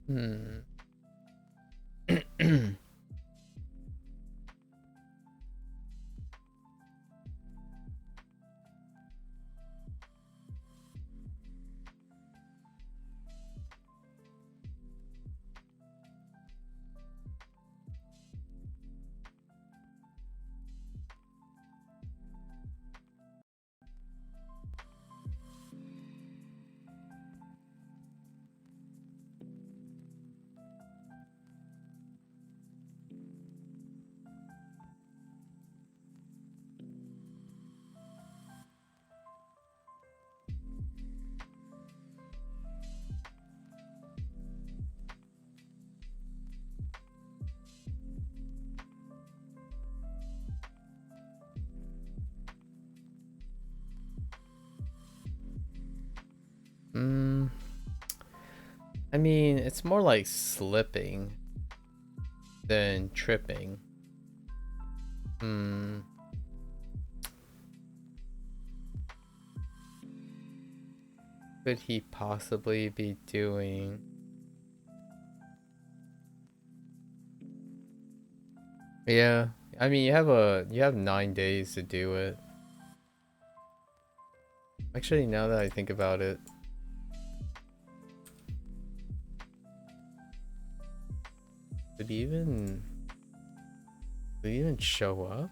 Hmm. Hmm. I mean, it's more like slipping than tripping. Hmm. Could he possibly be doing? Yeah. I mean, you have 9 days to do it. Actually, now that I think about it, did he even show up?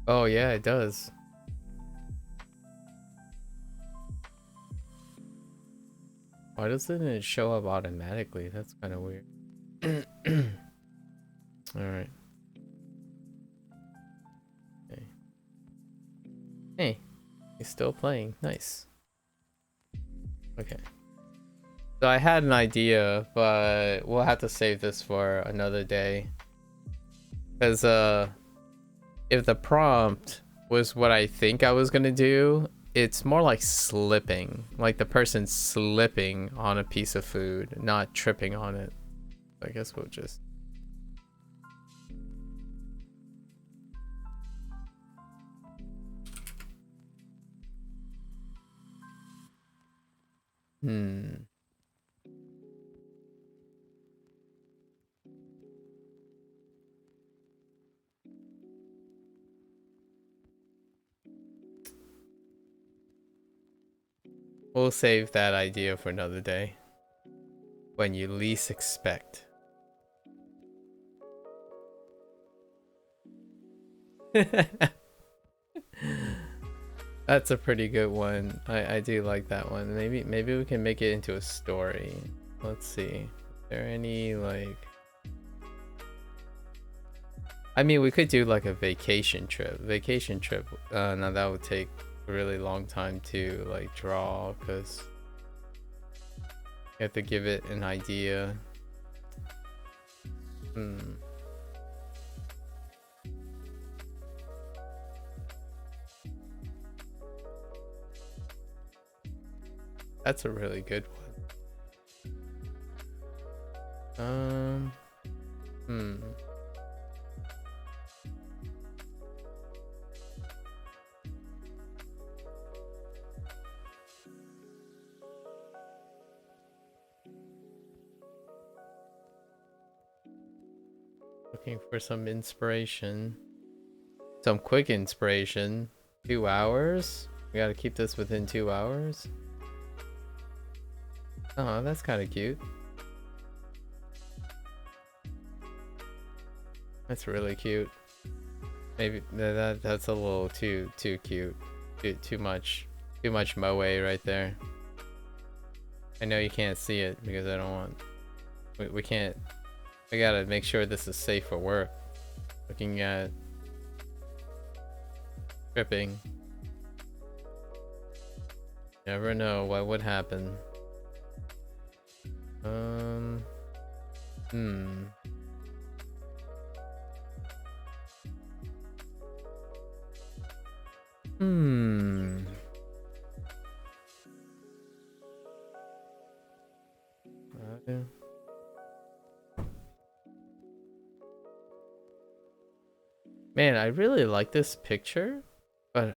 Oh yeah, it does. Why doesn't it show up automatically? That's kind of weird. All right. Okay. Hey, he's still playing. Nice. Okay. So I had an idea, but we'll have to save this for another day. Cause if the prompt was what I think I was gonna do, it's more like slipping, like the person slipping on a piece of food, not tripping on it. I guess we'll just. Hmm. We'll save that idea for another day. When you least expect. That's a pretty good one. I do like that one. Maybe we can make it into a story. Let's see. Is there any like I mean we could do like a vacation trip. Vacation trip. Now that would take a really long time to like draw because you have to give it an idea. Hmm. That's a really good one. Hmm. Looking for some inspiration. Some quick inspiration. 2 hours? We gotta keep this within 2 hours? Oh, that's kind of cute. That's really cute. Maybe that's a little too cute. Too much moe right there. I know you can't see it because I don't want. We can't. We gotta make sure this is safe for work. Looking at tripping. Never know what would happen. Hmm. Hmm. Man, I really like this picture, but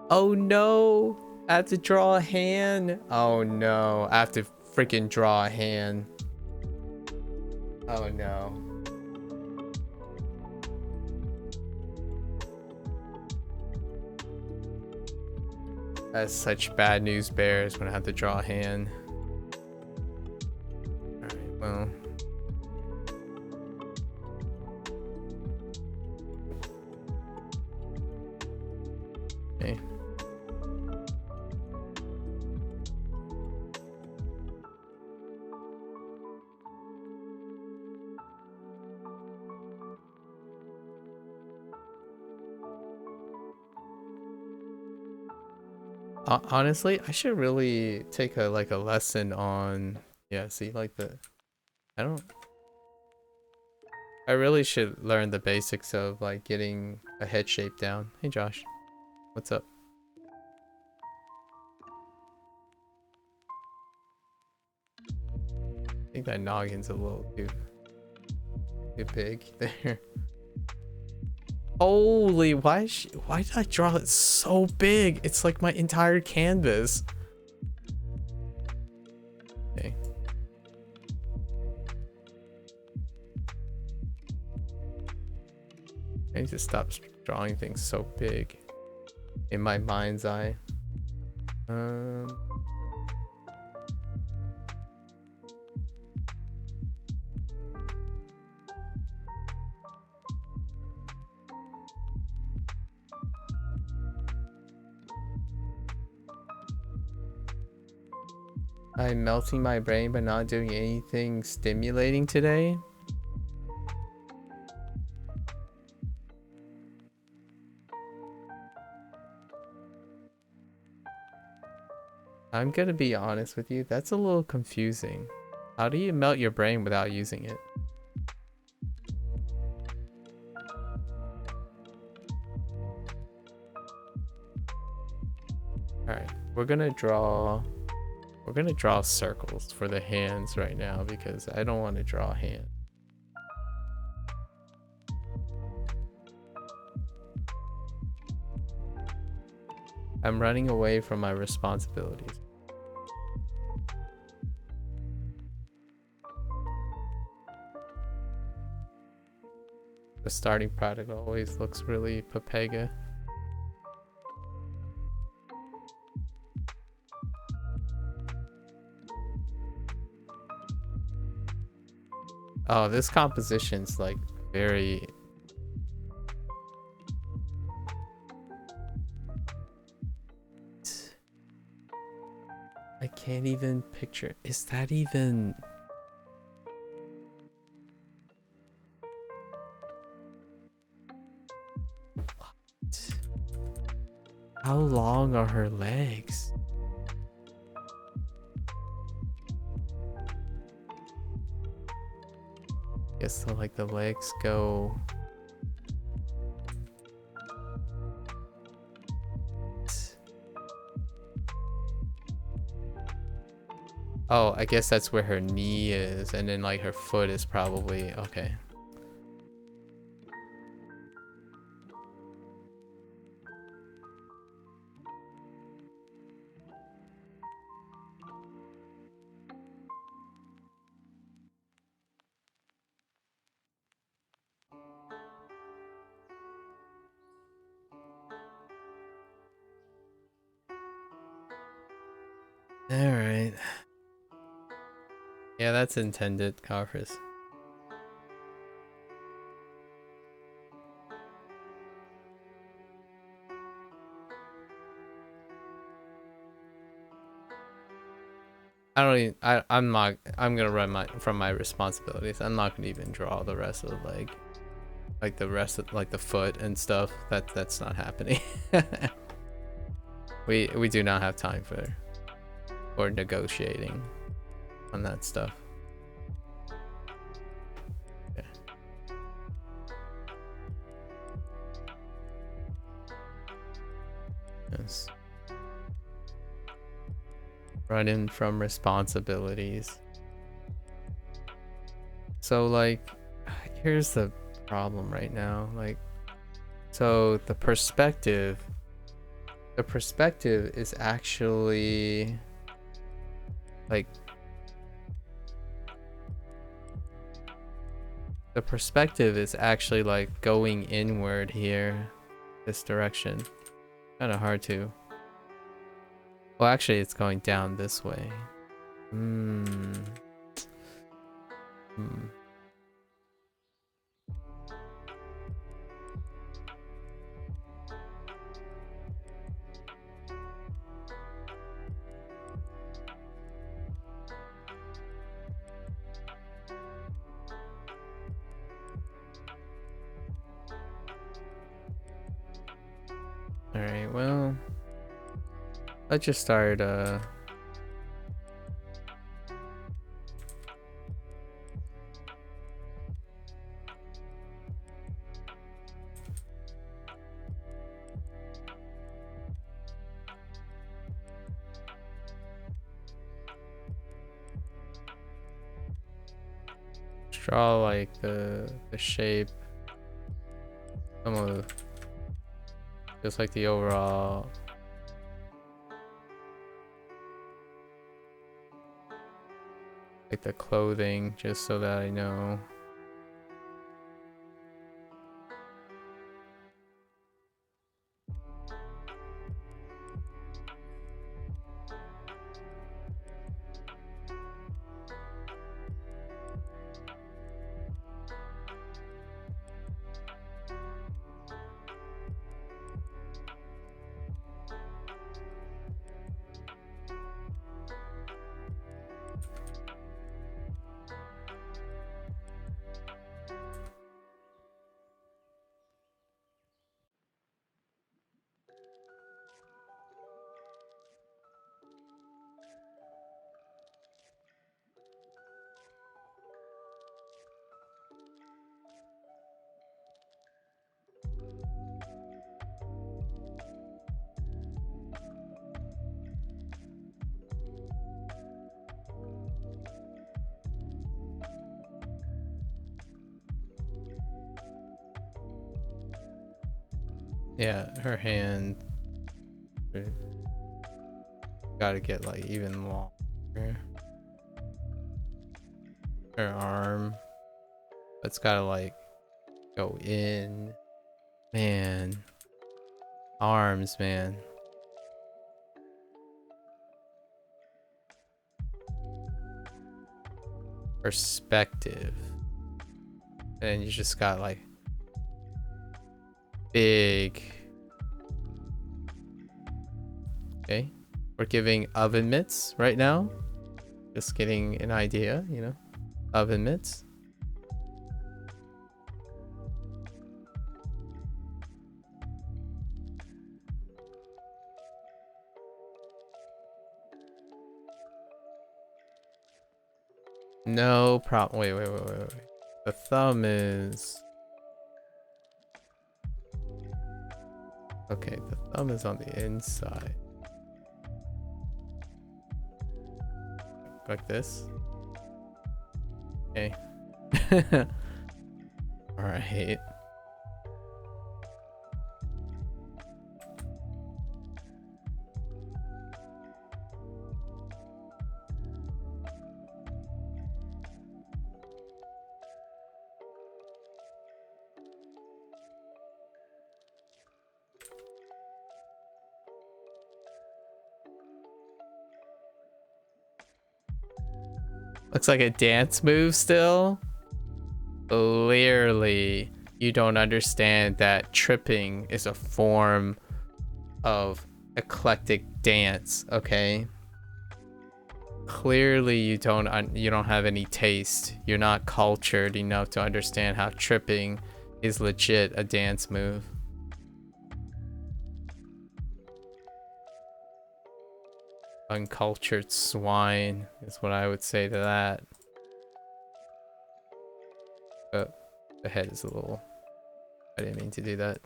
Oh no! I have to draw a hand. Oh no! I have to freaking draw a hand. Oh no. That's such bad news bears when I have to draw a hand. Alright, well. Okay. Honestly, I should really take a lesson on, yeah, see, like I don't, I really should learn the basics of like getting a head shape down. Hey Josh, what's up? I think that noggin's a little too big there. Holy, why did I draw it so big? It's like my entire canvas. Okay. I need to stop drawing things so big in my mind's eye. I'm melting my brain but not doing anything stimulating today. I'm gonna be honest with you, that's a little confusing. How do you melt your brain without using it? Alright, we're gonna draw circles for the hands right now because I don't want to draw a hand. I'm running away from my responsibilities. The starting product always looks really papega. Oh, this composition's like very... I can't even picture. Is that even... What? How long are her legs? Guess so, like the legs go... Oh, I guess that's where her knee is, and then like her foot is probably... Okay. Alright. Yeah, that's intended, Carfus. I don't even, I'm gonna run from my responsibilities. I'm not gonna even draw the rest of the leg. Like the rest of like the foot and stuff. That's not happening. we do not have time for negotiating on that stuff. Okay. Yes. Running from responsibilities. So like, here's the problem right now. Like, so the perspective the perspective is actually like going inward here, this direction. Kind of hard to. Well, actually, it's going down this way. Hmm. All right. Well, let's just start. Draw like the shape, some of just like the overall. Like the clothing, just so that I know. Yeah, her hand. Gotta get like even longer. Her arm. It's gotta like go in. Man. Arms, man. Perspective. And you just got like big. Okay. We're giving oven mitts right now. Just getting an idea, you know. Oven mitts. No problem. Wait. The thumb is... Okay, the thumb is on the inside. Like this. Okay. Alright. Looks like a dance move still. Clearly, you don't understand that tripping is a form of eclectic dance, okay? Clearly, you don't have any taste. You're not cultured enough to understand how tripping is legit a dance move. Uncultured swine is what I would say to that. But the head is a little... I didn't mean to do that.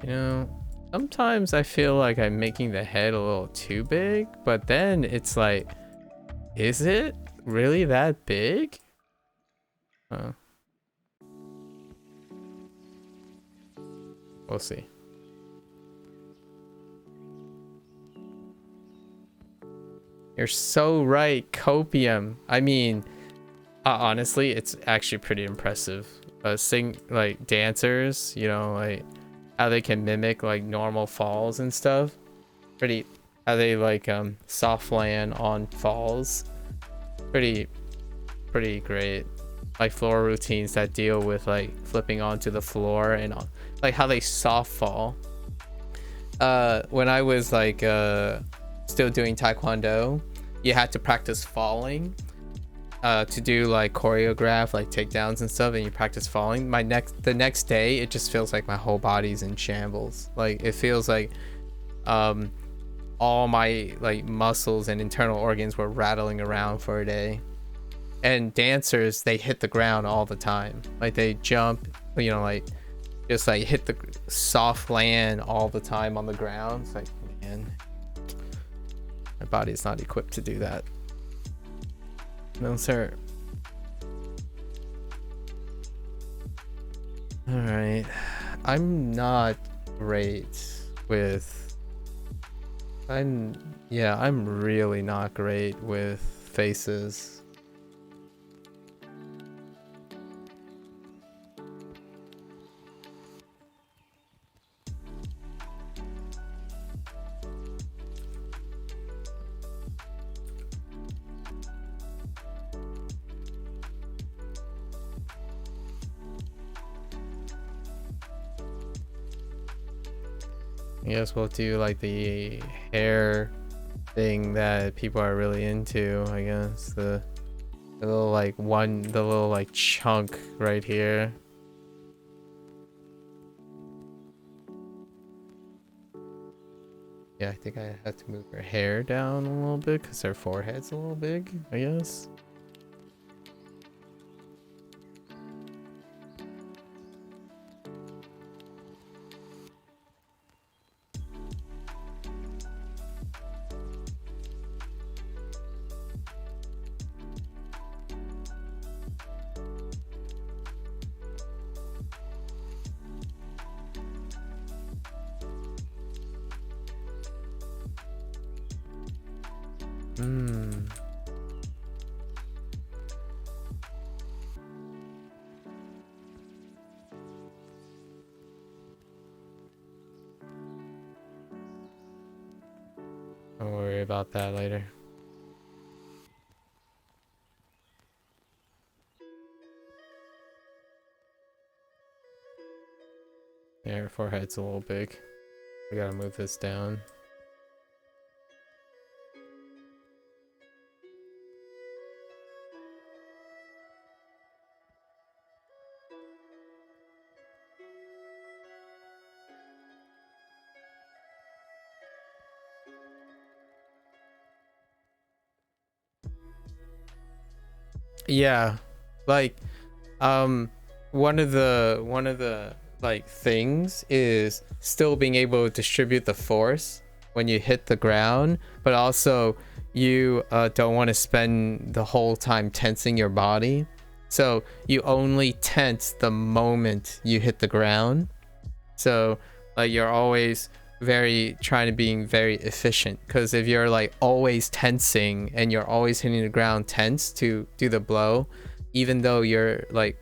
You know, sometimes I feel like I'm making the head a little too big, but then it's like, is it really that big? We'll see. You're so right, copium. I mean, honestly, it's actually pretty impressive. Like dancers, you know, like how they can mimic like normal falls and stuff. How they like soft land on falls. Pretty great. Like floor routines that deal with like flipping onto the floor and like how they soft fall. When I was like still doing taekwondo, you had to practice falling to do like choreograph like takedowns and stuff, and you practice falling. The next day it just feels like my whole body's in shambles. Like it feels like all my like muscles and internal organs were rattling around for a day. And dancers, they hit the ground all the time. Like they jump, you know, like just like hit the soft land all the time on the ground. It's like, man, my body's not equipped to do that. No, sir. All right. I'm not great with... I'm really not great with faces. I guess we'll do like the hair thing that people are really into. I guess the little like chunk right here. Yeah, I think I have to move her hair down a little bit because her forehead's a little big, I guess. Don't worry about that later. Yeah, her forehead's a little big. We gotta move this down. Yeah, like one of the like things is still being able to distribute the force when you hit the ground, but also you don't want to spend the whole time tensing your body, so you only tense the moment you hit the ground. So like you're always trying to being very efficient, because if you're like always tensing and you're always hitting the ground tense to do the blow, even though you're like,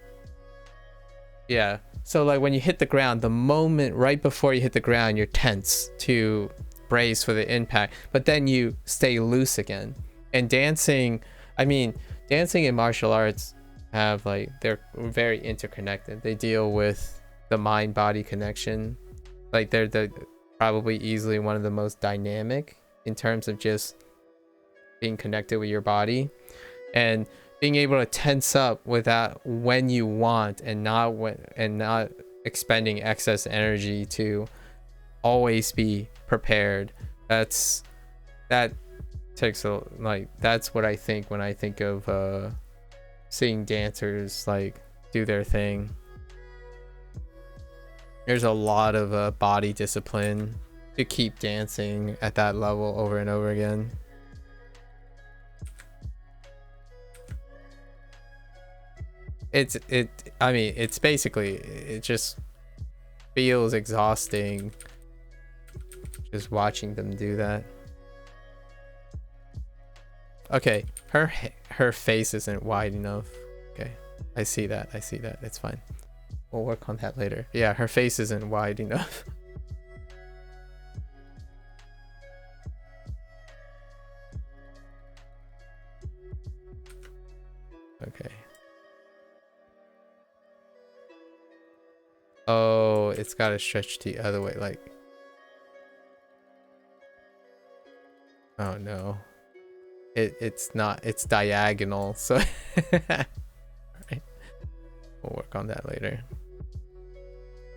yeah, so like when you hit the ground, the moment right before you hit the ground, you're tense to brace for the impact, but then you stay loose again. And dancing, I mean, dancing and martial arts have like, they're very interconnected. They deal with the mind-body connection. Like they're probably easily one of the most dynamic in terms of just being connected with your body and being able to tense up without when you want, and not expending excess energy to always be prepared. That takes a, like, that's what I think when I think of seeing dancers like do their thing. There's a lot of body discipline to keep dancing at that level over and over again. I mean, it's basically, it just feels exhausting just watching them do that. Okay, her face isn't wide enough. Okay, I see that. It's fine. We'll work on that later. Yeah, her face isn't wide enough. Okay. Oh, it's gotta stretch the other way, like. Oh no. It's not, it's diagonal, so right. We'll work on that later.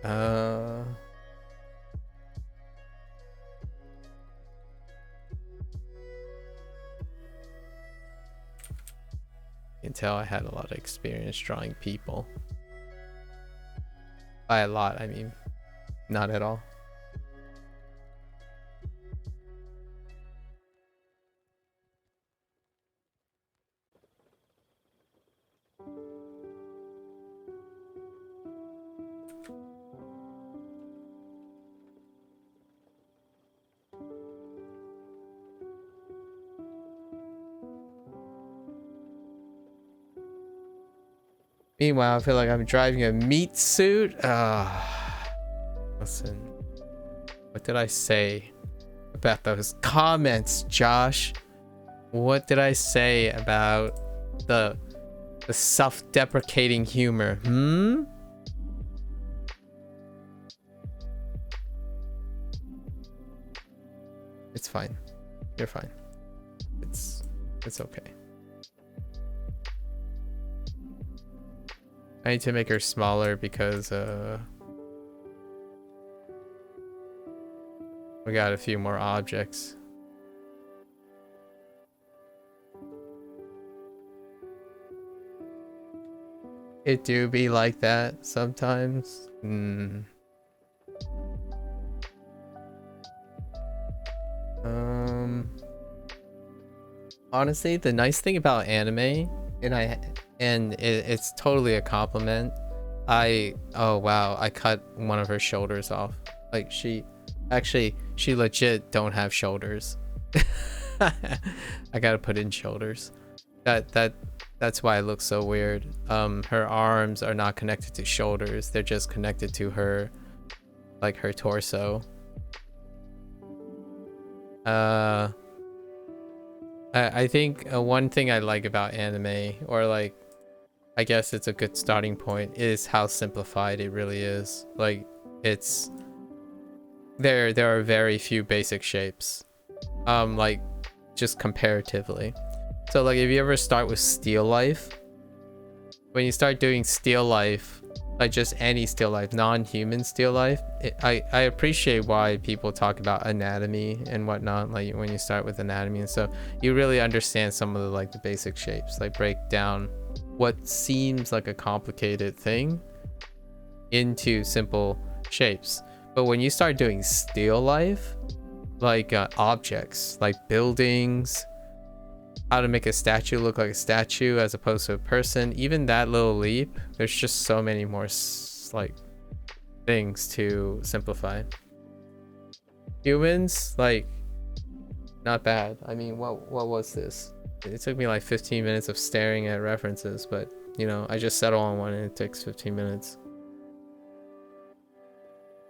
You can tell I had a lot of experience drawing people. By a lot, I mean, not at all. Meanwhile, I feel like I'm driving a meat suit. Listen, what did I say about those comments, Josh? What did I say about the self-deprecating humor? It's fine. You're fine. It's okay. I need to make her smaller because we got a few more objects. It do be like that sometimes. Honestly, the nice thing about anime, and it's totally a compliment. Oh wow, I cut one of her shoulders off. Like she legit don't have shoulders. I gotta put in shoulders. That's why it looks so weird. Her arms are not connected to shoulders. They're just connected to her, like her torso. I think one thing I like about anime, or like, I guess it's a good starting point, is how simplified it really is. Like, it's there are very few basic shapes, like just comparatively. So like if you ever start with still life, when you start doing still life, like just any still life, non-human still life, I appreciate why people talk about anatomy and whatnot. Like when you start with anatomy and stuff, you really understand some of the like the basic shapes, like break down what seems like a complicated thing into simple shapes. But when you start doing still life, like objects, like buildings, how to make a statue look like a statue as opposed to a person, even that little leap, there's just so many more like things to simplify. Humans, like, not bad. I mean, what was this? It took me like 15 minutes of staring at references, but you know, I just settle on one and it takes 15 minutes.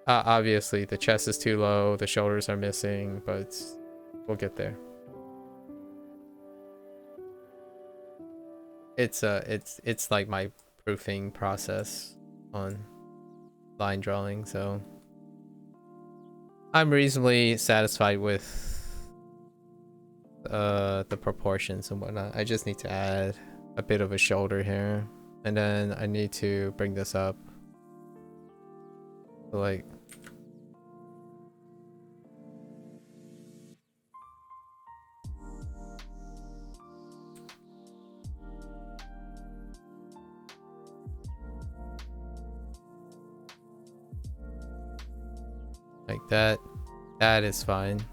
Obviously the chest is too low, the shoulders are missing, but we'll get there. It's like my proofing process on line drawing, so I'm reasonably satisfied with the proportions and whatnot. I just need to add a bit of a shoulder here, and then I need to bring this up to like Like that. That is fine.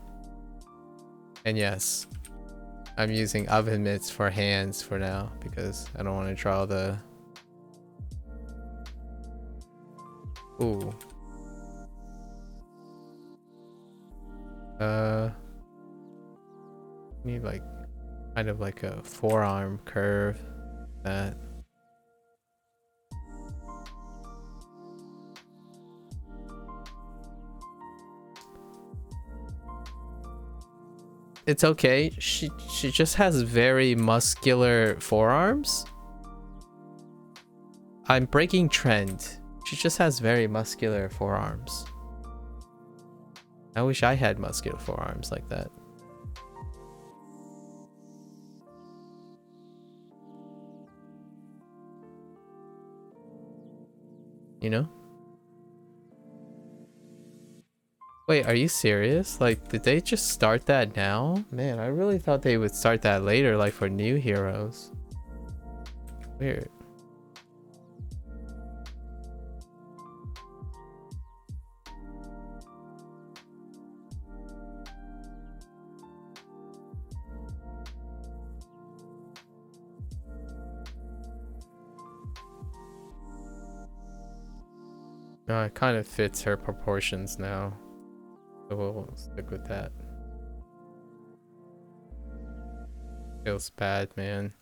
And yes, I'm using oven mitts for hands for now because I don't want to draw the... Ooh. Need like kind of like a forearm curve. That. It's okay. She just has very muscular forearms. I'm breaking trend. She just has very muscular forearms. I wish I had muscular forearms like that. You know? Wait, are you serious? Like, did they just start that now? Man, I really thought they would start that later, like for new heroes. Weird. No, it kind of fits her proportions now. So we'll stick with that. Feels bad, man.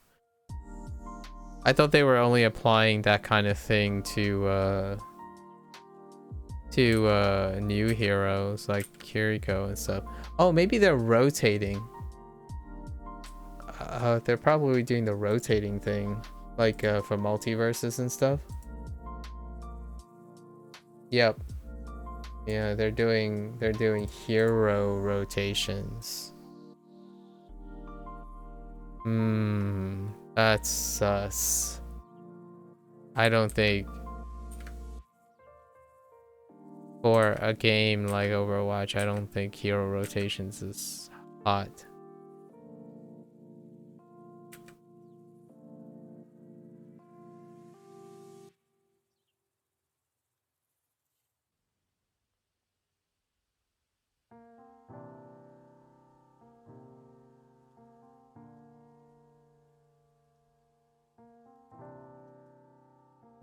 I thought they were only applying that kind of thing to new heroes like Kiriko and stuff. Oh, maybe they're rotating. They're probably doing the rotating thing, like for multiverses and stuff. Yep. Yeah, they're doing hero rotations. That's sus. I don't think for a game like Overwatch, I don't think hero rotations is hot.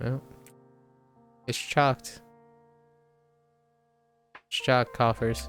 Well, it's chalked. It's chalked, coffers.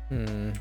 Hmm.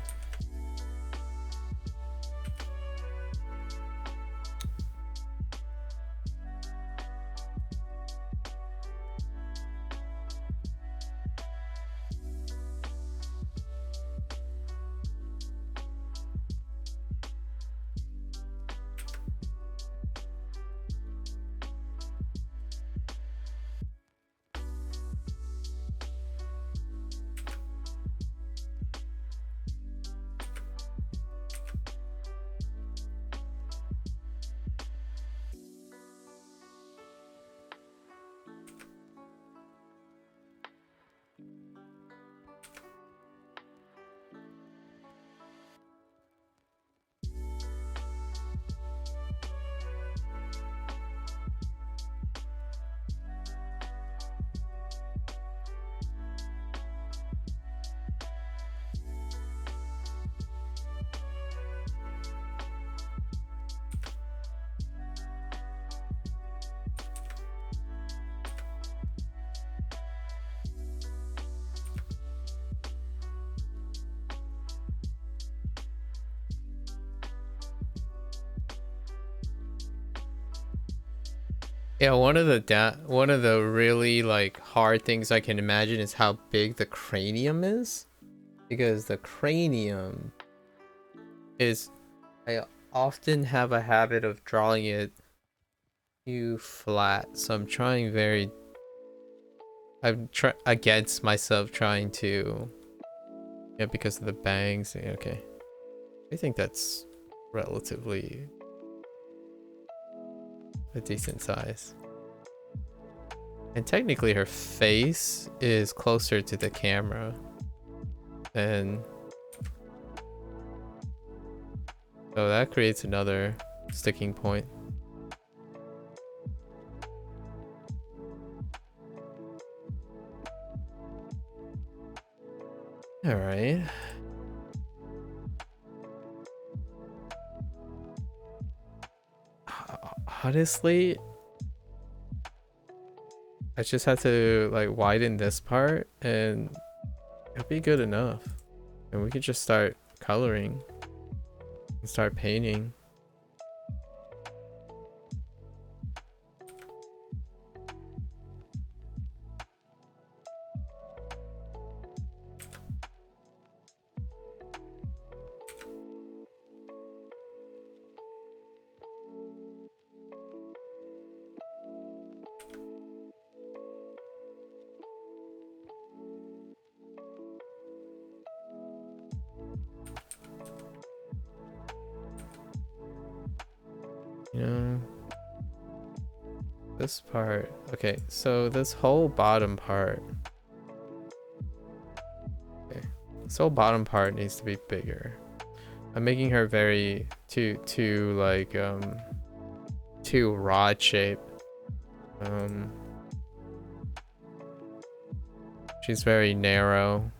Yeah, one of the really like hard things I can imagine is how big the cranium is, because the cranium is, I often have a habit of drawing it too flat, so I'm against myself trying to, yeah, because of the bangs. Okay, I think that's relatively a decent size. And technically her face is closer to the camera than, so that creates another sticking point. All right. Honestly, I just have to like widen this part and it'll be good enough. And we could just start coloring and start painting. You know, this part. Okay, so this whole bottom part. Okay, this whole bottom part needs to be bigger. I'm making her very too like too rod shape. She's very narrow.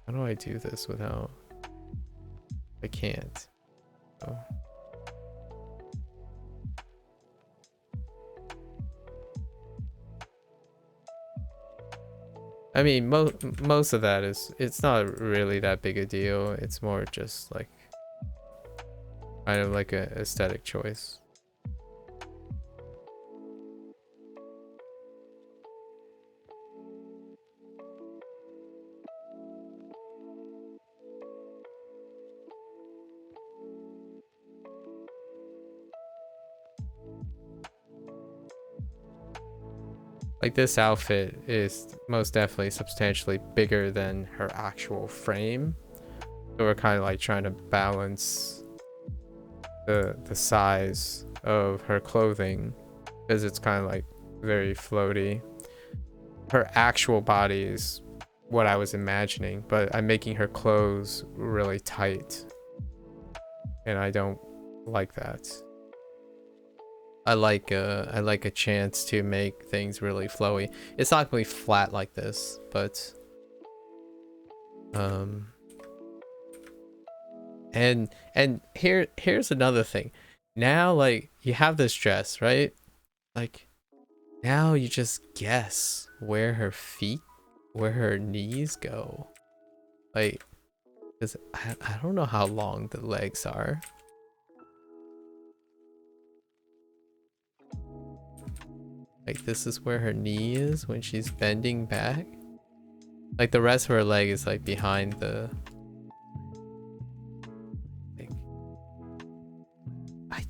How do I do this without? I can't. Oh. I mean, most of that is, it's not really that big a deal. It's more just like kind of like a aesthetic choice. Like this outfit is most definitely substantially bigger than her actual frame. So we're kind of like trying to balance the size of her clothing because it's kind of like very floaty. Her actual body is what I was imagining, but I'm making her clothes really tight. And I don't like that. I like a chance to make things really flowy. It's not gonna be flat like this, but and here's another thing. Now like you have this dress, right? Like now you just guess where her feet where her knees go. Like, cause I don't know how long the legs are. Like, this is where her knee is when she's bending back. Like, the rest of her leg is like behind the... Like, I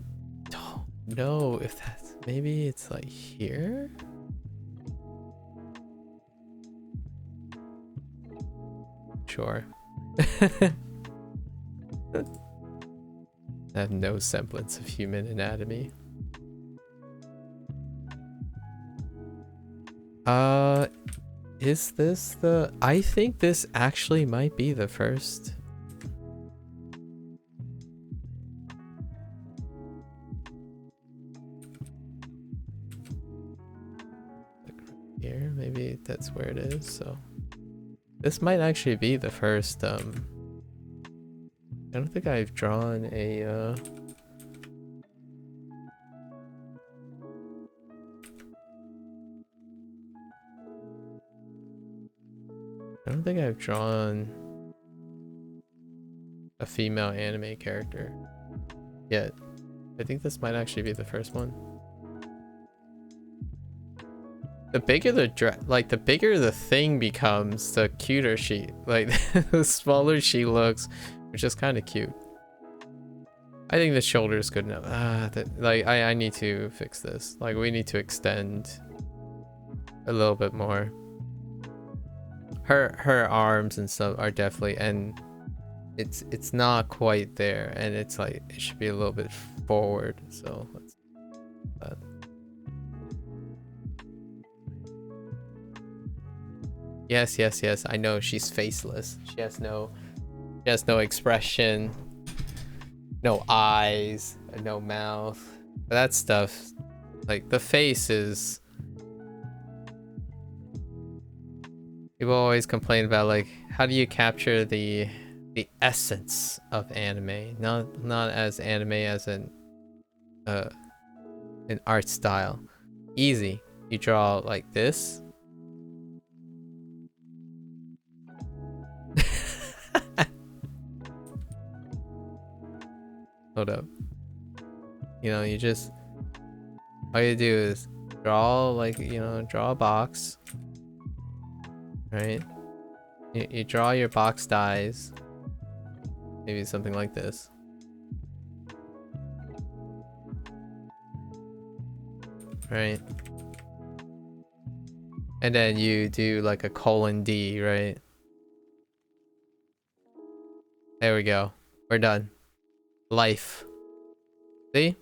don't know if that's... Maybe it's like here? Sure. I have no semblance of human anatomy. Is this the... I think this actually might be the first. Like right here, maybe that's where it is, so... This might actually be the first, I don't think I've drawn a, I don't think I've drawn a female anime character yet. I think this might actually be the first one. The bigger the bigger the thing becomes, the cuter she, like, the smaller she looks, which is kind of cute. I think the shoulder is good enough. Like, I need to fix this. Like, we need to extend a little bit more. Her arms and stuff are definitely, and it's not quite there, and it's like it should be a little bit forward. So let's do that. Yes, yes, yes. I know she's faceless. She has no expression, no eyes, no mouth. But that stuff, like the face is. People always complain about, like, how do you capture the essence of anime? Not as anime as an art style. Easy. You draw like this. Hold up. You know, you just, all you do is draw, like, you know, draw a box. Right? You draw your box dies. Maybe something like this. Right? And then you do like a colon D, right? There we go. We're done. Life. See?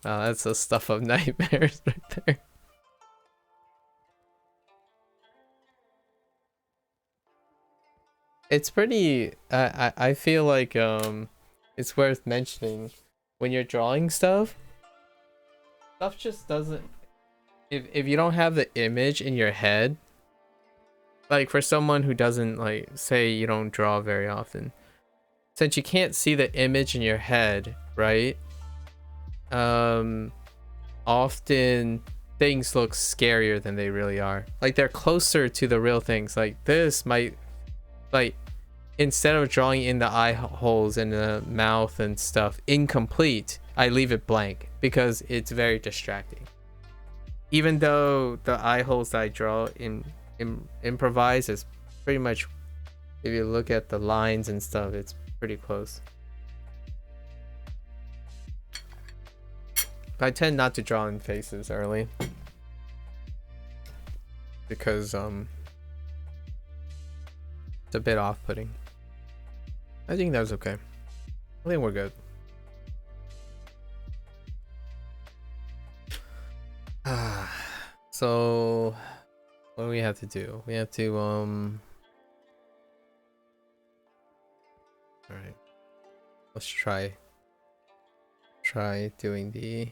Wow, that's the stuff of nightmares right there. It's pretty, I feel like it's worth mentioning when you're drawing stuff just doesn't, if you don't have the image in your head, like for someone who doesn't, like, say you don't draw very often, since you can't see the image in your head, right? Often things look scarier than they really are. Like, they're closer to the real things. Like, this might, like, instead of drawing in the eye holes and the mouth and stuff incomplete, I leave it blank because it's very distracting. Even though the eye holes that I draw in improvise is pretty much, if you look at the lines and stuff, it's pretty close. I tend not to draw in faces early because it's a bit off-putting. I think that was okay. I think we're good. So what do we have to do? We have to all right, let's try doing the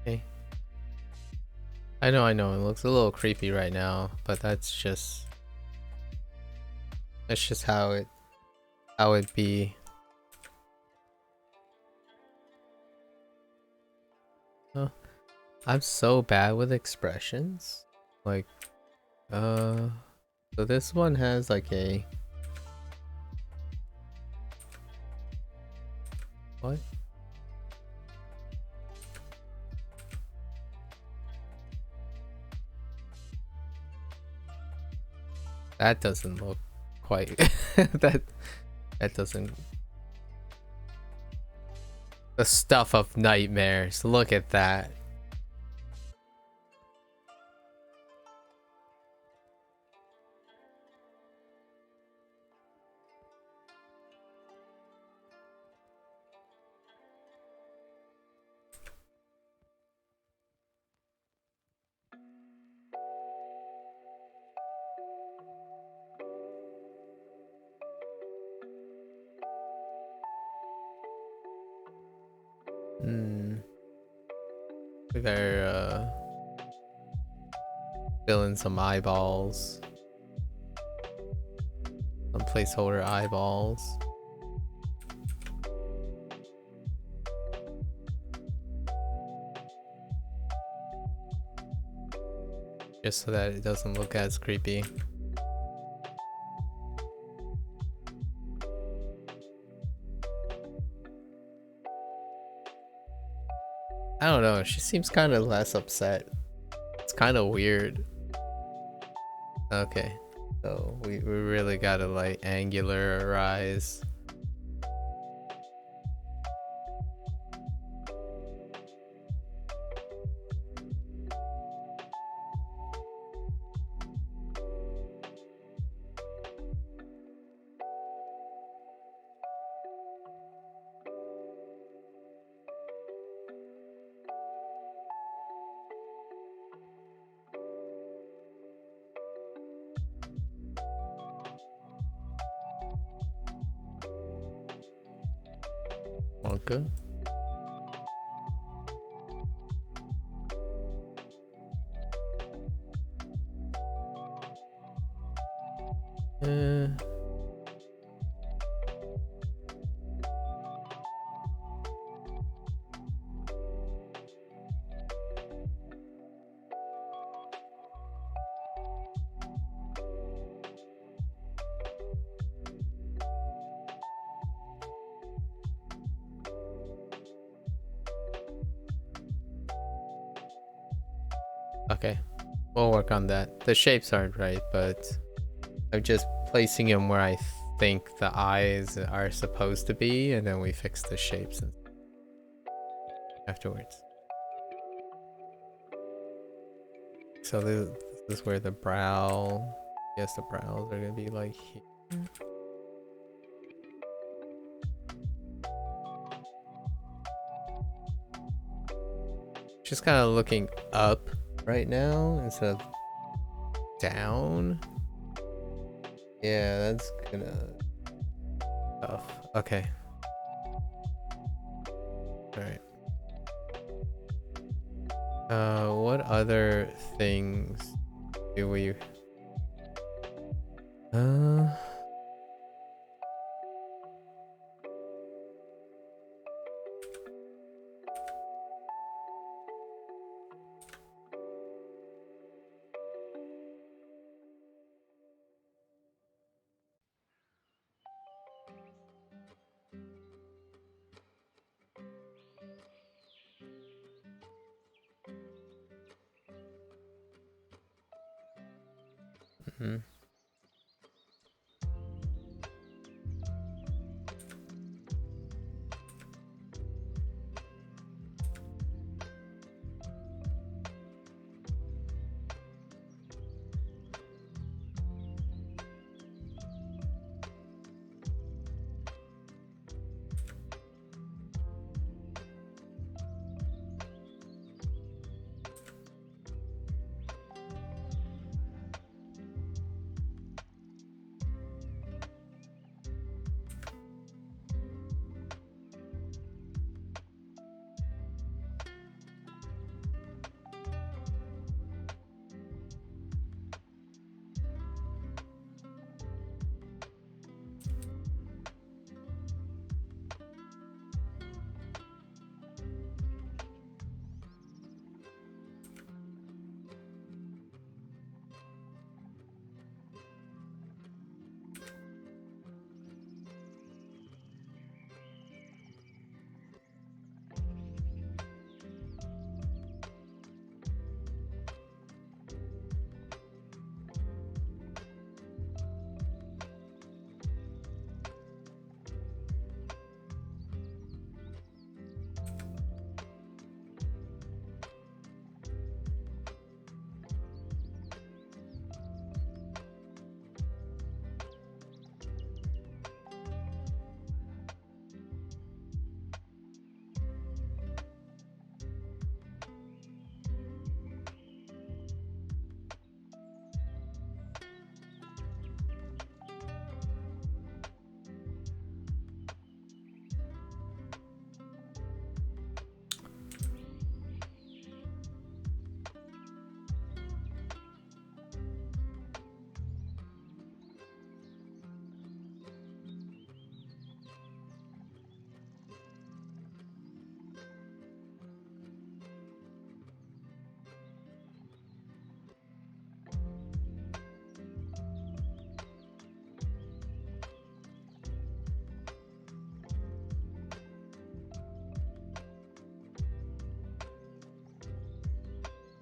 Okay. I know, it looks a little creepy right now, but that's just how it be. Oh, I'm so bad with expressions. Like, so this one has like a what? That doesn't look quite that doesn't. The stuff of nightmares. Look at that. They're fill in some eyeballs. Some placeholder eyeballs. Just so that it doesn't look as creepy. I don't know, she seems kind of less upset. It's kind of weird. Okay, so we really gotta like angularize. Okay. Okay, we'll work on that. The shapes aren't right, but I'm just placing them where I think the eyes are supposed to be, and then we fix the shapes afterwards. So this is where the brow. Yes, the brows are gonna be like here. Just kind of looking up right now instead of down. Yeah, that's gonna tough. Okay. All right. What other things do we? Mm-hmm.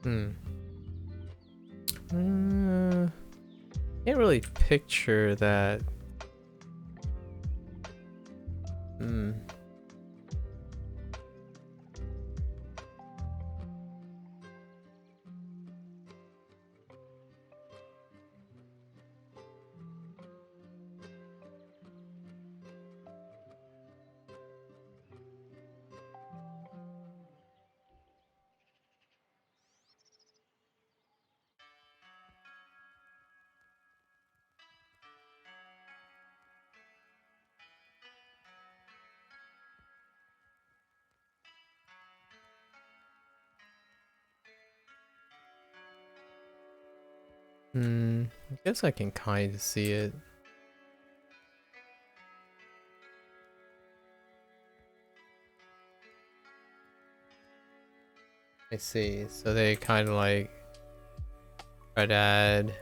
Hmm. Can't really picture that. Hmm. I guess I can kind of see it. I see. So they kind of like try to add.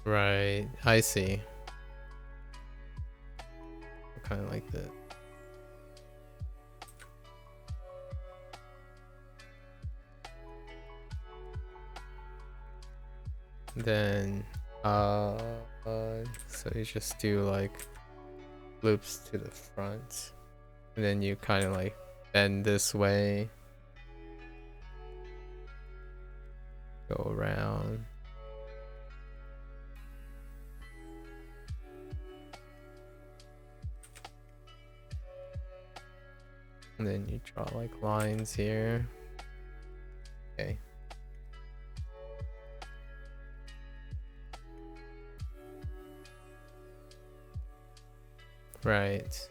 Right. I see. Kind of like that. Then, so you just do like loops to the front, and then you kind of like bend this way, go around. And then you draw like lines here. Okay. Right.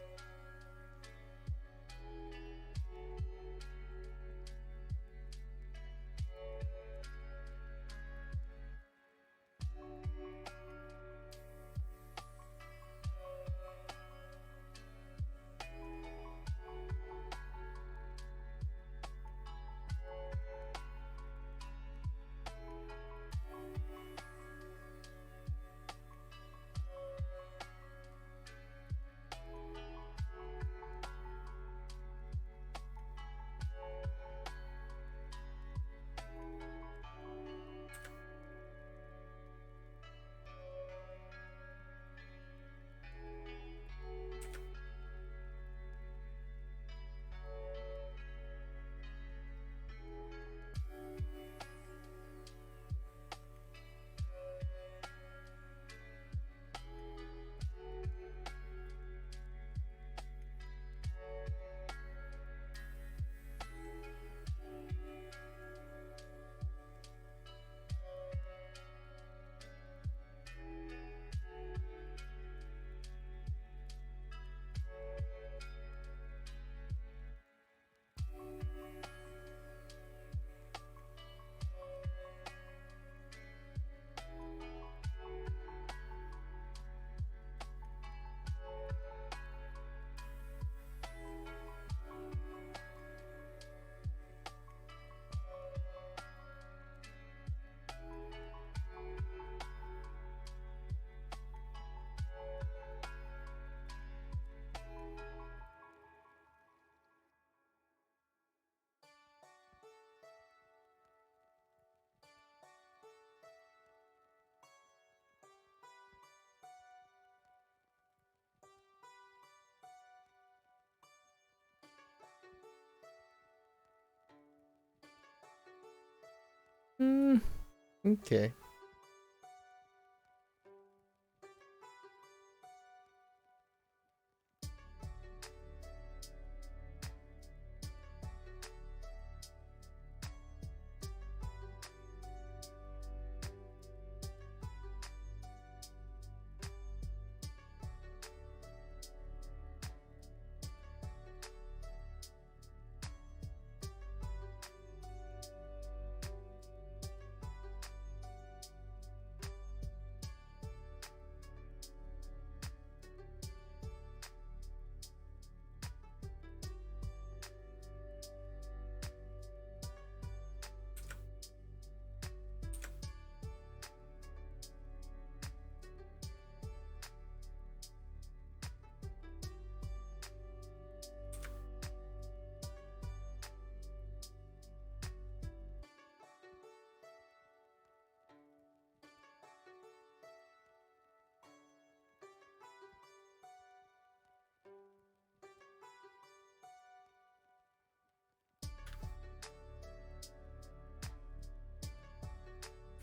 Okay.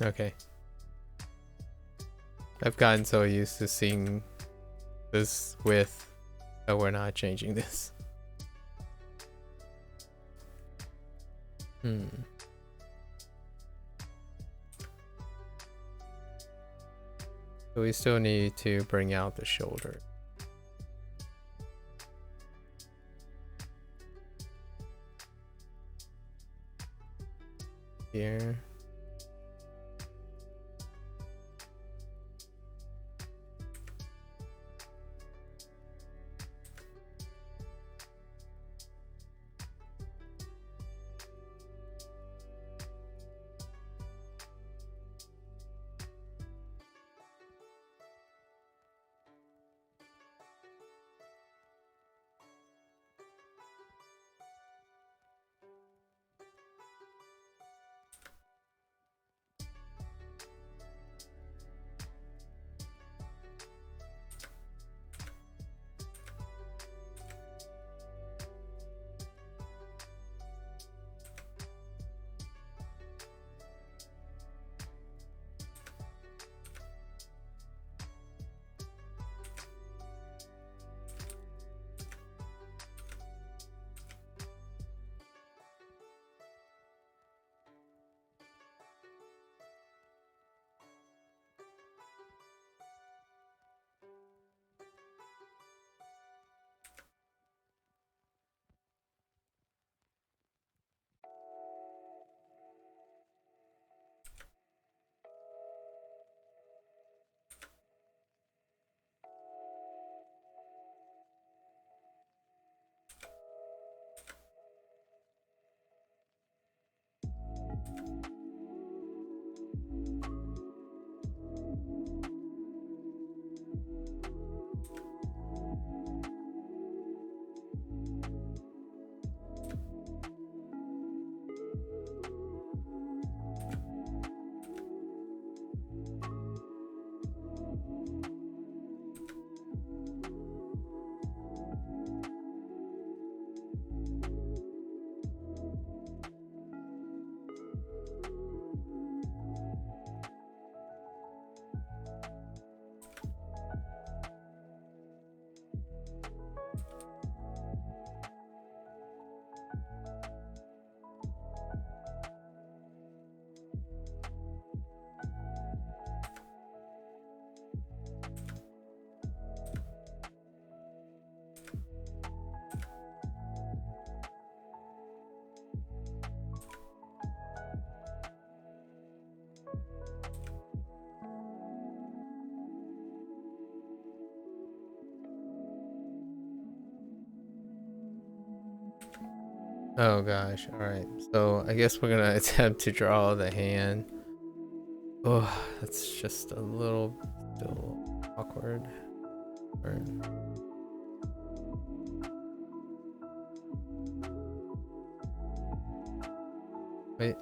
Okay. I've gotten so used to seeing this width that we're not changing this. So we still need to bring out the shoulder. Here. Oh gosh, alright. So I guess we're gonna attempt to draw the hand. Oh, that's just a little still awkward. Wait.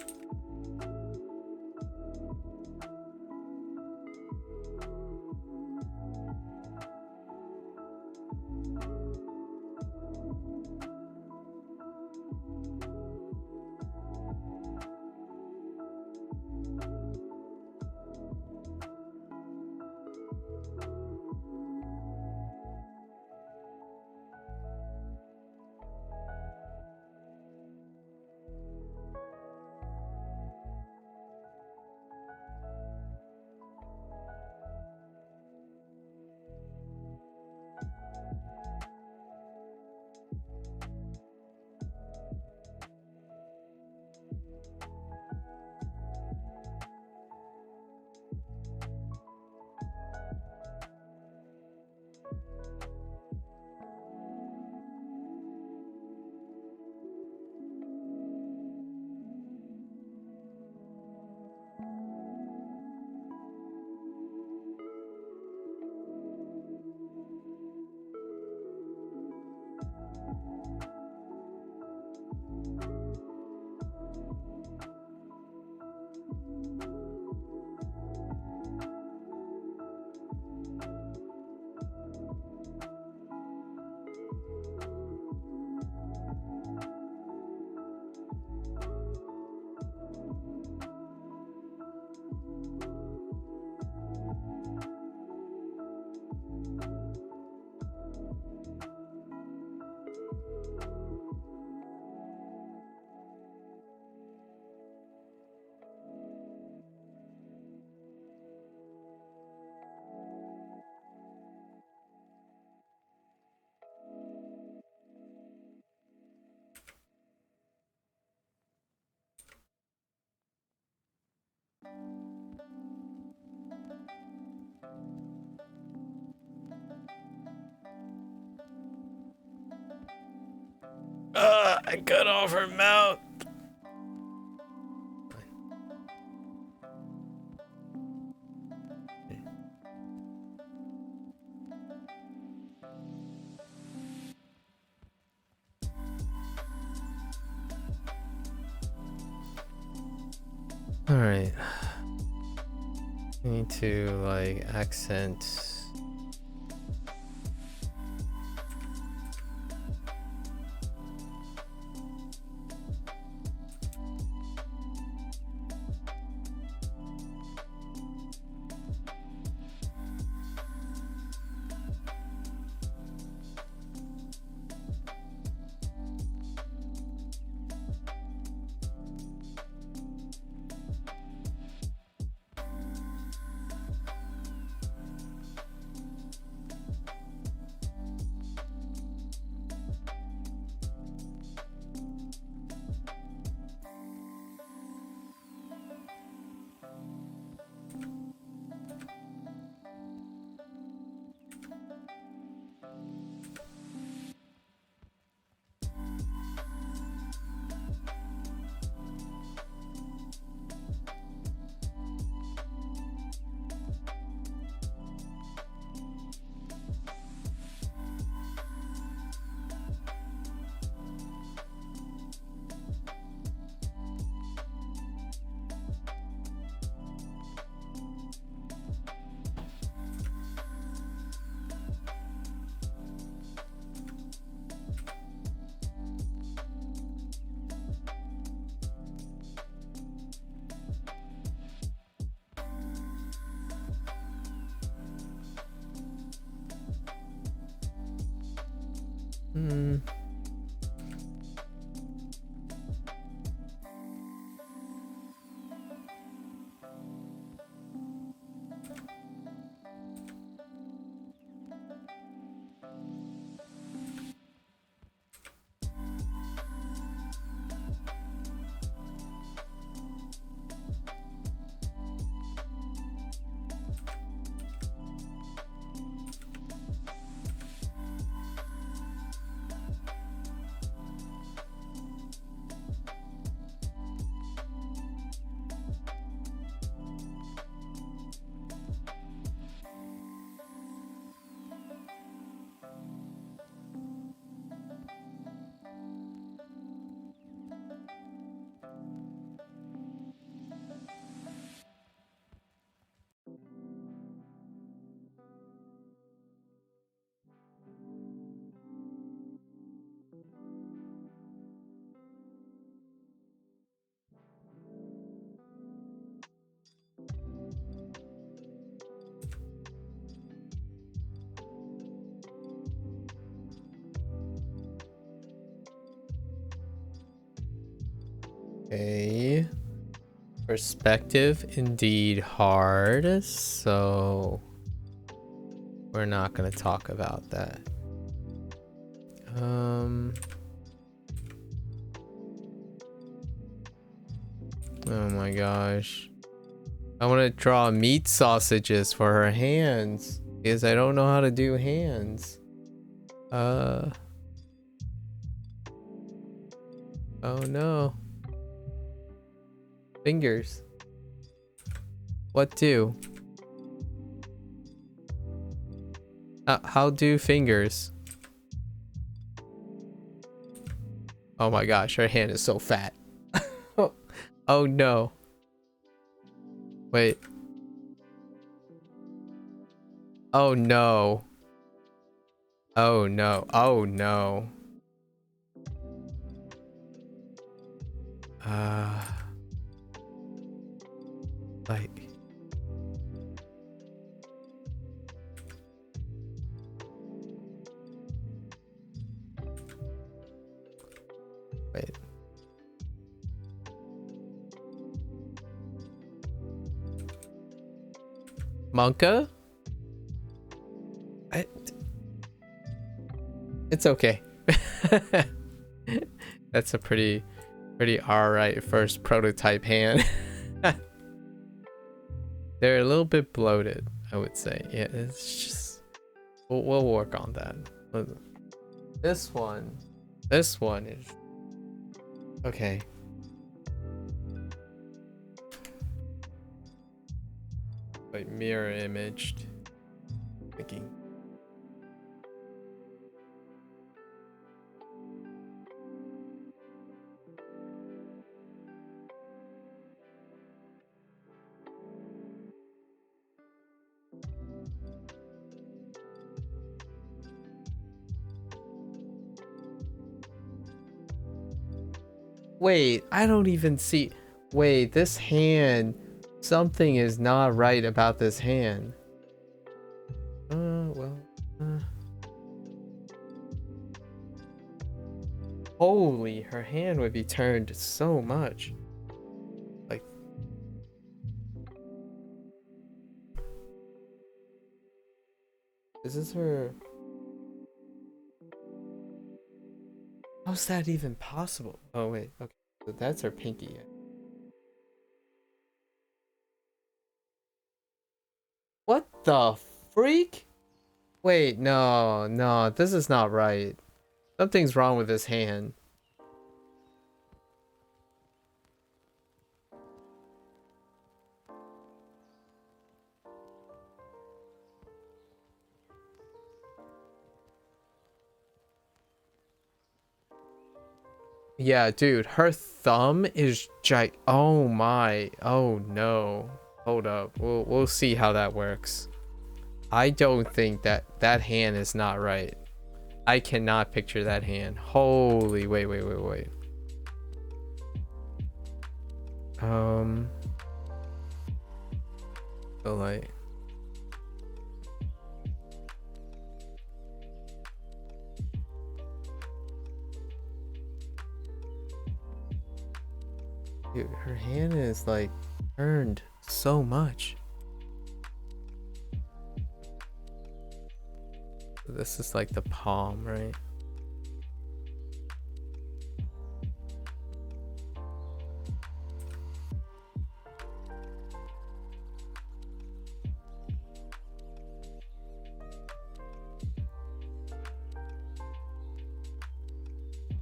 I cut off her mouth. All right. I need to like accent. Okay. Perspective indeed hard, so we're not gonna talk about that. Oh my gosh. I want to draw meat sausages for her hands because I don't know how to do hands. Oh no. Fingers. What do? How do fingers? Oh my gosh, her hand is so fat. Oh no. Wait. Oh no. Oh no. Oh no. Like. Wait. Monka? It's okay. That's a pretty alright first prototype hand. They're a little bit bloated, I would say. Yeah, it's just we'll work on that. This one, This one is okay. Like mirror imaged. Thinking. Wait, I don't even see. Wait, this hand. Something is not right about this hand. Well. Holy, her hand would be turned so much. Like. Is this her? How's that even possible? Oh, wait. Okay. So that's her pinky. What the freak? Wait, no, no, this is not right. Something's wrong with this hand. Yeah, dude, her thumb is oh my. Oh no. Hold up. We'll see how that works. I don't think that hand is not right. I cannot picture that hand. Holy, wait. So like dude, her hand is like turned so much. This is like the palm, right?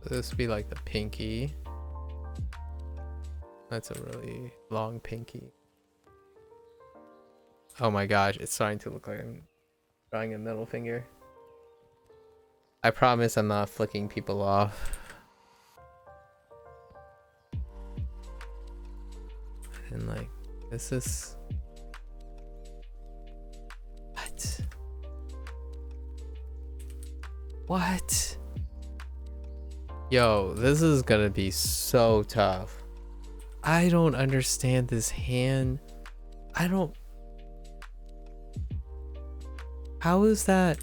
This would be like the pinky. That's a really long pinky. Oh my gosh, it's starting to look like I'm drawing a middle finger. I promise I'm not flicking people off. And like, this is... What? What? Yo, this is gonna be so tough. I don't understand this hand. I don't... How is that?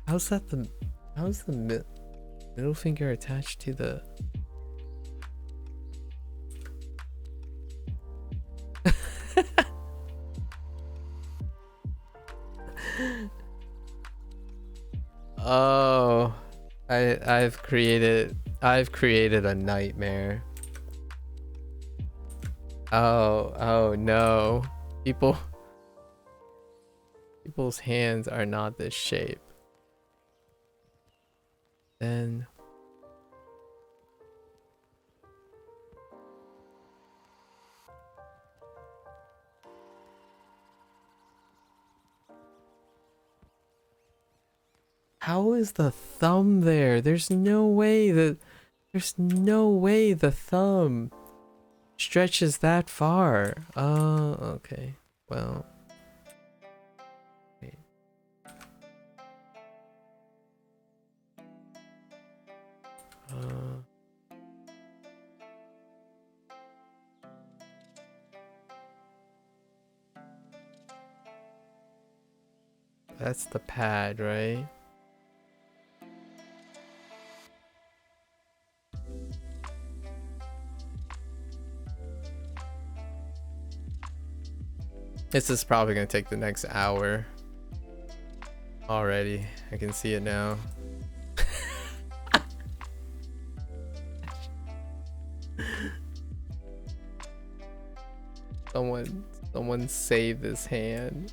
How's that the... How's the middle finger attached to the... Oh, I've created a nightmare. Oh no. People's hands are not this shape. Then how is the thumb there? There's no way the thumb stretches that far. Okay. Well. Wait. That's the pad, right? This is probably gonna take the next hour. Already, I can see it now. Someone Someone save this hand.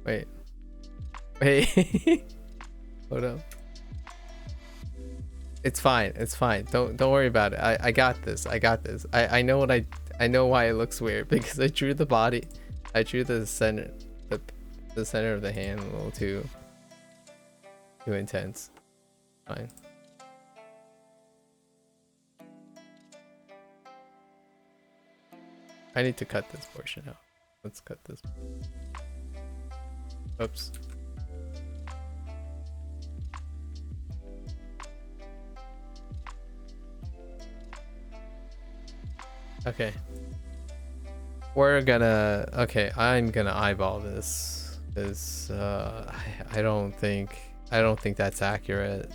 Wait. Wait. Hold up. It's fine. It's fine. Don't worry about it. I got this. I got this. I know what I know why it looks weird because I drew the body. I drew the center the center of the hand a little too intense. Fine. I need to cut this portion out. Let's cut this. Oops. Okay. I'm gonna eyeball this because I don't think that's accurate.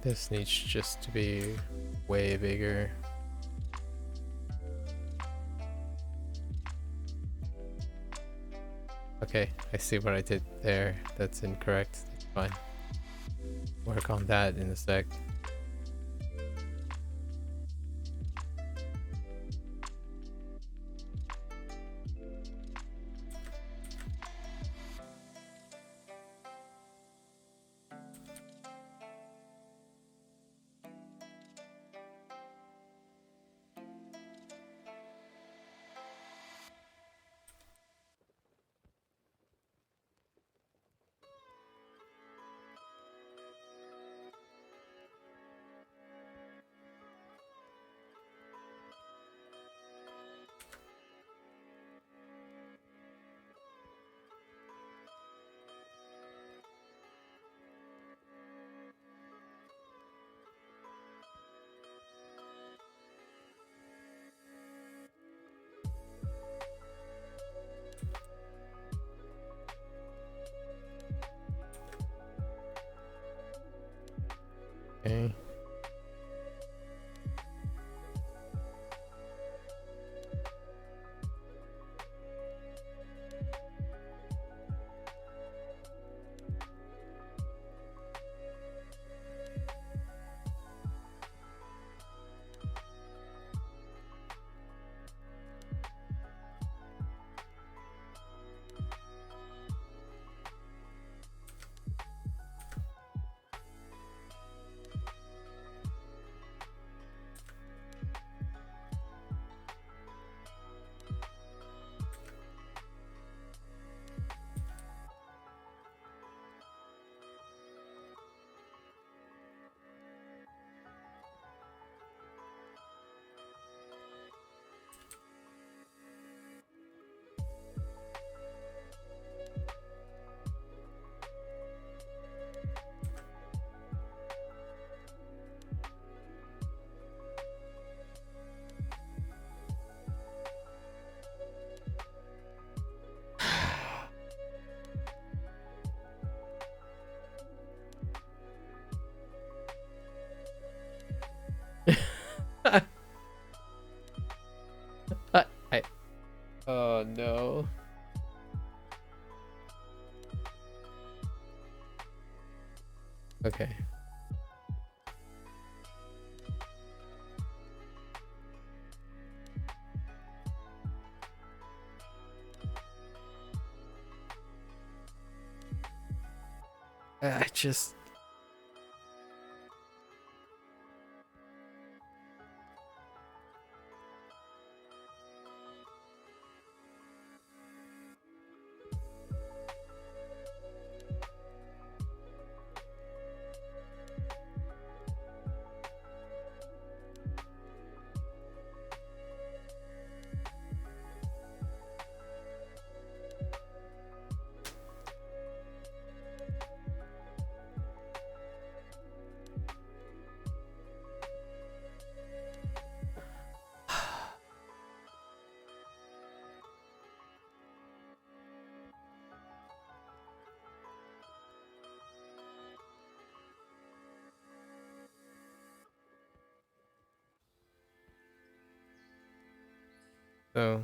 This needs just to be way bigger. Okay, I see what I did there. That's incorrect. It's fine. Work on that in a sec. Okay. I oh no. Okay. I just So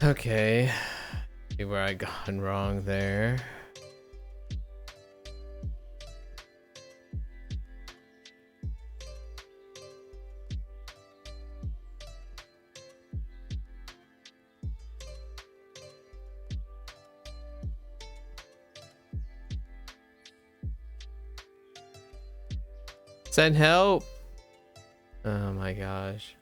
okay. See where I gone wrong there. Send help. Oh my gosh.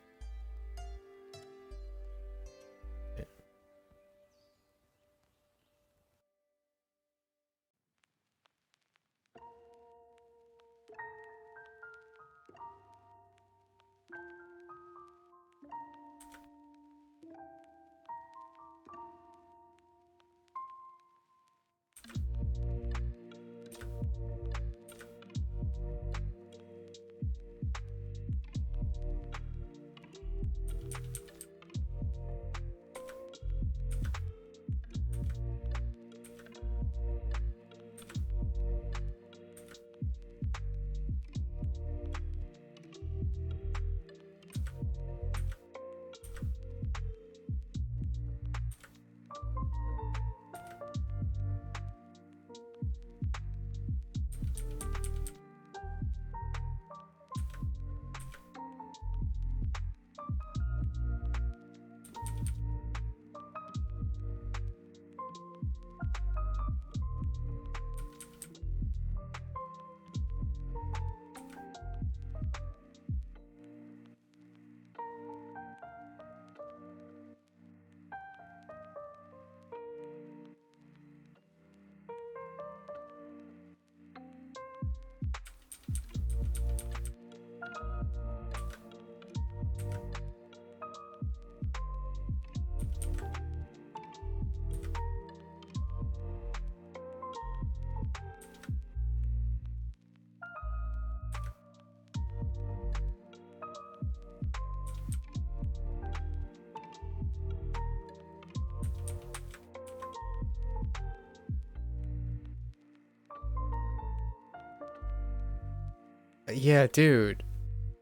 Yeah, dude.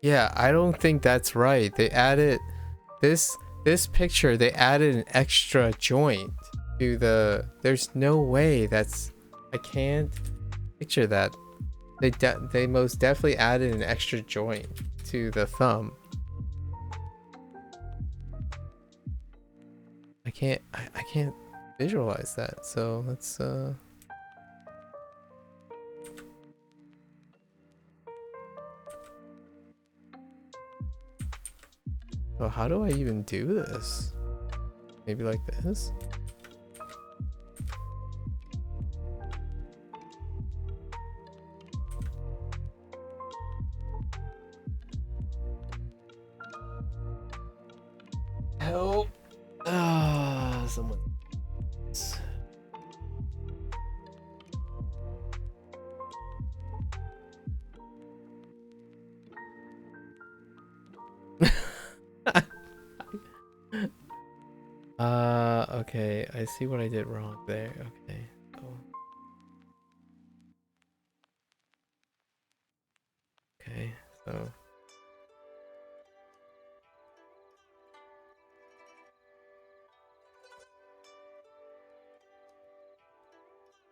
Yeah, I don't think that's right. They added this picture, they added an extra joint. to the... There's no way that's... I can't picture that. They most definitely added an extra joint to the thumb. I can't visualize that. So let's So how do I even do this? Maybe like this? Help! Someone. Okay, I see what I did wrong there. Okay, cool. Okay, so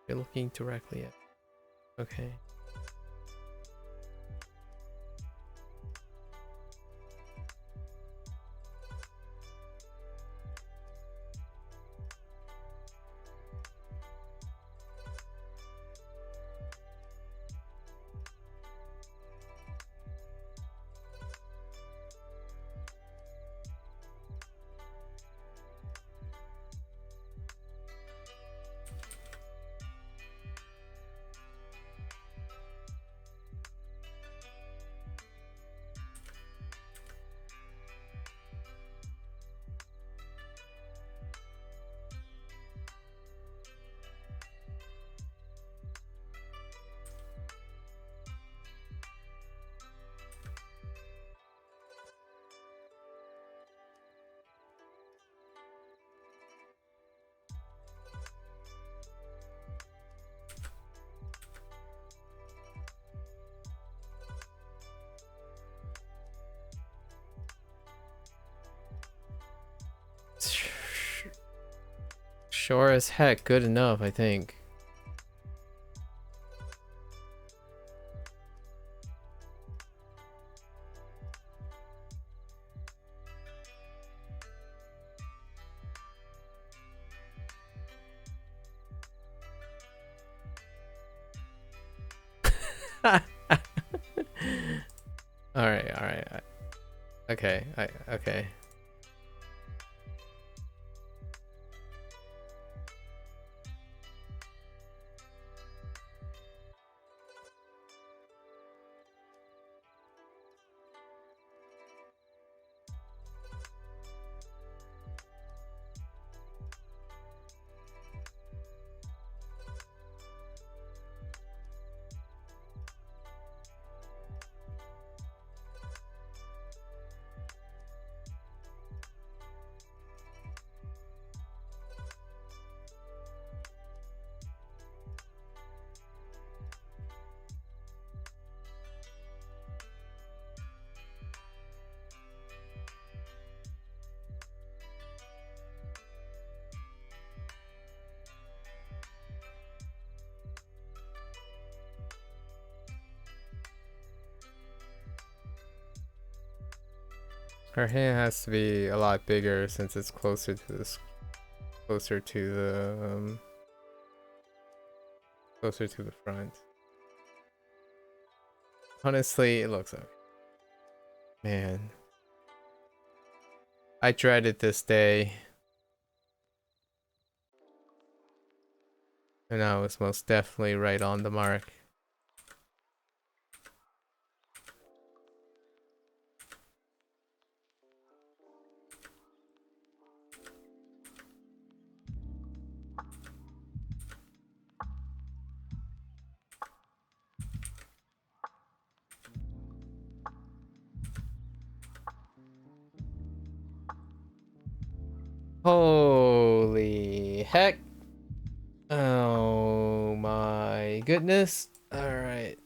you're looking directly at... Okay. Sure as heck, good enough, I think. Alright, alright. Okay, okay. Her hand has to be a lot bigger since it's closer to this, closer to the front. Honestly, it looks okay. Man, I dreaded this day, and I was most definitely right on the mark. Holy heck. Oh my goodness. All right.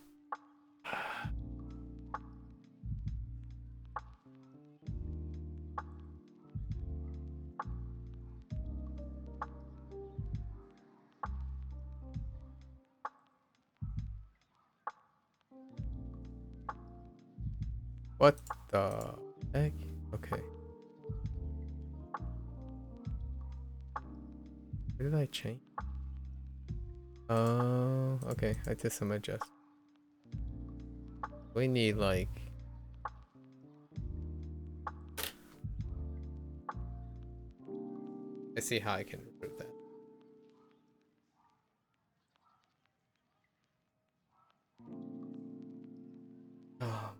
What the heck? Okay. Where did I change? Oh, okay. I did some adjust. We need like. I see how I can improve that. Oh.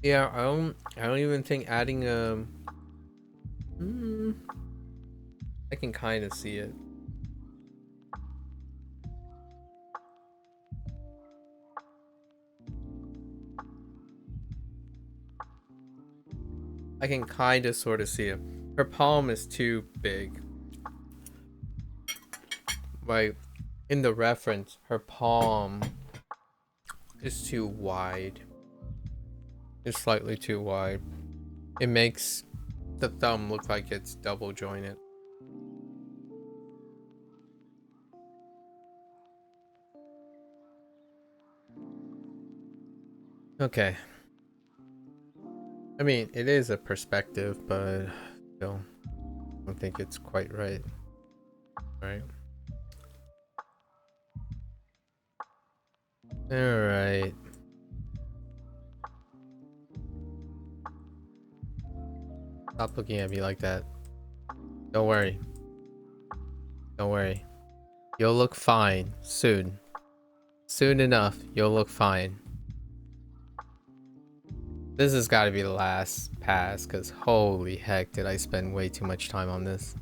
Yeah, I don't even think adding I can kind of see it. I can kind of sort of see it. Her palm is too big. Like in the reference, her palm is too wide. It's slightly too wide. It makes the thumb look like it's double jointed. Okay. I mean, it is a perspective, but still, I don't think it's quite right. Right. Alright. Stop looking at me like that. Don't worry. Don't worry. You'll look fine soon. Soon enough, you'll look fine. This has got to be the last pass, because holy heck, did I spend way too much time on this.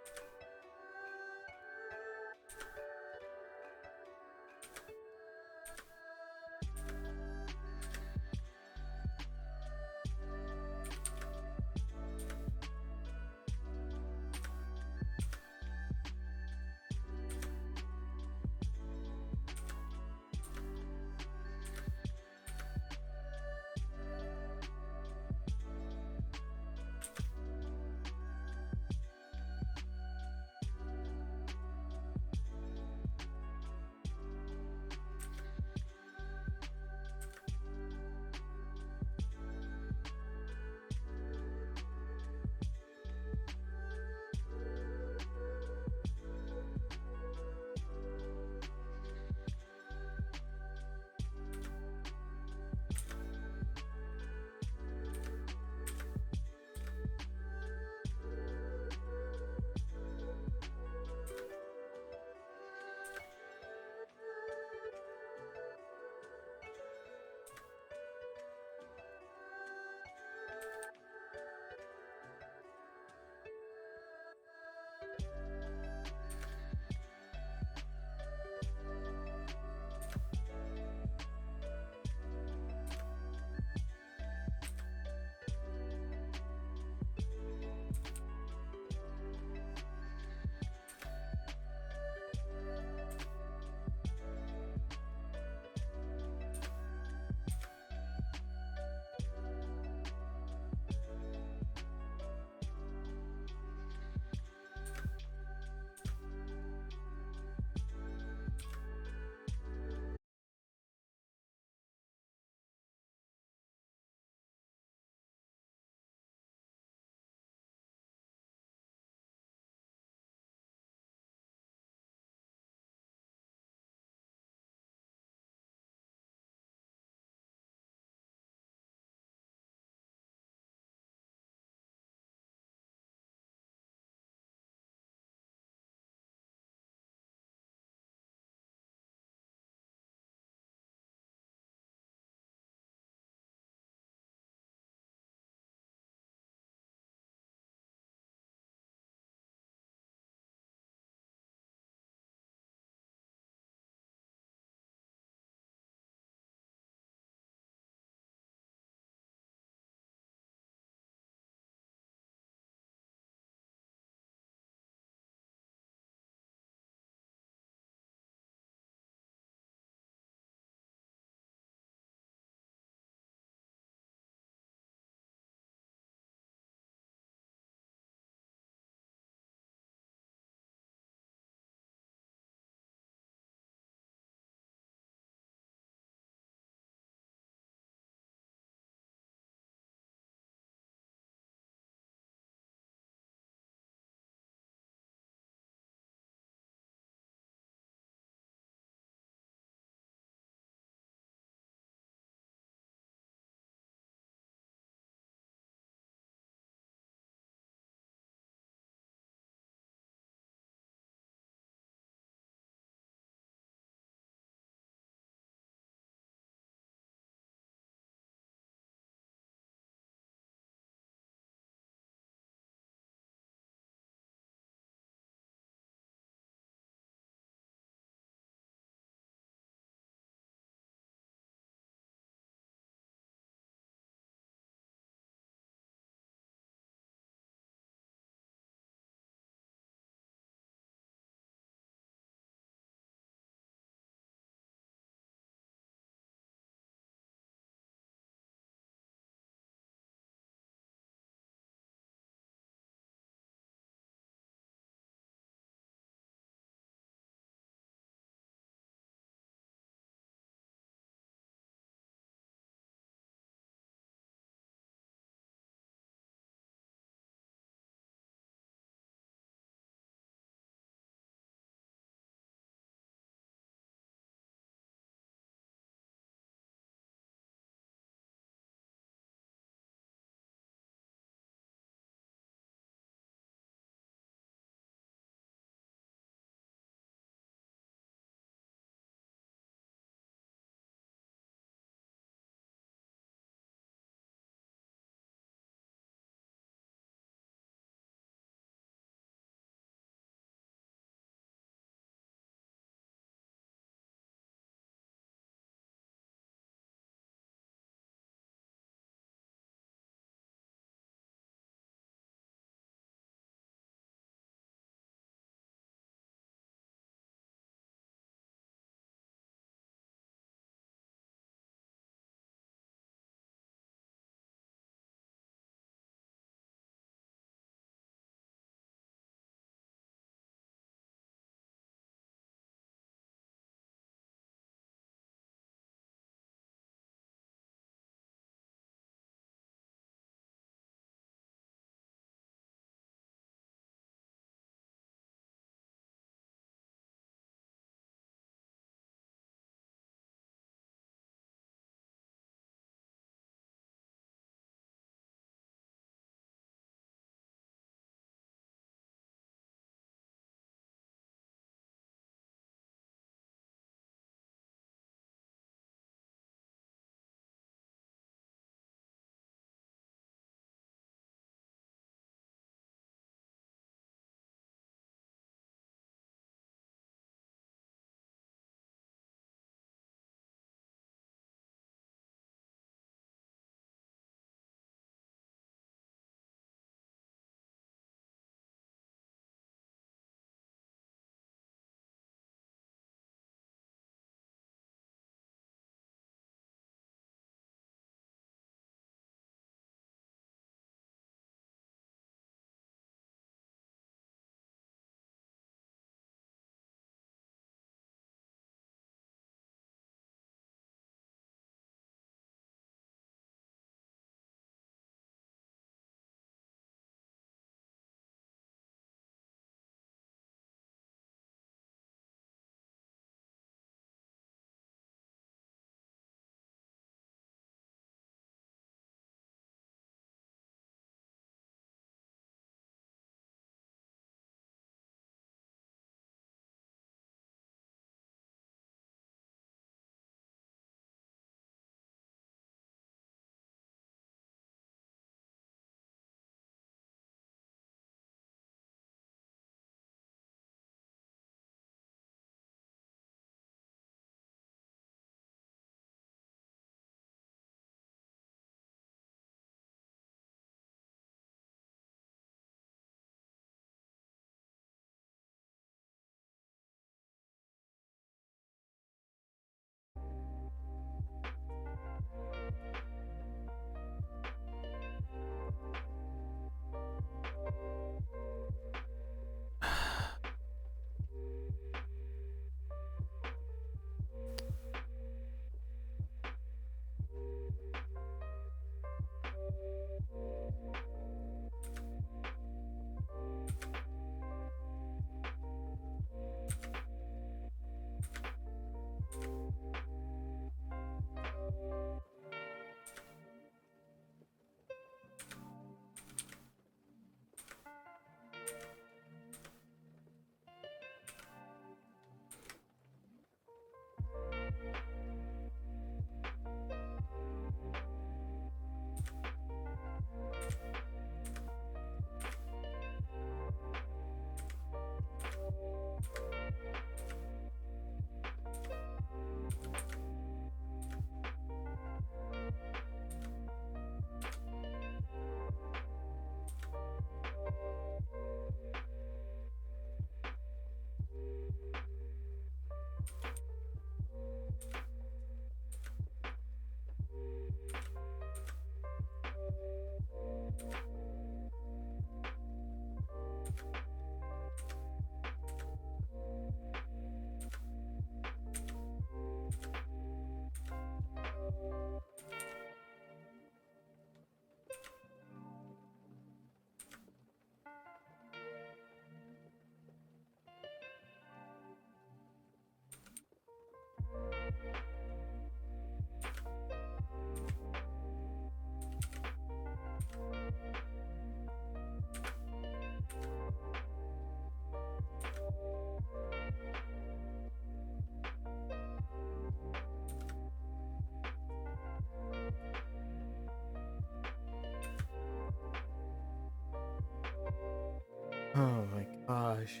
Oh my gosh.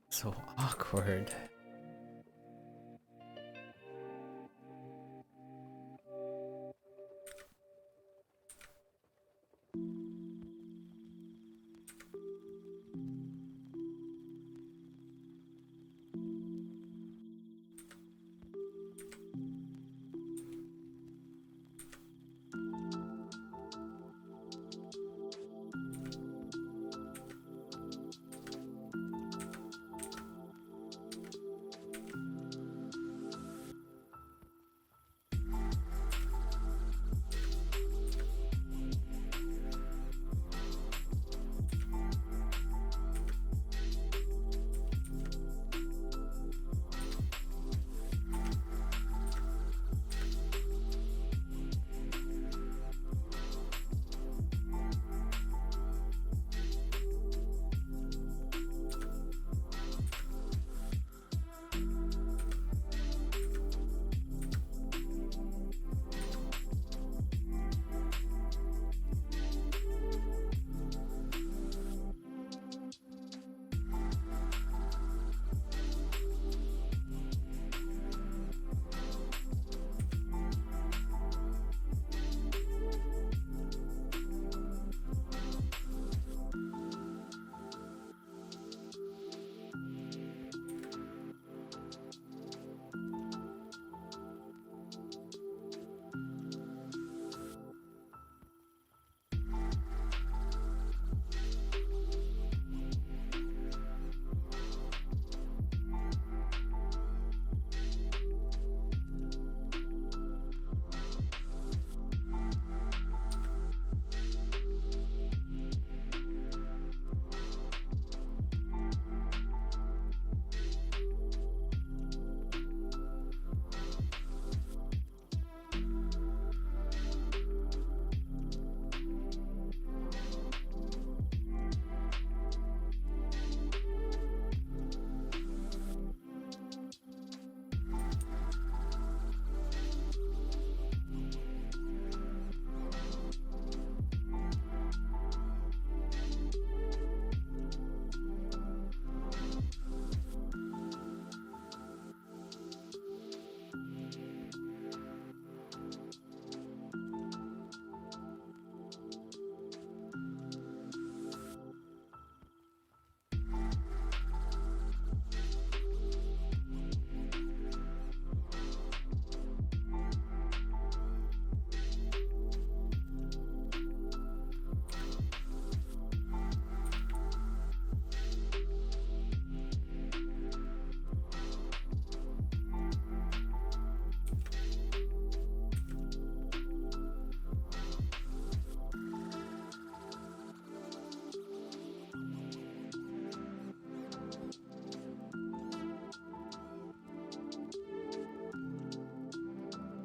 So awkward.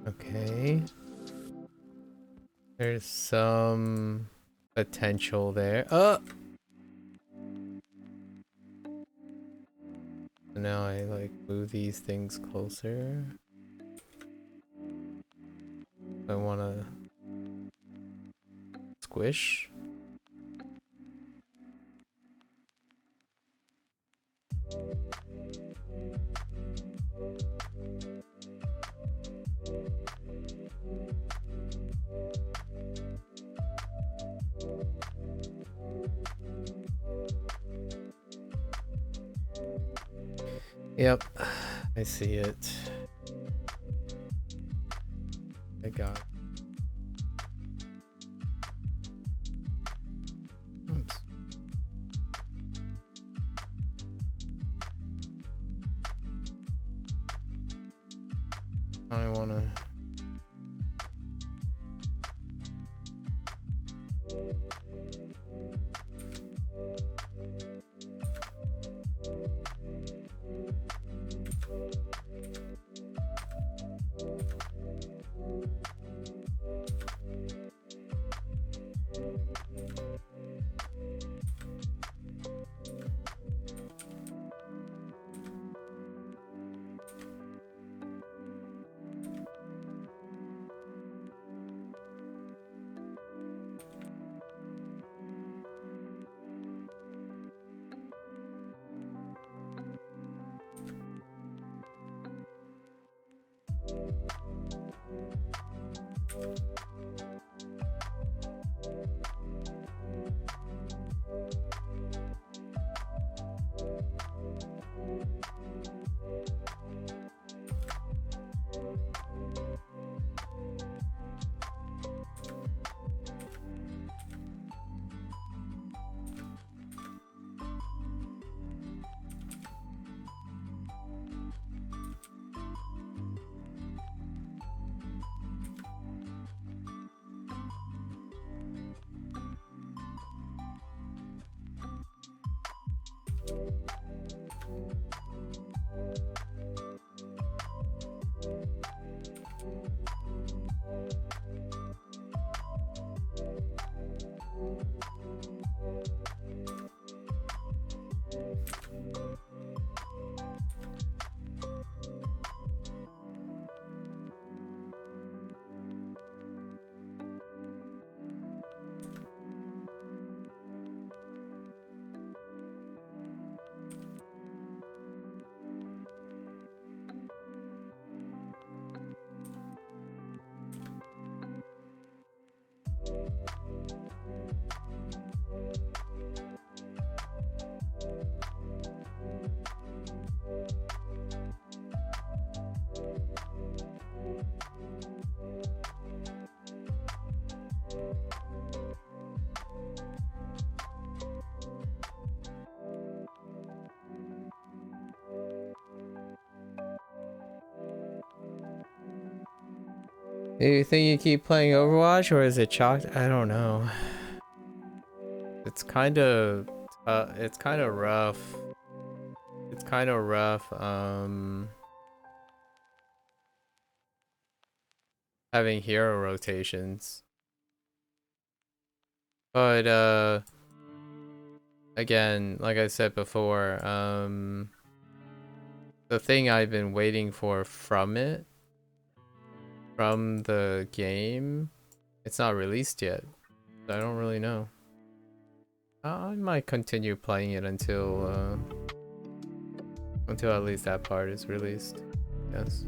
Okay. There's some potential there. Oh! So now I like move these things closer. I wanna squish. Yep, I see it. I got it. Oops. I wanna... Do you think you keep playing Overwatch, or is it chalked? I don't know. It's kind of rough. It's kind of rough. Having hero rotations. But again, like I said before, the thing I've been waiting for from the game, it's not released yet. So I don't really know. I might continue playing it until at least that part is released. Yes.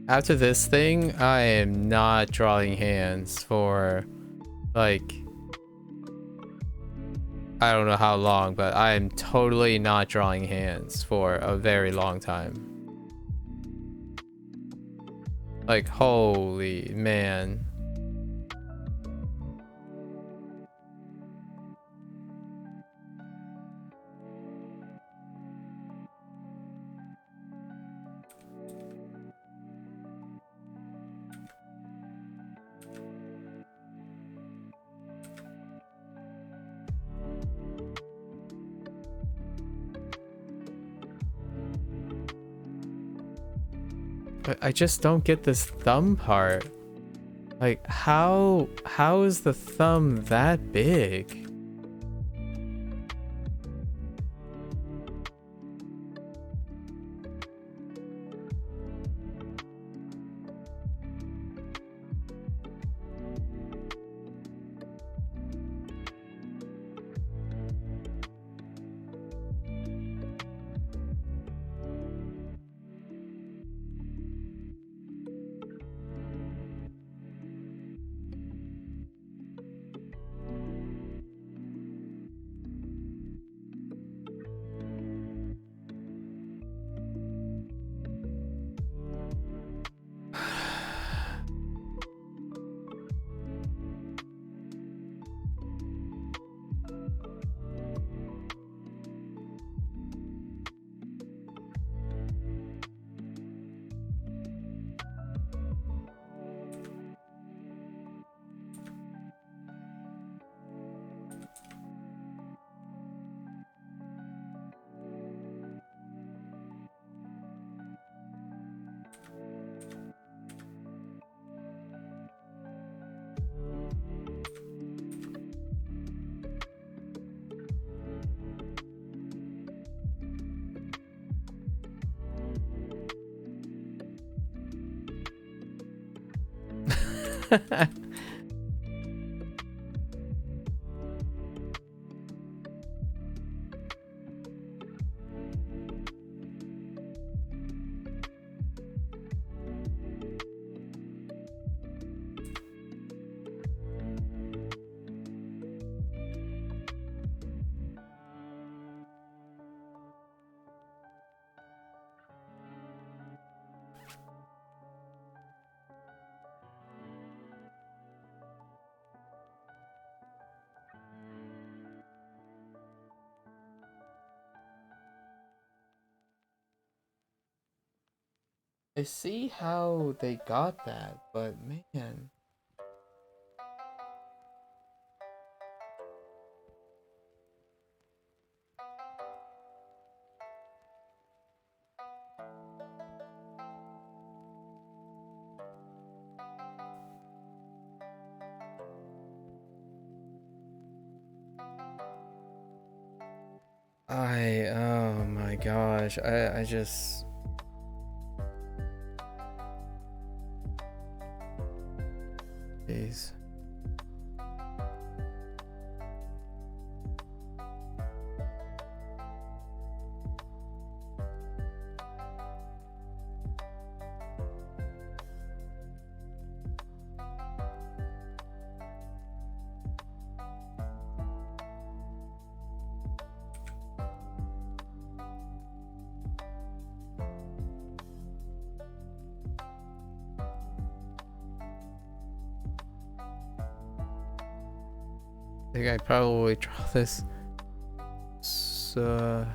After this thing, I am not drawing hands for, like, I don't know how long, but I am totally not drawing hands for a very long time. Like, holy man. But I just don't get this thumb part. Like, how is the thumb that big? I see how they got that, but man. Oh my gosh, I just... Jeez. I think I'd probably draw this. So...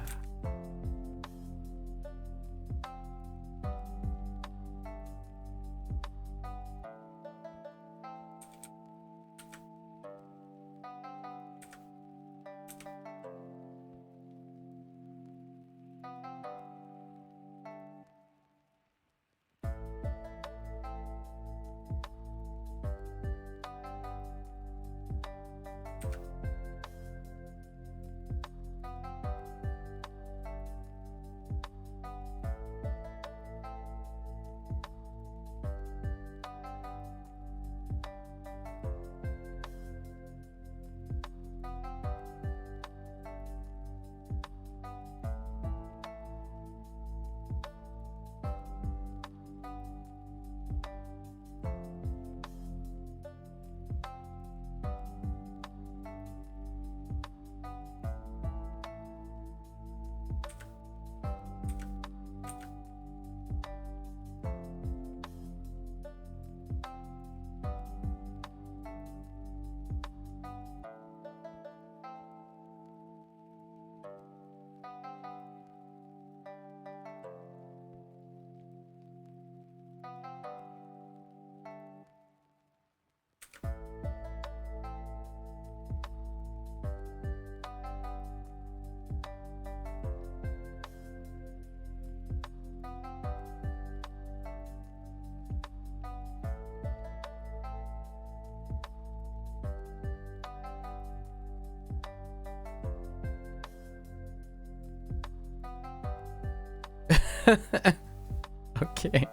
Okay.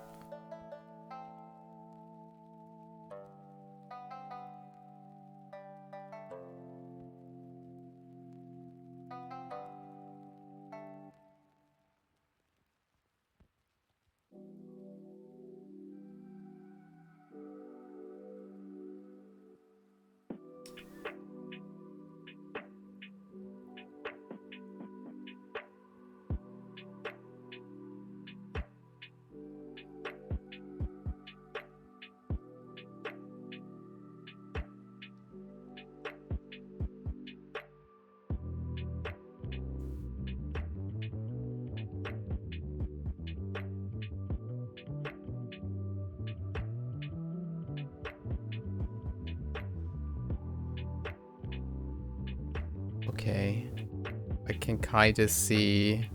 Okay. I can kind of see...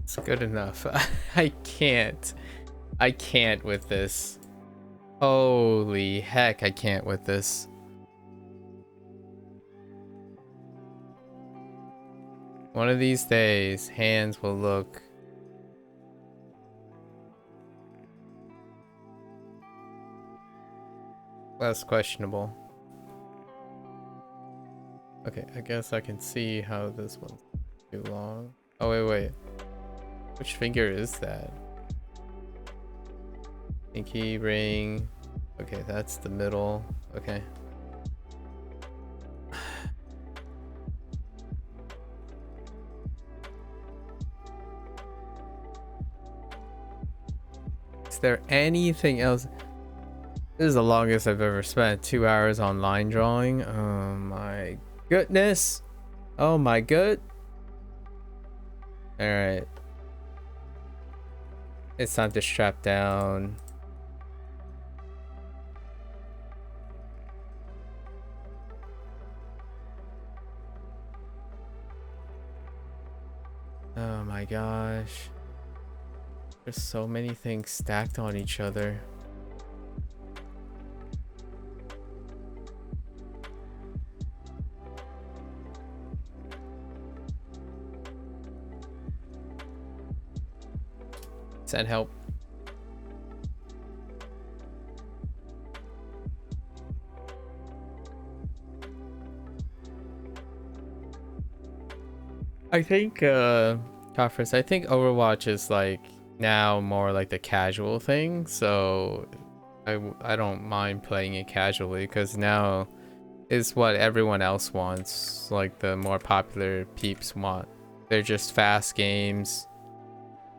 It's good enough. I can't. I can't with this. Holy heck, I can't with this. One of these days, hands will look less questionable. Okay, I guess I can see how this one's too long. Oh, wait. Which finger is that? Pinky, ring. Okay, that's the middle. Okay. Is there anything else? This is the longest I've ever spent. 2 hours on line drawing. Oh my goodness. Oh my good. Alright. It's time to strap down. Oh my gosh. There's so many things stacked on each other. Does that help? I think conference, I think Overwatch is like now more like the casual thing, so I don't mind playing it casually because now is what everyone else wants, like the more popular peeps want. They're just fast games,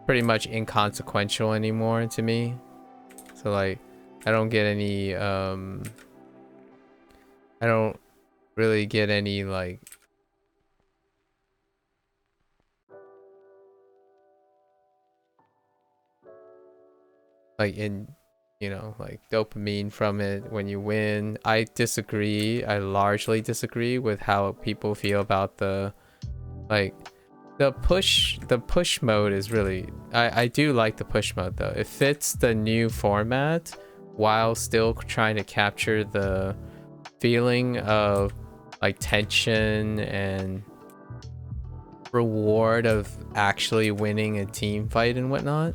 pretty much inconsequential anymore to me. So like I don't get any I don't really get any like in, you know, like dopamine from it when you win. I disagree. I largely disagree with how people feel about the like the push mode is really I do like the push mode though. It fits the new format while still trying to capture the feeling of like tension and reward of actually winning a team fight and whatnot.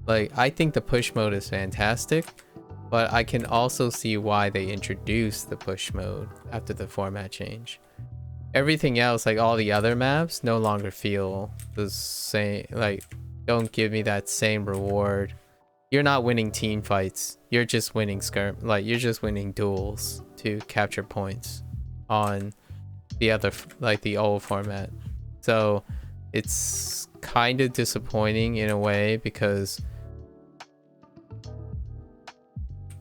Like, I think the push mode is fantastic, but I can also see why they introduced the push mode after the format change. Everything else, like all the other maps, no longer feel the same, like, don't give me that same reward. You're not winning team fights, you're just winning you're just winning duels to capture points on the other, like the old format. So it's kind of disappointing in a way because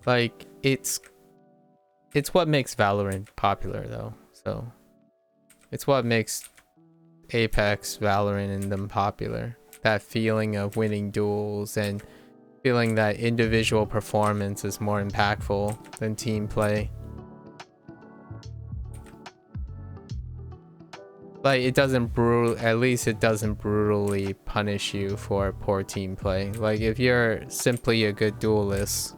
like it's what makes Valorant popular though. So it's what makes Apex, Valorant, and them popular. That feeling of winning duels and feeling that individual performance is more impactful than team play. Like it doesn't at least it doesn't brutally punish you for poor team play. Like if you're simply a good duelist.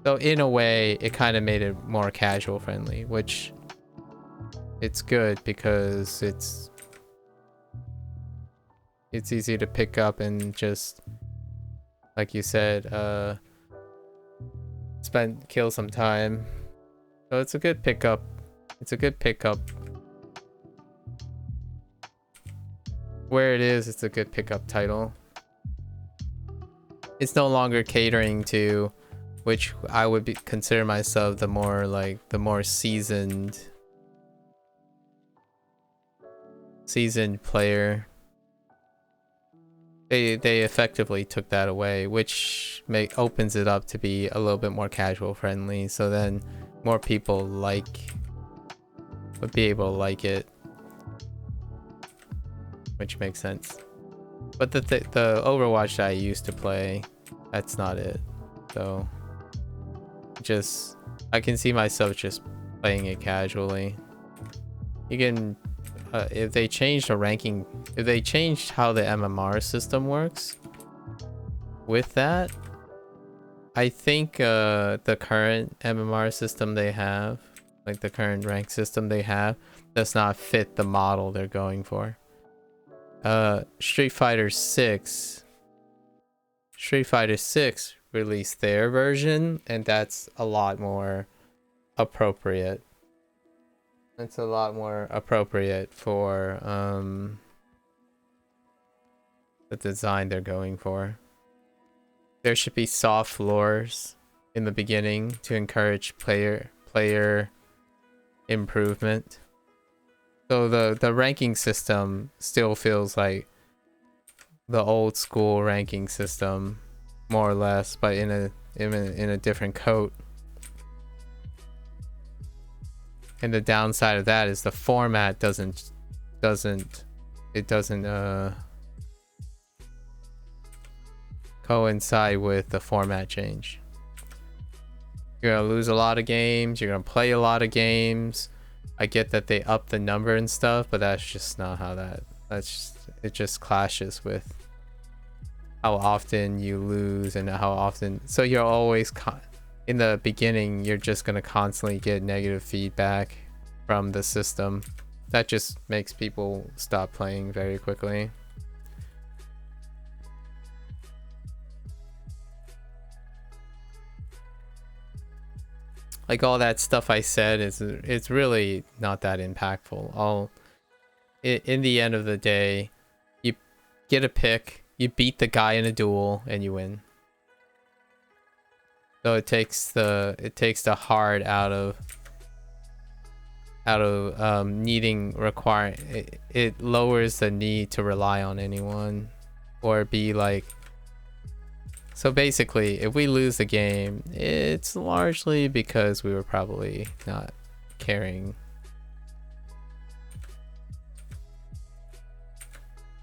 So in a way, it kind of made it more casual friendly, which it's good because it's easy to pick up and just, like you said, kill some time. So it's a good pickup. It's a good pickup. Where it is, it's a good pickup title. It's no longer catering to, which I would consider myself the more seasoned player. They effectively took that away, which opens it up to be a little bit more casual friendly. So then more people would be able to like it, which makes sense. But the Overwatch that I used to play, that's not it. So I can see myself just playing it casually. You can if they change the ranking, if they changed how the MMR system works with that, I think the current MMR system they have, like the current rank system they have, does not fit the model they're going for. Street Fighter 6 released their version, and that's a lot more appropriate. It's a lot more appropriate for the design they're going for. There should be soft floors in the beginning to encourage player improvement. So the ranking system still feels like the old school ranking system, more or less, but in a different coat. And the downside of that is the format doesn't coincide with the format change. You're gonna lose a lot of games, you're gonna play a lot of games. I get that they up the number and stuff, but that's just not how it just clashes with how often you lose and how often. So you're always in the beginning, you're just gonna constantly get negative feedback from the system. That just makes people stop playing very quickly. Like all that stuff I said it's really not that impactful. In the end of the day, you get a pick, you beat the guy in a duel, and you win. So it takes the hard out of needing it lowers the need to rely on anyone or be like. So basically, if we lose the game, it's largely because we were probably not caring.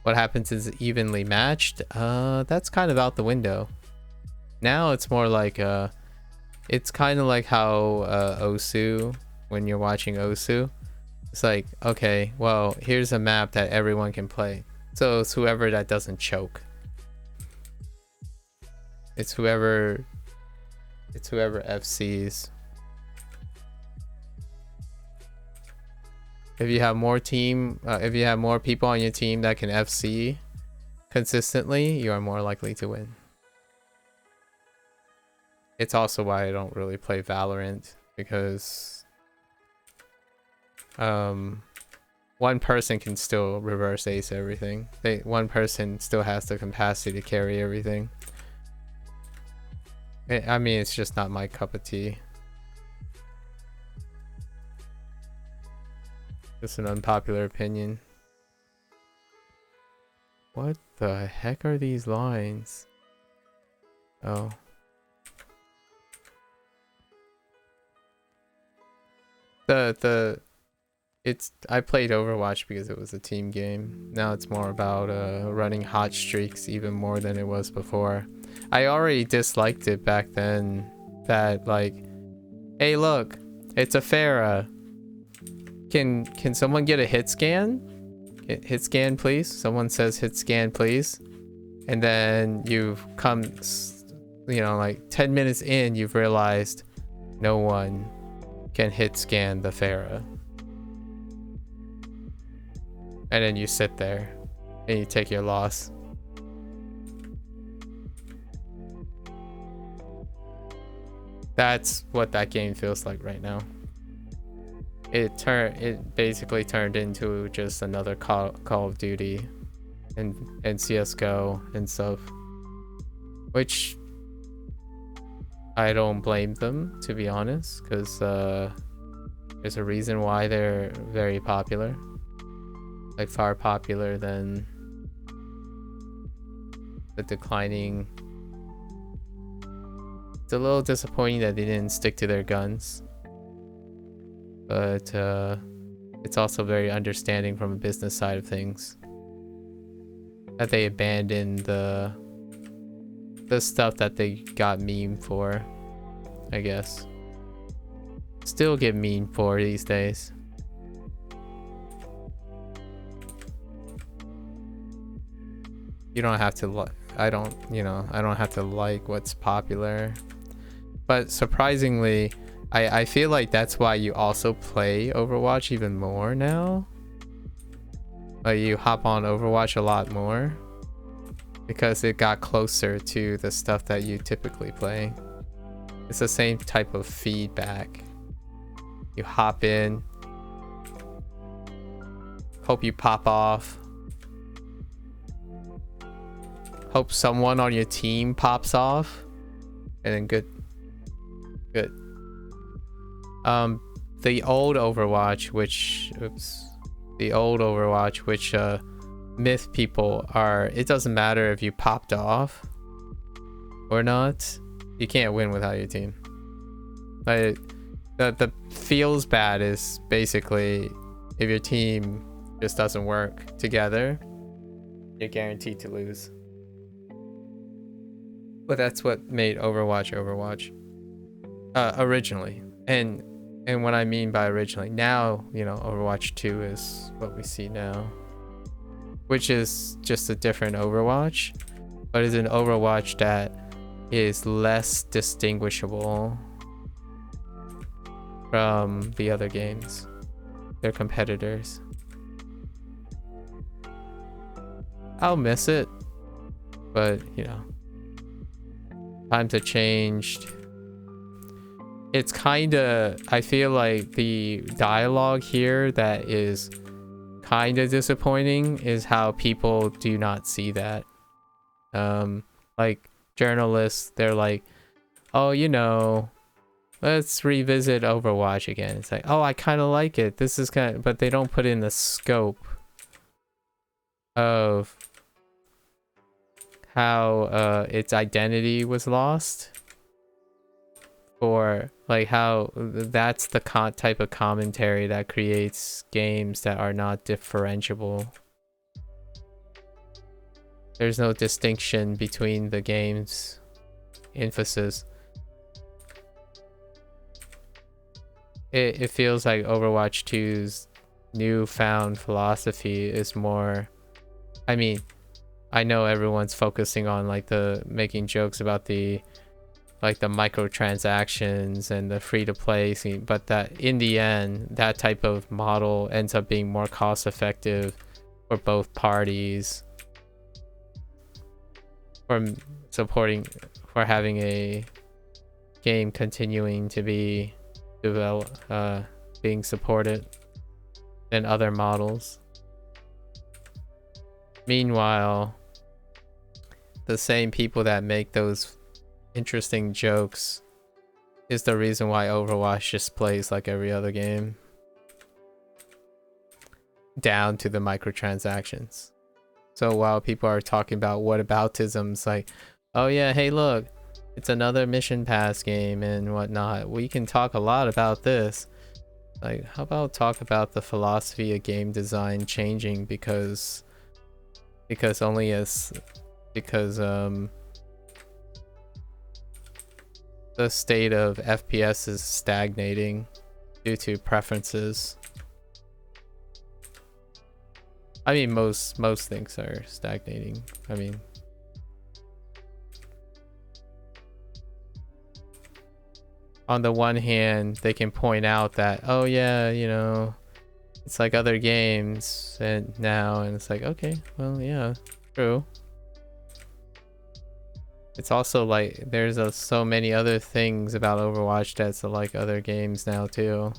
What happens is evenly matched. That's kind of out the window. Now it's more like it's kind of like how Osu, when you're watching Osu, it's like, okay, well, here's a map that everyone can play. So it's whoever that doesn't choke. It's whoever FCs. If you have more people on your team that can FC consistently, you are more likely to win. It's also why I don't really play Valorant, because one person can still reverse ace everything. One person still has the capacity to carry everything. I mean, it's just not my cup of tea. Just an unpopular opinion. What the heck are these lines? Oh. I played Overwatch because it was a team game. Now it's more about running hot streaks even more than it was before. I already disliked it back then, that like, hey look, it's a Pharah. Can someone get a hit scan? Hit scan please. Someone says hit scan please. And then you've come, you know, like 10 minutes in, you've realized no one can hit scan the Pharah. And then you sit there and you take your loss. That's what that game feels like right now. It basically turned into just another Call of Duty and CS:GO and stuff, which I don't blame them, to be honest, because there's a reason why they're very popular, like far popular than the declining. It's a little disappointing that they didn't stick to their guns, but it's also very understanding from a business side of things that they abandoned the stuff that they got memed for, I guess. Still get memed for these days. you don't have to like, I don't, you know, I don't have to like what's popular. But surprisingly, I feel like that's why you also play Overwatch even more now. Like you hop on Overwatch a lot more because it got closer to the stuff that you typically play. It's the same type of feedback. You hop in, hope you pop off, hope someone on your team pops off, and then good. The old Overwatch, which myth people are, it doesn't matter if you popped off or not, you can't win without your team. But the feels bad is basically if your team just doesn't work together, you're guaranteed to lose. But that's what made Overwatch originally. And what I mean by originally, now, you know, Overwatch 2 is what we see now, which is just a different Overwatch, but is an Overwatch that is less distinguishable from the other games, their competitors. I'll miss it, but you know, times have changed. It's kind of, I feel like the dialogue here that is kind of disappointing is how people do not see that. Like journalists, they're like, oh, you know, let's revisit Overwatch again. It's like, oh, I kind of like it. This is kind of, but they don't put in the scope of how its identity was lost. Or like how that's the type of commentary that creates games that are not differentiable. There's no distinction between the games' emphasis. It feels like Overwatch 2's newfound philosophy is more, I mean, I know everyone's focusing on like the making jokes about the like the microtransactions and the free-to-play scene, but that in the end, that type of model ends up being more cost-effective for both parties, for supporting, for having a game continuing to be being supported than other models. Meanwhile, the same people that make those interesting jokes is the reason why Overwatch just plays like every other game, down to the microtransactions. So while people are talking about whataboutisms, like, oh yeah, hey look, it's another mission pass game and whatnot, we can talk a lot about this. Like, how about talk about the philosophy of game design changing because the state of FPS is stagnating due to preferences. I mean, most things are stagnating. I mean, on the one hand, they can point out that, oh yeah, you know, it's like other games and now, and it's like, okay, well, yeah, true. It's also like there's so many other things about Overwatch that's like other games now too.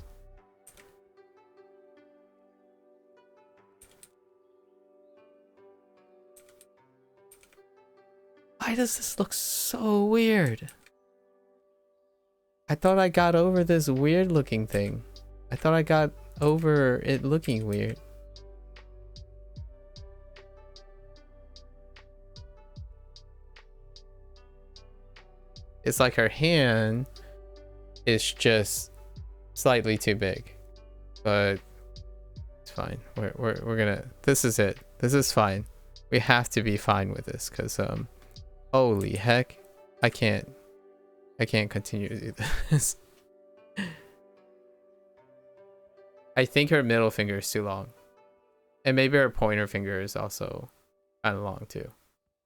Why does this look so weird? I thought I got over this weird looking thing. I thought I got over it looking weird. It's like her hand is just slightly too big, but it's fine. We're gonna, this is it. This is fine. We have to be fine with this because holy heck, I can't continue to do this. I think her middle finger is too long, and maybe her pointer finger is also kind of long too.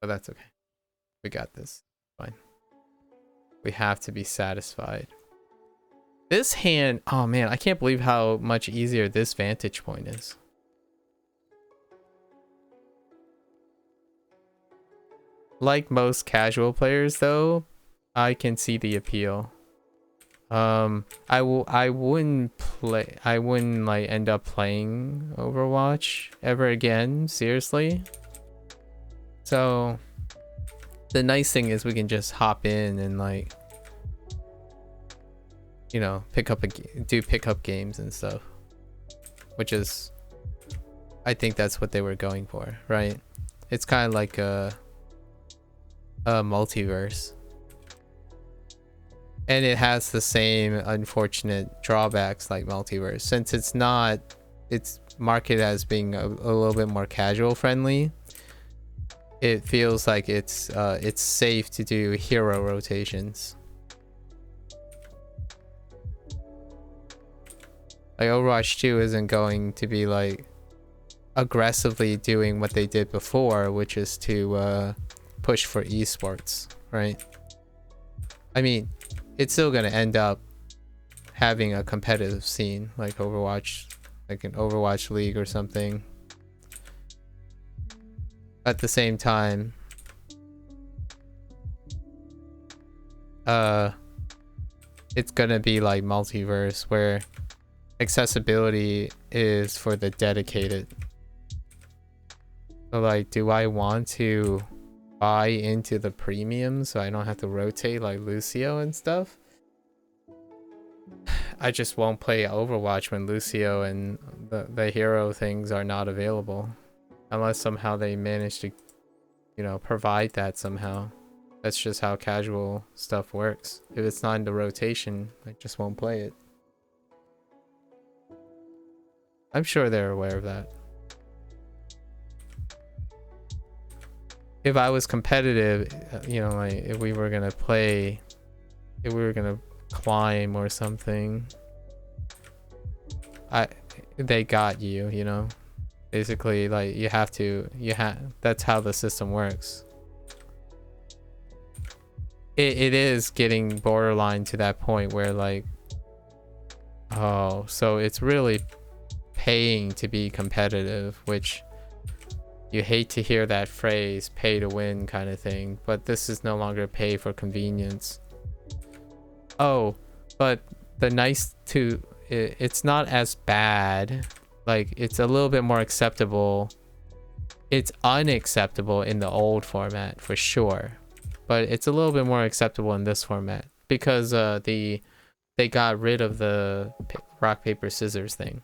But that's okay. We got this. Fine. We have to be satisfied. This hand, oh man, I can't believe how much easier this vantage point is. Like most casual players though, I can see the appeal. I wouldn't like end up playing Overwatch ever again, seriously. So the nice thing is we can just hop in and like, you know, do pickup games and stuff, which is, I think that's what they were going for, right? It's kind of like a multiverse, and it has the same unfortunate drawbacks like multiverse, since it's marketed as being a little bit more casual friendly. It feels like it's safe to do hero rotations. Like Overwatch 2 isn't going to be like aggressively doing what they did before, which is to push for esports, right? I mean, it's still gonna end up having a competitive scene like Overwatch, like an Overwatch League or something. At the same time, it's gonna be like multiverse where accessibility is for the dedicated. So like, do I want to buy into the premium so I don't have to rotate like Lucio and stuff? I just won't play Overwatch when Lucio and the hero things are not available, unless somehow they manage to, you know, provide that somehow. That's just how casual stuff works. If it's not in the rotation, I just won't play it. I'm sure they're aware of that. If I was competitive, you know, like if we were gonna play, if we were gonna climb or something, they got you, you know. Basically, like that's how the system works. It is getting borderline to that point where like, oh, so it's really paying to be competitive, which you hate to hear that phrase, pay to win kind of thing, but this is no longer pay for convenience. Oh, but it's not as bad. Like, it's a little bit more acceptable. It's unacceptable in the old format for sure, but it's a little bit more acceptable in this format because they got rid of the rock paper scissors thing.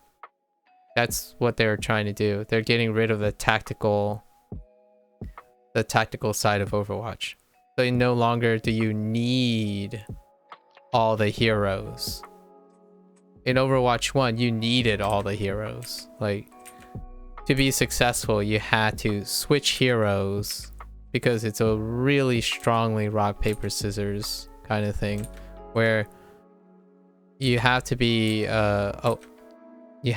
That's what they're trying to do. They're getting rid of the tactical side of Overwatch. So no longer do you need all the heroes. In Overwatch 1, you needed all the heroes. Like, to be successful, you had to switch heroes because it's a really strongly rock, paper, scissors kind of thing where you have to be you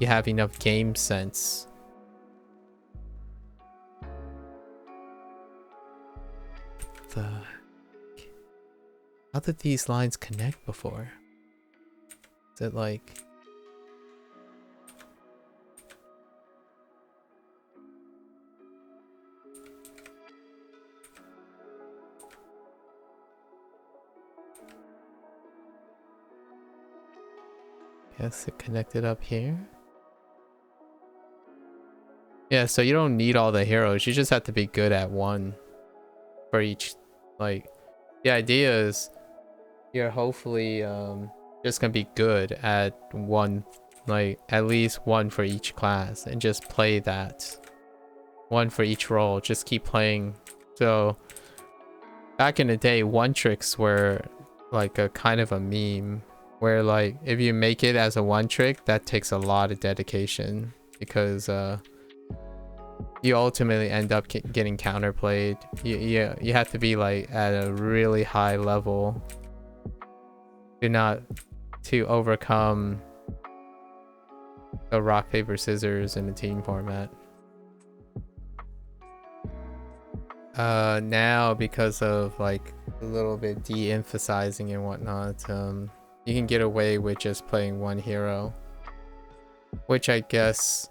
have enough game sense. How did these lines connect before? Is it like... Guess it connected up here. Yeah, so you don't need all the heroes. You just have to be good at one for each. Like, the idea is you're hopefully just gonna be good at one, like at least one for each class, and just play that. One for each role. Just keep playing. So back in the day, one tricks were like a kind of a meme. Where like if you make it as a one trick, that takes a lot of dedication because you ultimately end up getting counterplayed. You have to be like at a really high level to overcome the rock paper scissors in the team format. Now because of like a little bit de-emphasizing and whatnot, you can get away with just playing one hero, which I guess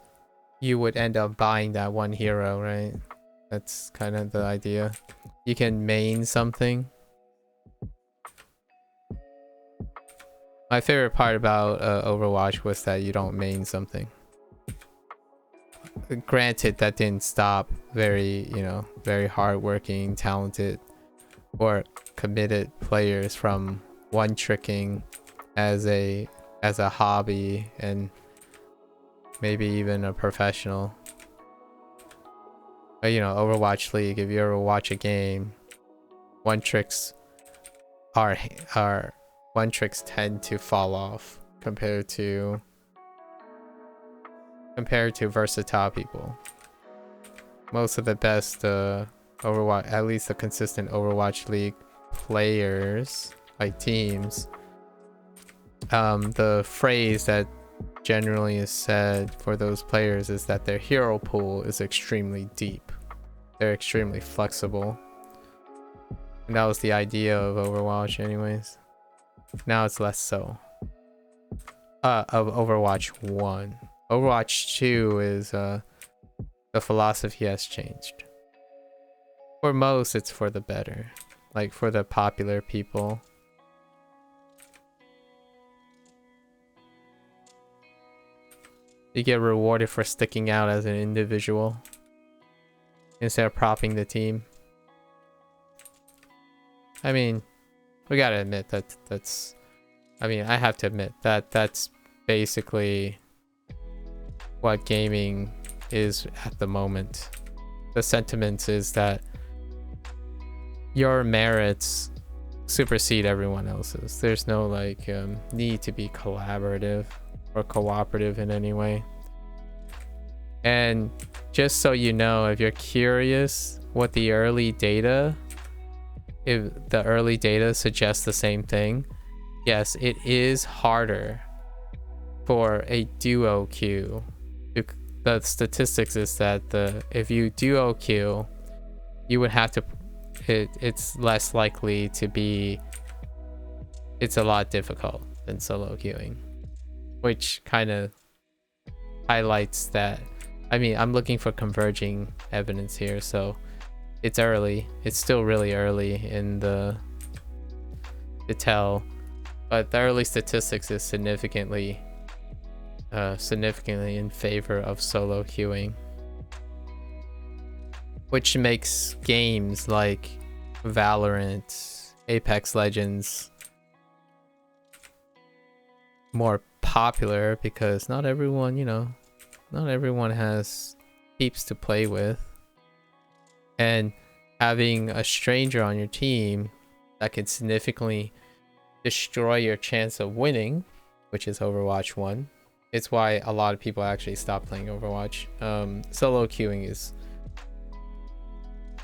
you would end up buying that one hero, right? That's kind of the idea. You can main something. My favorite part about Overwatch was that you don't main something. Granted, that didn't stop very, very hardworking, talented, or committed players from one tricking as a hobby and maybe even a professional. But Overwatch League, if you ever watch a game, one tricks tend to fall off compared to versatile people. Most of the best Overwatch, at least the consistent Overwatch League players, like teams, the phrase that generally is said for those players is that their hero pool is extremely deep. They're extremely flexible. And that was the idea of Overwatch anyways. Now it's less so. Of Overwatch 1. Overwatch 2 is the philosophy has changed. For most, it's for the better. Like for the popular people. You get rewarded for sticking out as an individual instead of propping the team. I mean, we gotta admit that's I have to admit that that's basically what gaming is at the moment. The sentiment is that your merits supersede everyone else's. There's no like need to be collaborative or cooperative in any way. And just so you know, if you're curious what the early data, if the early data suggests the same thing, yes, it is harder for a duo queue. The statistics is that if you duo queue, you would have to, it's less likely to be, it's a lot difficult than solo queuing, which kind of highlights that. I'm looking for converging evidence here, so it's early. It's still really early in to tell, but the early statistics is significantly in favor of solo queuing, which makes games like Valorant, Apex Legends more popular because not everyone has heaps to play with, and having a stranger on your team that can significantly destroy your chance of winning, which is Overwatch 1. It's why a lot of people actually stop playing Overwatch. Solo queuing is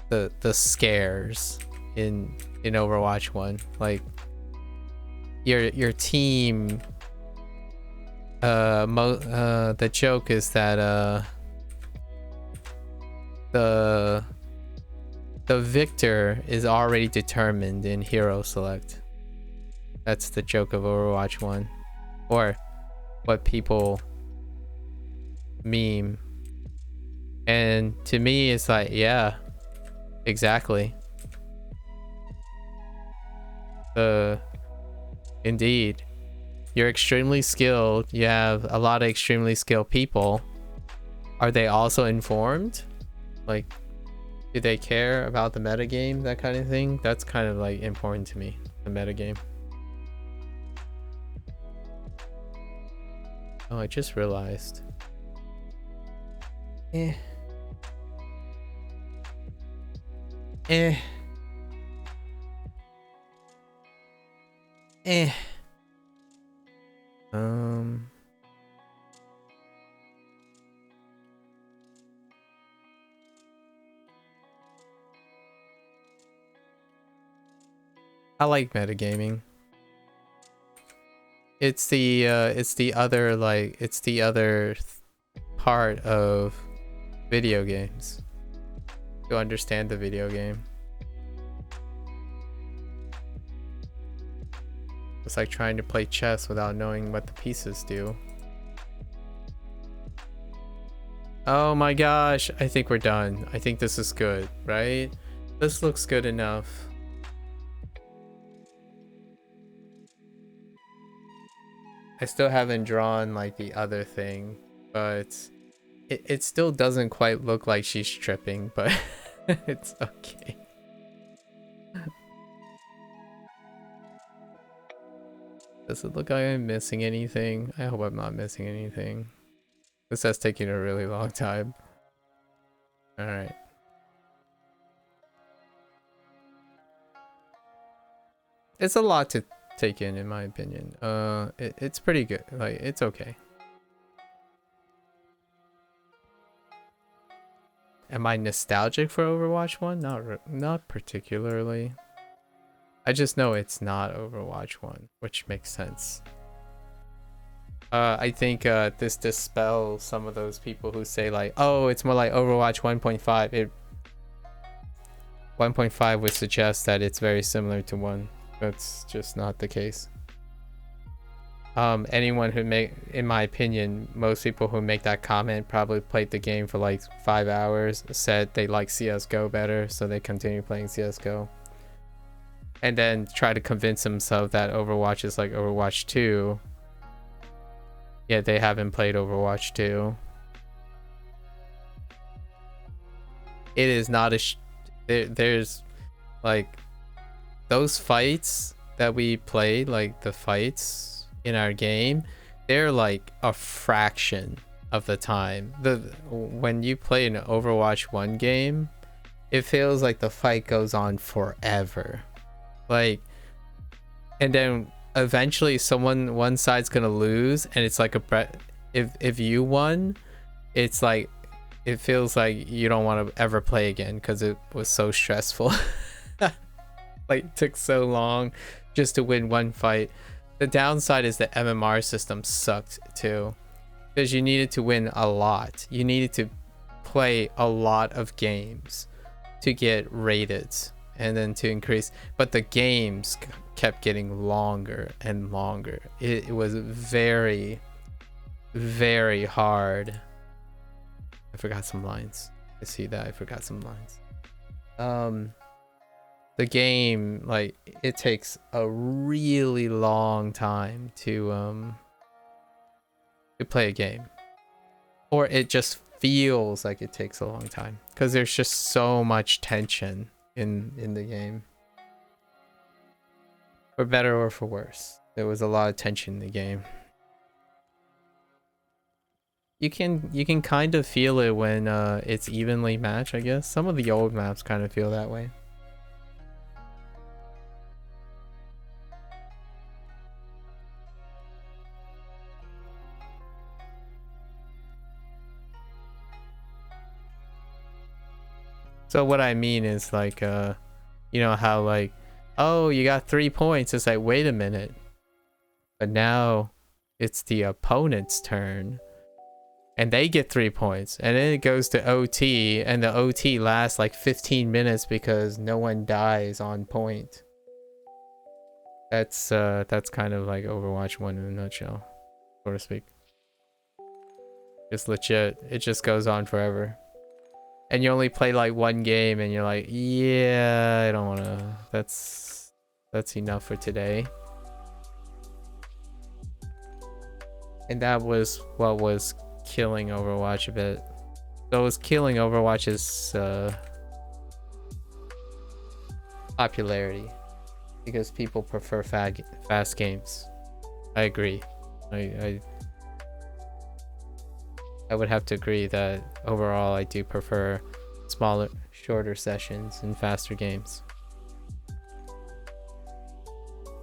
the scares in Overwatch 1. Like your team, the joke is that the victor is already determined in hero select. That's the joke of Overwatch 1, or what people meme. And to me, it's like, yeah, exactly. Indeed, you're extremely skilled. You have a lot of extremely skilled people. Are they also informed? Like, do they care about the metagame? That kind of thing. That's kind of like important to me, the metagame. Oh, I just realized. Eh. I like metagaming. It's the other part of video games. to understand the video game. It's like trying to play chess without knowing what the pieces do. Oh my gosh, I think we're done. I think this is good, right? This looks good enough. I still haven't drawn like the other thing, but it still doesn't quite look like she's tripping, but it's okay. Does it look like I'm missing anything? I hope I'm not missing anything. This has taken a really long time. Alright. It's a lot to take in my opinion. It's pretty good. Like, it's okay. Am I nostalgic for Overwatch 1? Not particularly. I just know it's not Overwatch 1, which makes sense. I think this dispels some of those people who say like, oh, it's more like Overwatch 1.5. 1.5 would suggest that it's very similar to 1. That's just not the case. Anyone who in my opinion, most people who make that comment probably played the game for like 5 hours, said they like CSGO better, so they continue playing CSGO. And then try to convince themselves that Overwatch is like Overwatch 2. Yeah, they haven't played Overwatch 2. It is not there's like those fights that we played, like the fights in our game, they're like a fraction of the time. When you play an Overwatch 1 game, it feels like the fight goes on forever. Like, and then eventually one side's gonna lose, and it's like if you won, it's like it feels like you don't want to ever play again because it was so stressful. Like, it took so long just to win one fight. The downside is the MMR system sucked too, because you needed to win a lot. You needed to play a lot of games to get rated and then to increase, but the games kept getting longer and longer. It was very, very hard. I forgot some lines. I see that I forgot some lines. The game, like, it takes a really long time to play a game, or it just feels like it takes a long time because there's just so much tension in the game. For better or for worse, there was a lot of tension in the game. You can kind of feel it when it's evenly matched, I guess. Some of the old maps kind of feel that way. So what I mean is like, you know how like, oh, you got 3 points. It's like, wait a minute. But now it's the opponent's turn. And they get 3 points. And then it goes to OT. And the OT lasts like 15 minutes because no one dies on point. That's kind of like Overwatch 1 in a nutshell, so to speak. Just legit. It just goes on forever. And you only play like one game and you're like, yeah, I don't want to. That's enough for today. And that was what was killing Overwatch a bit. So it was killing Overwatch's popularity because people prefer fast games. I agree. I would have to agree that overall I do prefer smaller, shorter sessions and faster games.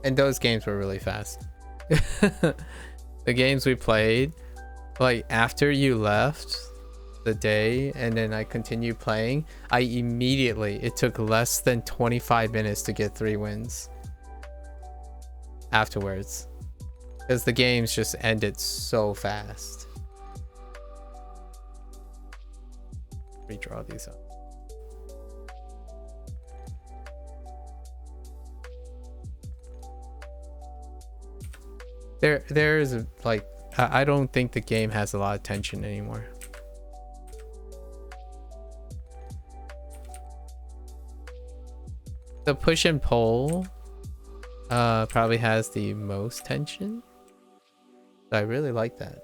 And those games were really fast. The games we played, like after you left the day and then I continued playing, it took less than 25 minutes to get 3 wins afterwards. Because the games just ended so fast. Redraw these up. There's like I don't think the game has a lot of tension anymore. The push and pull probably has the most tension. I really like that.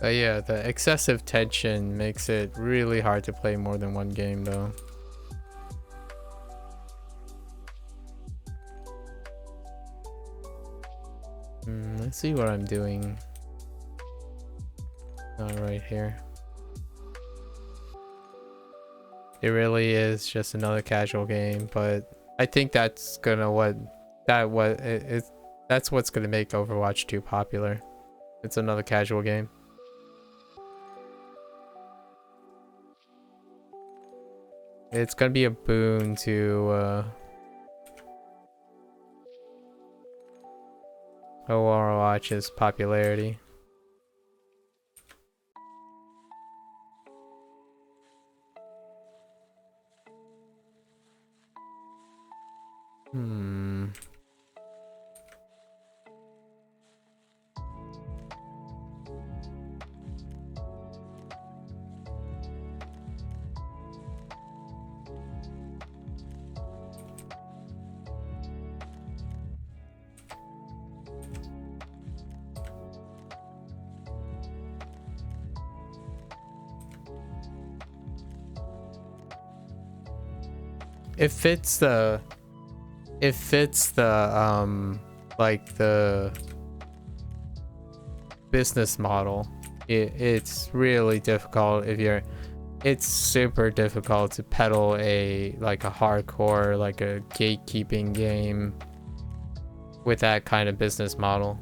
Yeah, the excessive tension makes it really hard to play more than one game though. Let's see what I'm doing. Right here. It really is just another casual game, but I think that's gonna that's what's gonna make Overwatch 2 popular. It's another casual game. It's gonna be a boon to Overwatch's popularity. It fits the like the business model. It's really difficult if you're it's super difficult to peddle a hardcore, like a gatekeeping game with that kind of business model.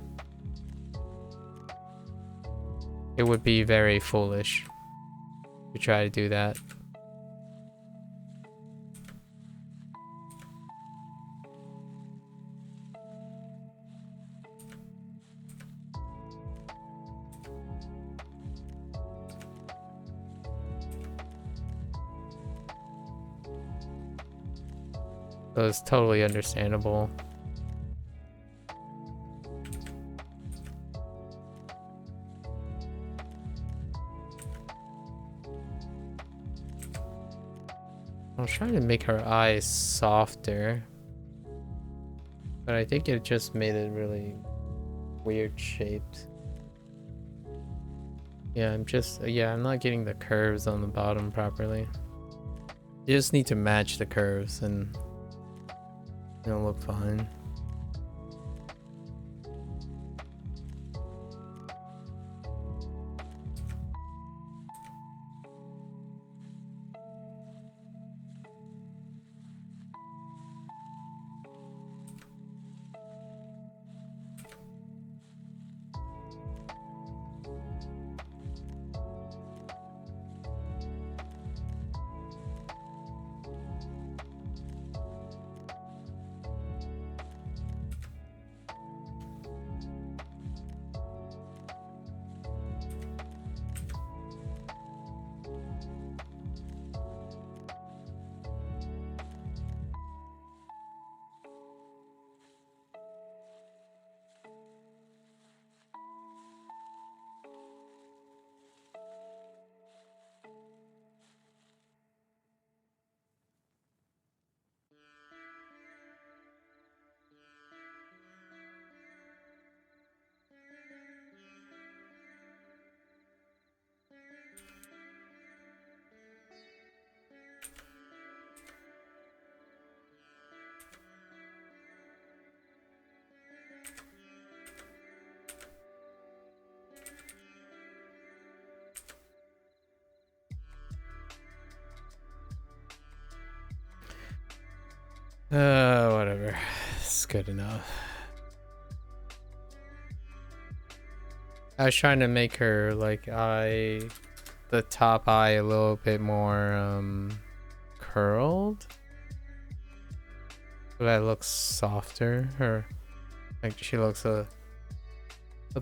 It would be very foolish to try to do that. So it's totally understandable. I was trying to make her eyes softer, but I think it just made it really weird shaped. Yeah, I'm not getting the curves on the bottom properly. You just need to match the curves and it'll look fine. Whatever. It's good enough. I was trying to make her like the top eye a little bit more curled. So that looks softer. Or like she looks a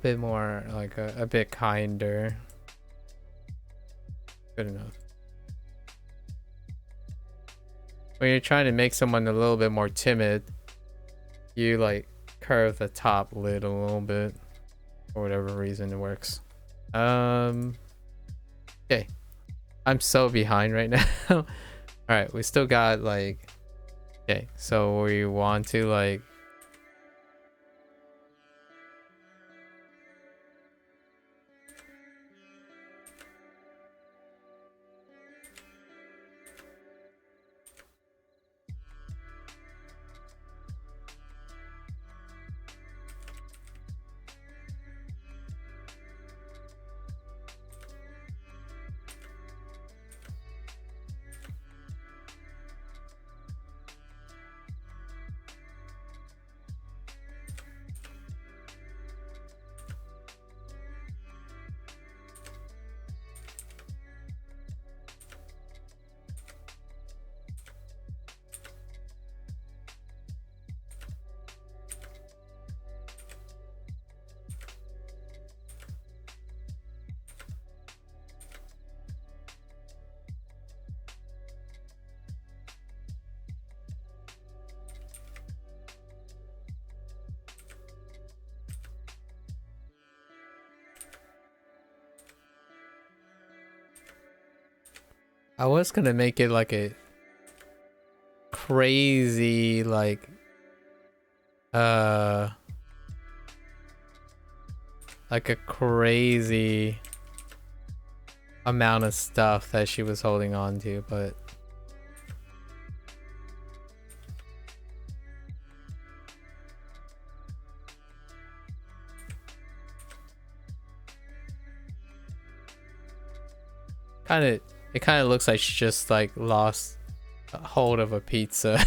bit more like a bit kinder. Good enough. When you're trying to make someone a little bit more timid, you like curve the top lid a little bit for whatever reason it works. Okay. I'm so behind right now. All right, we still got like, okay, so we want to like, I was gonna make it like a crazy like a crazy amount of stuff that she was holding on to, but it kind of looks like she just like lost hold of a pizza.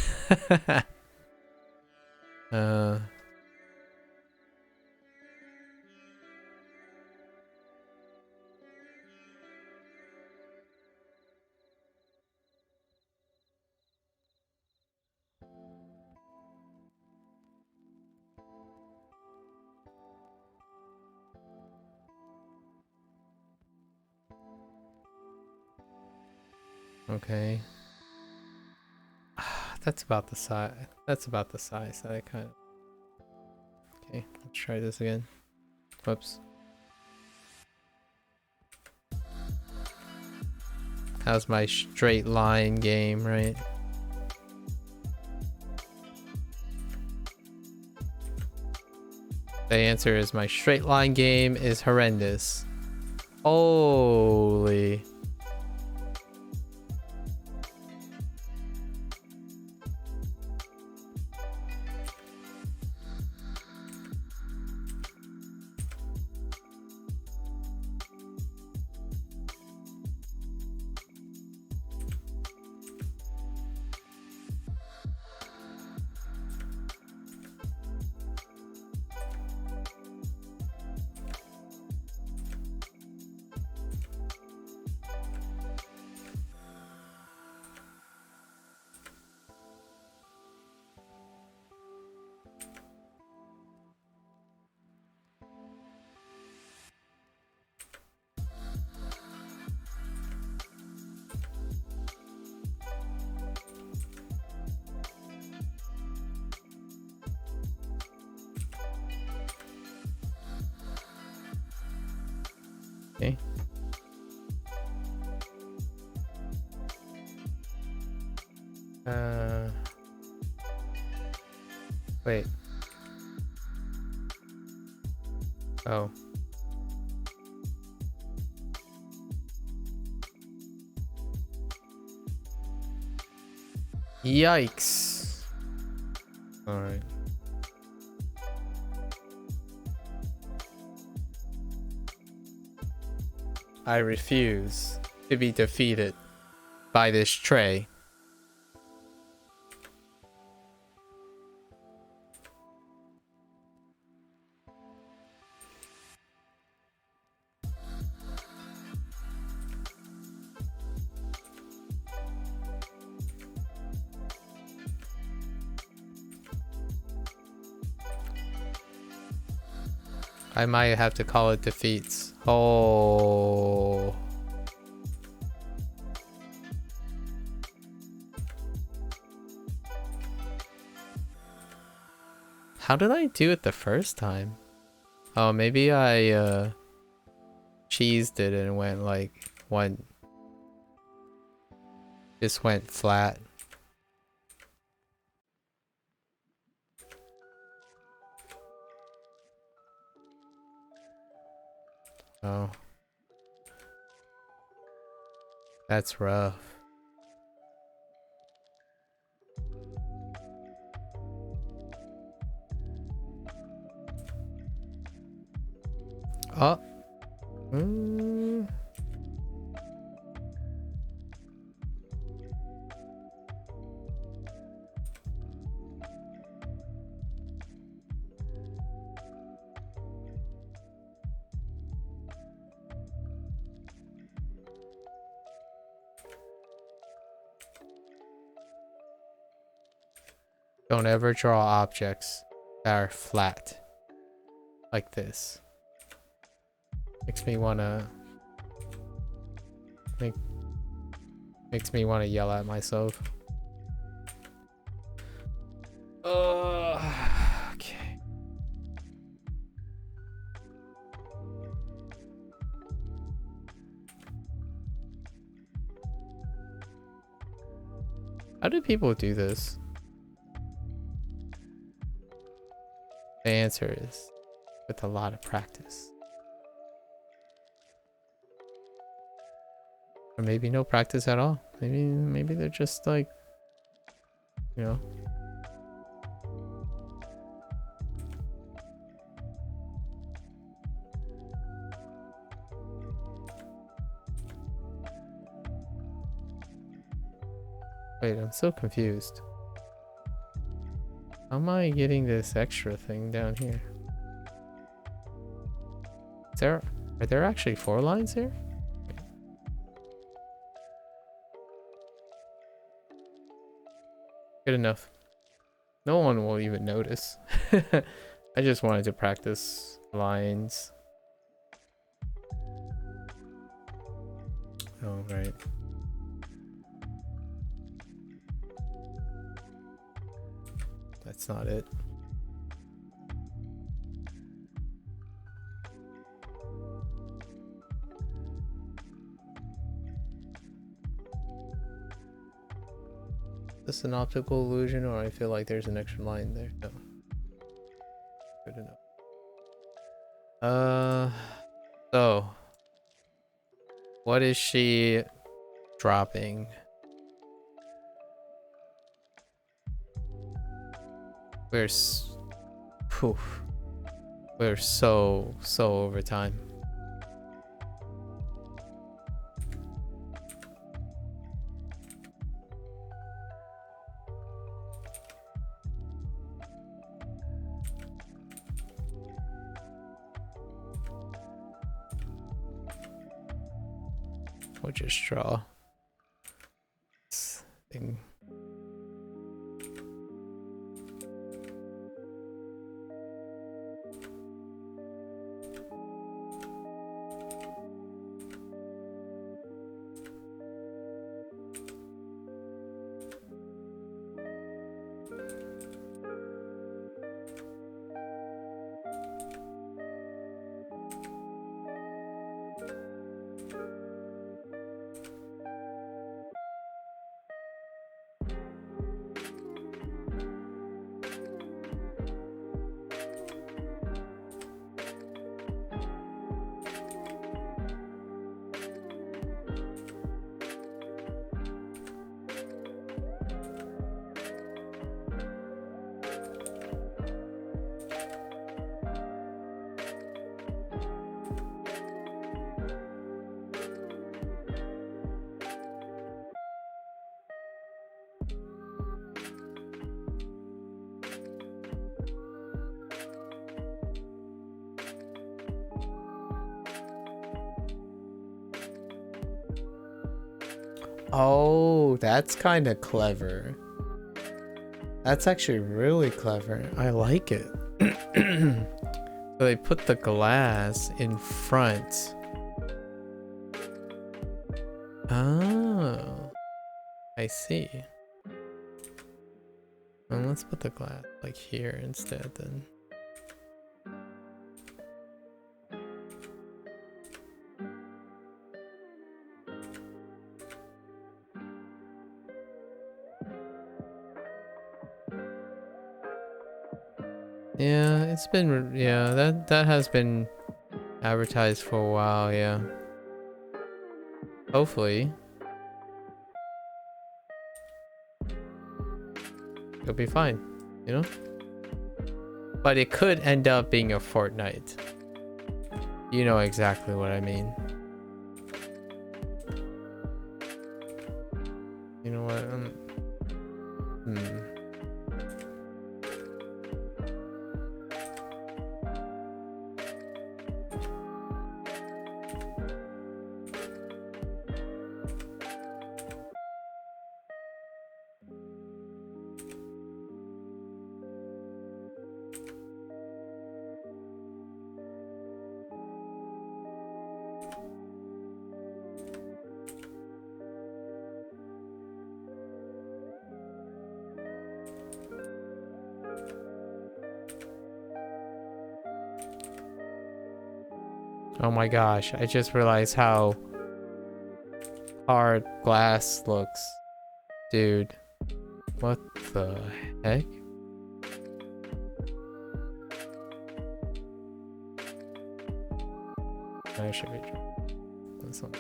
uh okay. That's about the size. That's about the size that I kind of. Okay, let's try this again. Whoops. How's my straight line game, right? The answer is my straight line game is horrendous. Holy. Okay. Wait. Oh. Yikes. All right. I refuse to be defeated by this tray. I might have to call it defeats. Oh. How did I do it the first time? Oh, maybe I cheesed it and went like just went flat. Oh. That's rough. Oh. Don't ever draw objects that are flat like this. Makes me wanna makes me wanna yell at myself. Okay. How do people do this? The answer is with a lot of practice. Or maybe no practice at all. Maybe they're just like, you know. Wait, I'm so confused. How am I getting this extra thing down here? Are there actually 4 lines here? Good enough. No one will even notice. I just wanted to practice lines. Oh, right. That's not it. Is this an optical illusion, or I feel like there's an extra line there? No. Good enough. So what is she dropping? We're so over time. We'll just draw this thing. Oh, that's kind of clever. That's actually really clever. I like it. So they put the glass in front. Oh, I see. Well, let's put the glass like here instead then. Yeah, it's been, yeah, that has been advertised for a while, yeah. Hopefully it'll be fine, you know? But it could end up being a Fortnite. You know exactly what I mean. You know what? Oh my gosh, I just realized how hard glass looks. Dude, what the heck? I should be this one.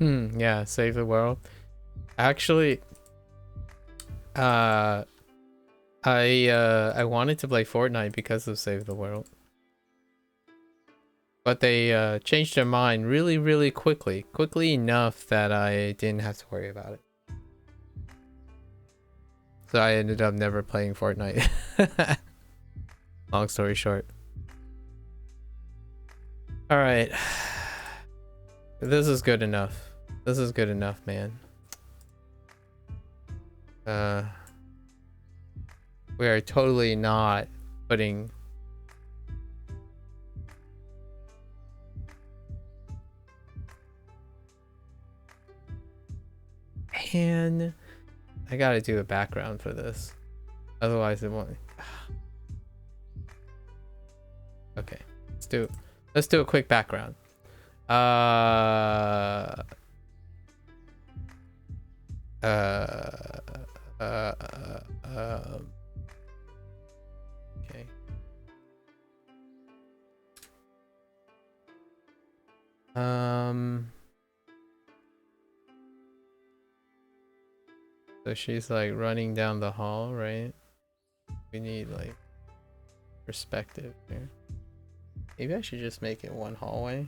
Yeah, save the world. Actually, I wanted to play Fortnite because of Save the World. But they changed their mind really, really quickly. Quickly enough that I didn't have to worry about it. So I ended up never playing Fortnite. Long story short. Alright. This is good enough. This is good enough, man. We are totally not putting... Man, I gotta do a background for this. Otherwise it won't... Okay, let's do a quick background. Okay. So she's like running down the hall, right? We need like perspective here. Maybe I should just make it one hallway.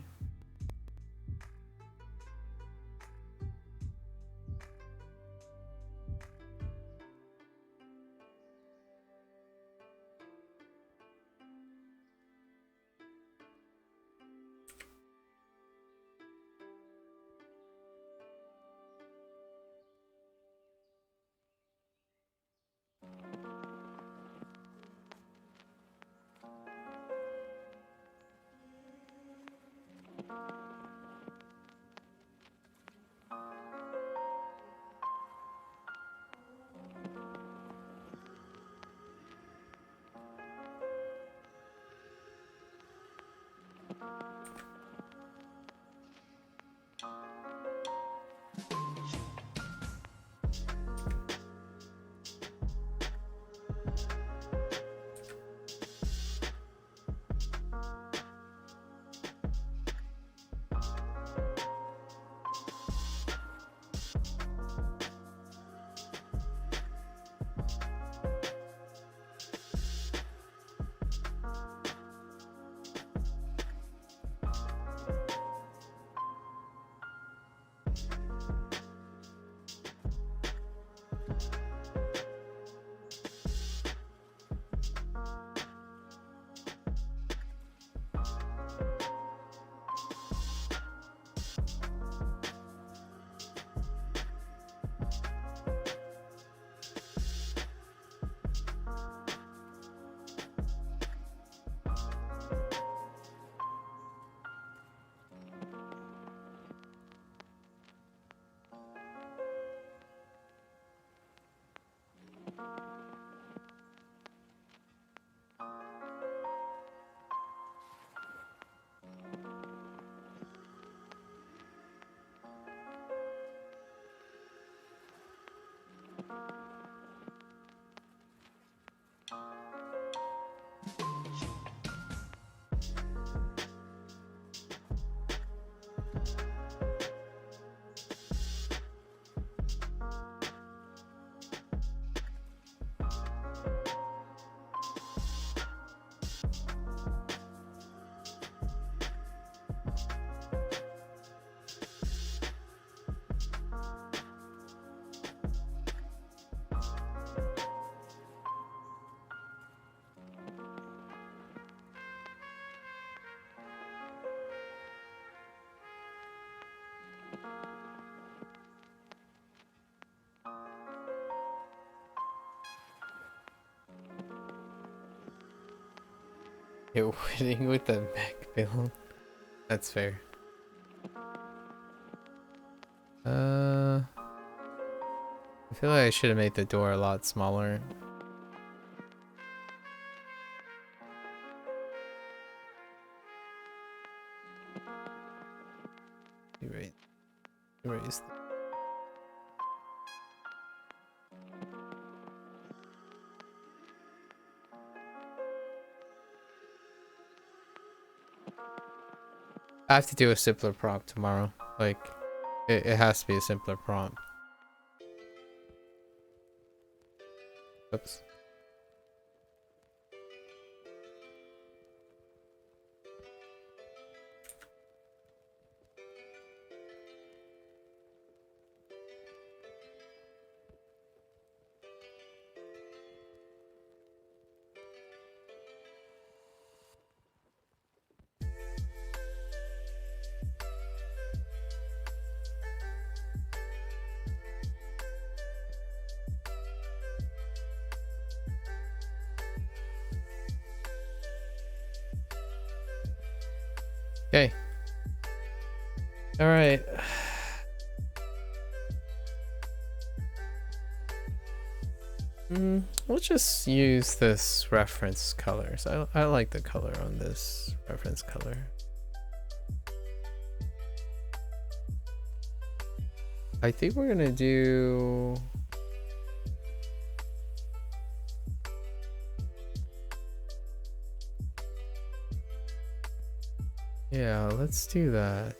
You're winning with the mech build. That's fair. I feel like I should have made the door a lot smaller. Erase. I have to do a simpler prompt tomorrow. Like, it has to be a simpler prompt. Oops. Okay. All right. Let's just use this reference colors. I like the color on this reference color. I think we're gonna do... Yeah, let's do that.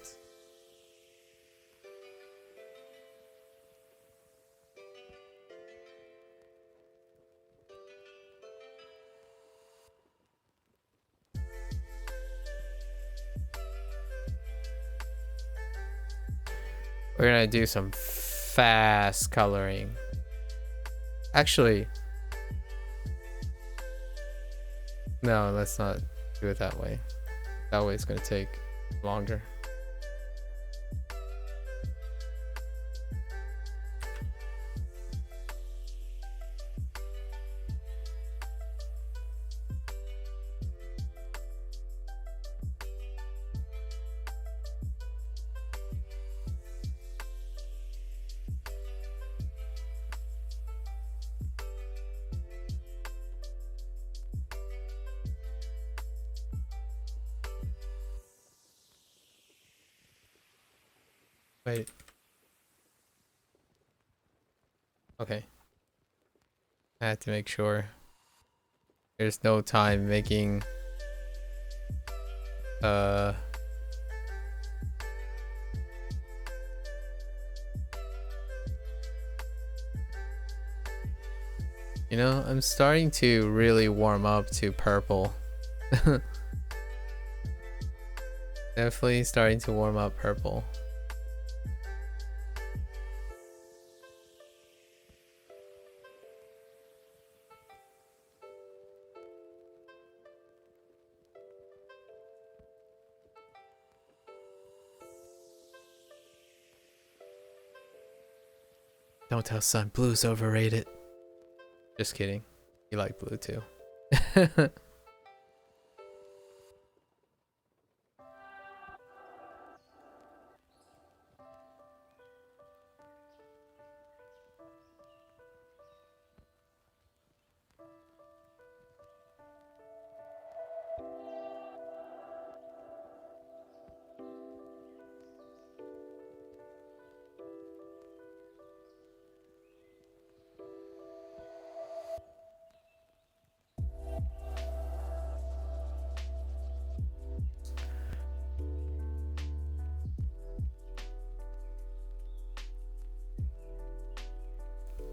We're gonna do some fast coloring. Actually, no, let's not do it that way. That way it's gonna take longer. Wait. Okay. I had to make sure. There's no time making you know, I'm starting to really warm up to purple. Definitely starting to warm up purple. Don't tell son, blue's overrated. Just kidding. You like blue too.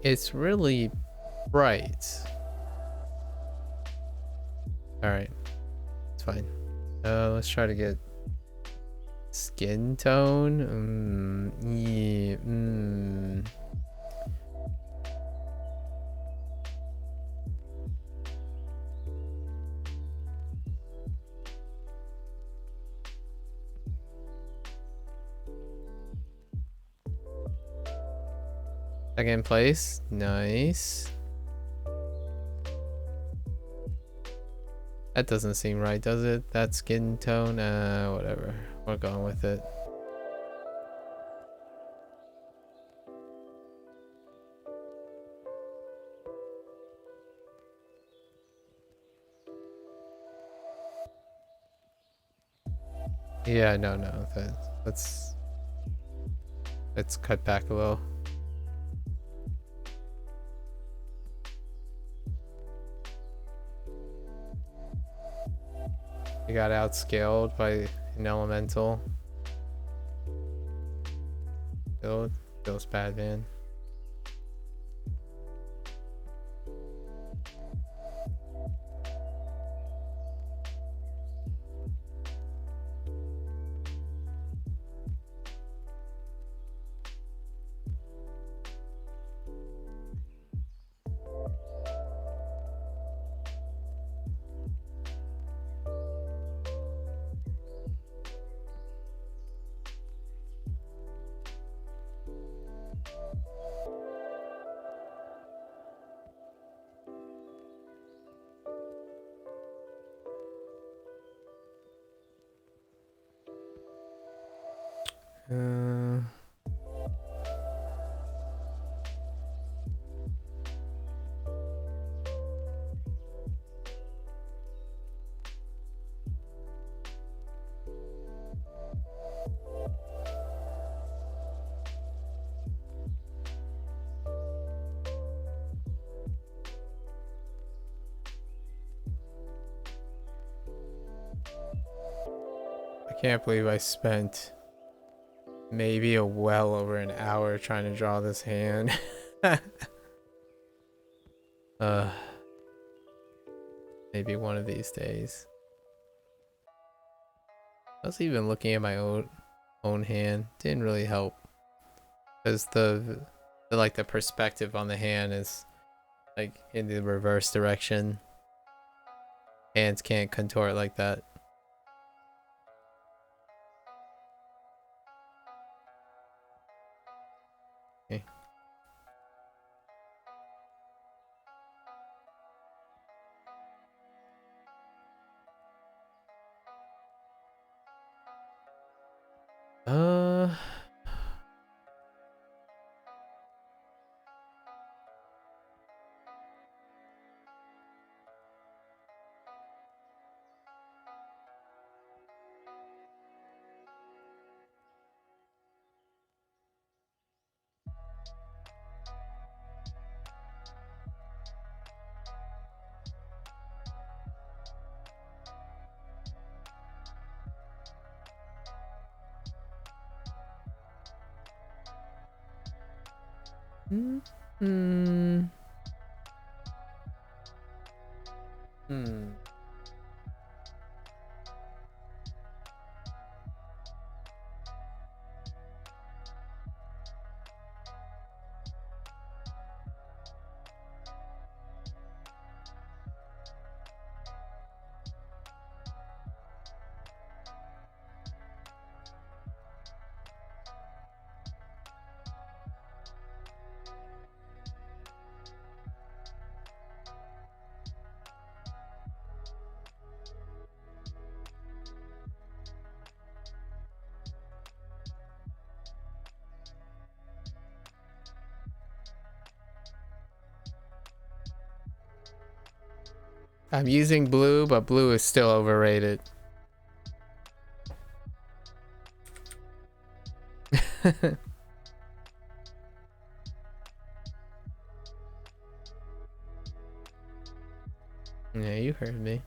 It's really bright. Alright. It's fine. Let's try to get skin tone. Yeah. Second place. Nice. That doesn't seem right, does it? That skin tone? Whatever. We're going with it. Yeah, no. Let's cut back a little. You got outscaled by an elemental. Feels bad, man. I can't believe I spent maybe well over an hour trying to draw this hand. Maybe one of these days. I was even looking at my own hand. Didn't really help, because the like the perspective on the hand is like in the reverse direction. Hands can't contort like that. Okay. Hmm. Hmm. Hmm. I'm using blue, but blue is still overrated. Yeah, you heard me.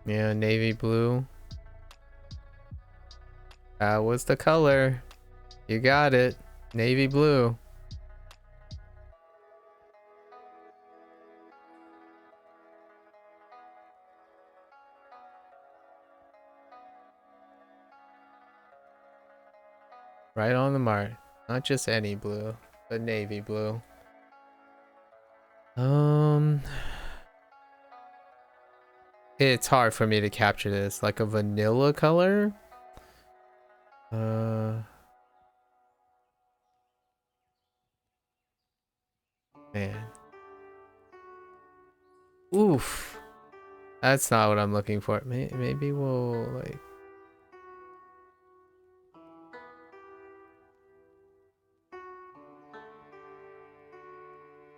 Yeah, navy blue. That was the color. You got it. Navy blue. Right on the mark. Not just any blue, but navy blue. It's hard for me to capture this. Like a vanilla color? Man. Oof. That's not what I'm looking for. Maybe we'll like...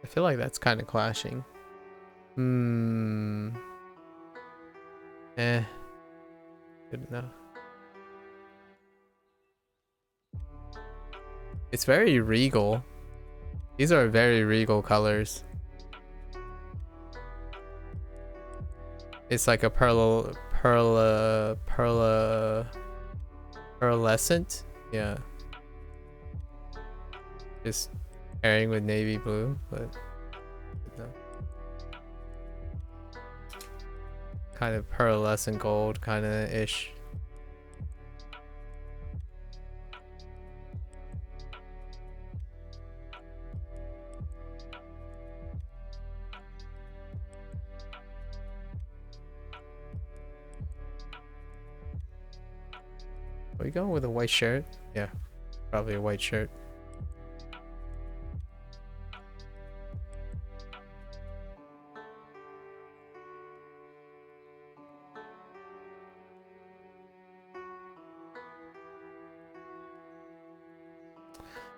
I feel like that's kind of clashing. Eh. Good enough. It's very regal. These are very regal colors. It's like a pearlescent. Yeah. Just pairing with navy blue, but no. Kind of pearlescent gold kind of ish. Are we going with a white shirt? Yeah, probably a white shirt.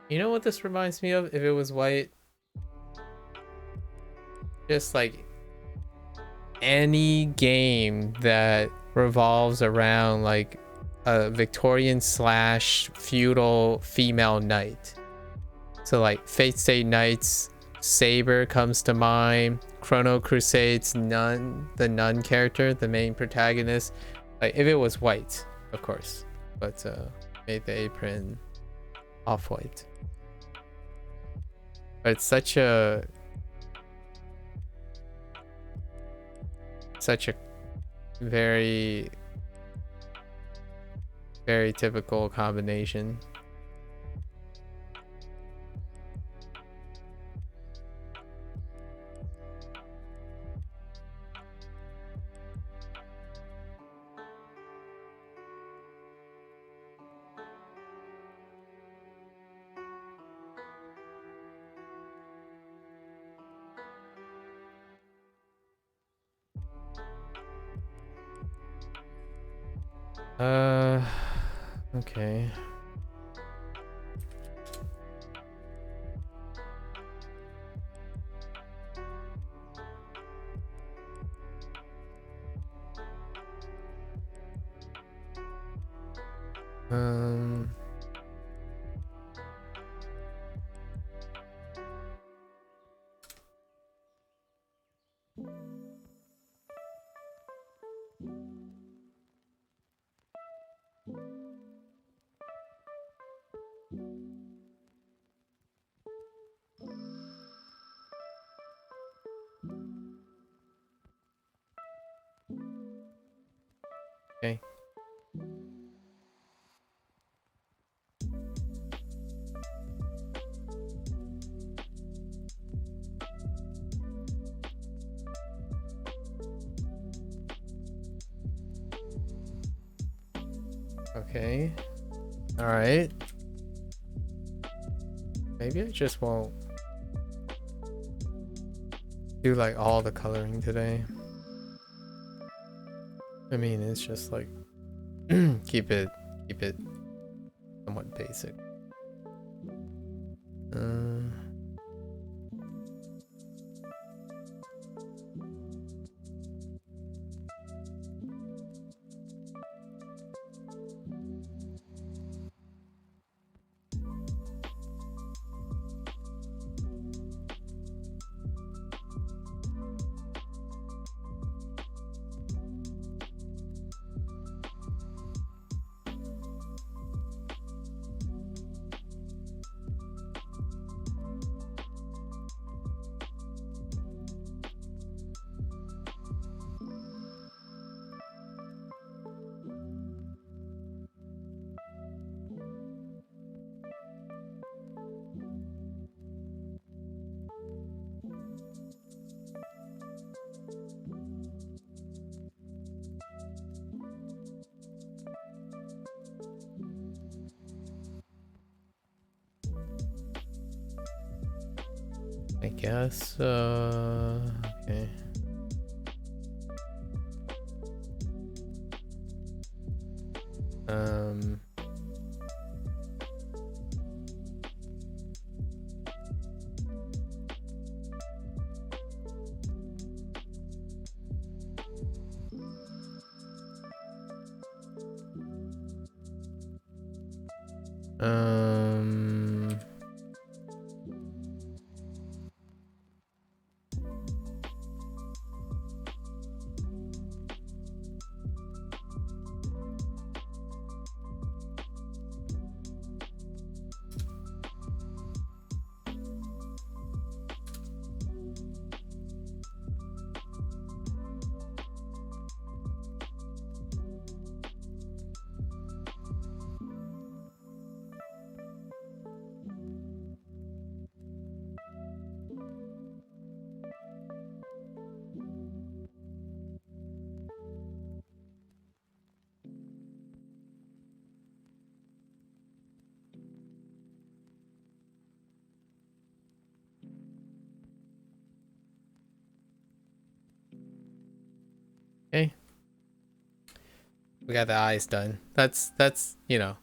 You know what this reminds me of if it was white? Just like any game that revolves around like a Victorian slash feudal female knight. So like Fate Stay Knights, Saber comes to mind, Chrono Crusades, Nun, the Nun character, the main protagonist. Like if it was white, of course, but made the apron off-white. But it's such a very typical combination. Okay. Okay. Okay. All right. Maybe I just won't do like all the coloring today. I mean, it's just like keep it somewhat basic. I guess, okay. Um, um, okay. We got the eyes done. That's, you know,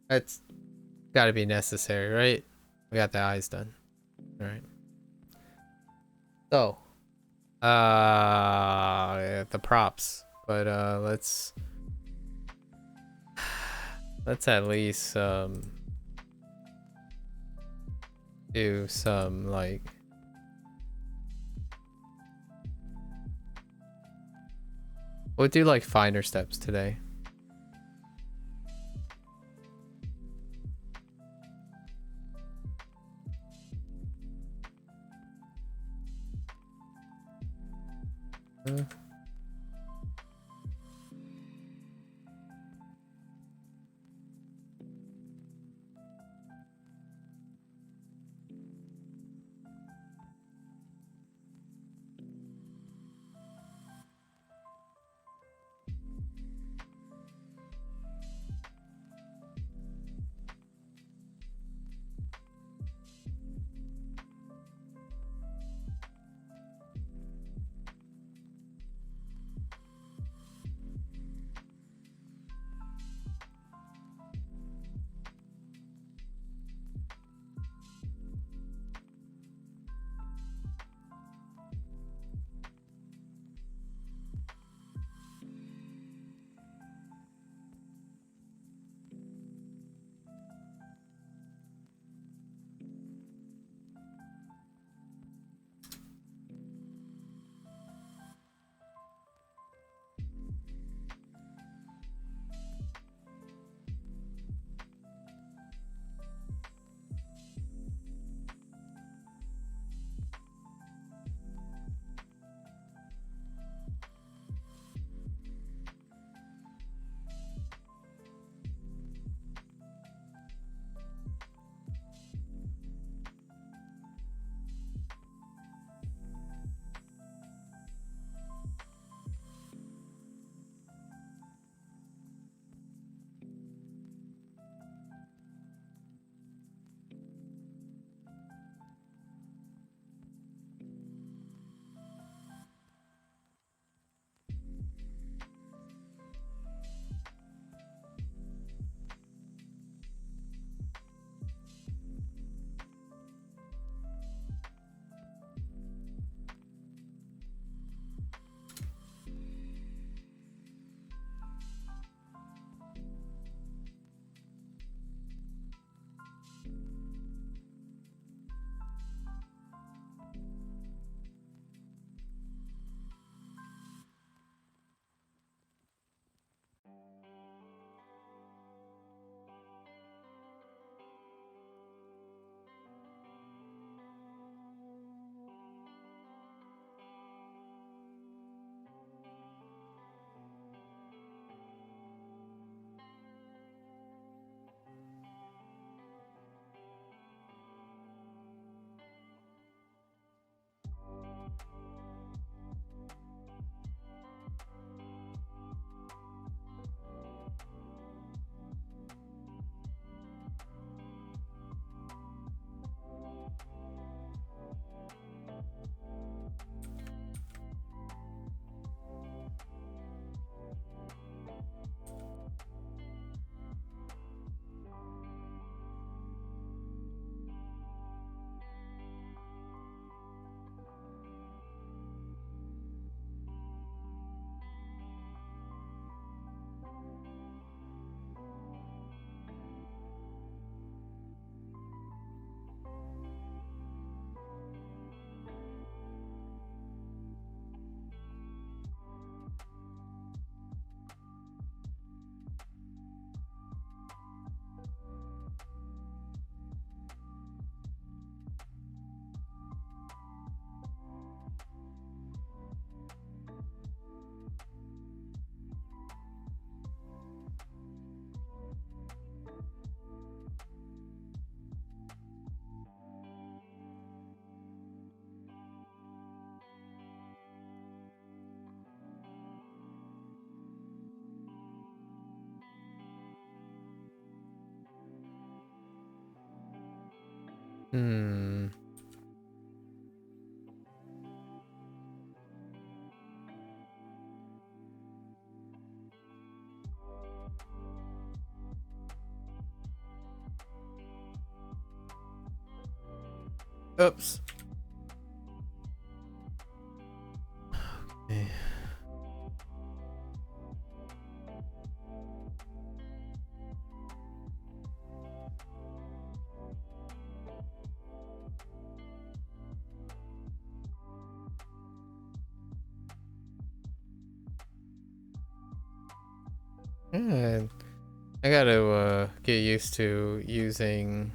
that's gotta be necessary, right? We got the eyes done. All right. So, the props, but let's at least do some like we'll do like finer steps today. Hmm. Oops. Okay. Yeah, I gotta get used to using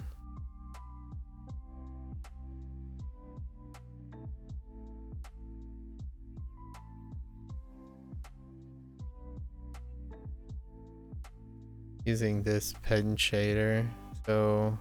this pen shader. So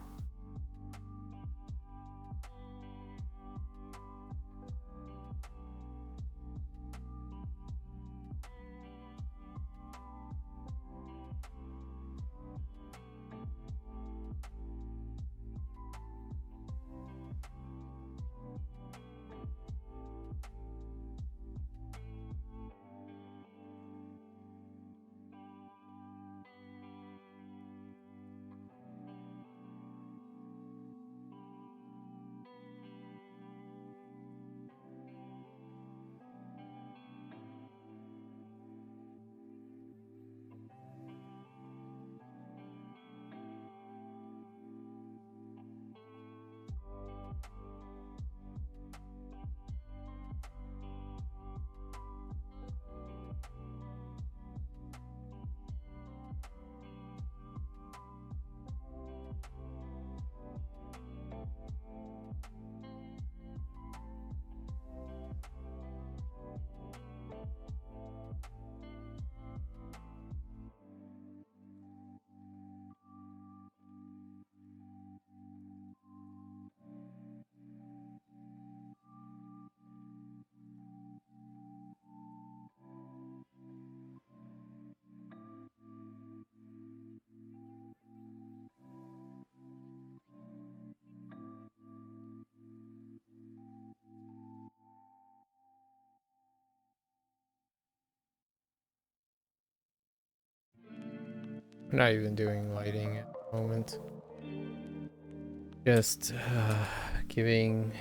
I'm not even doing lighting at the moment. Just giving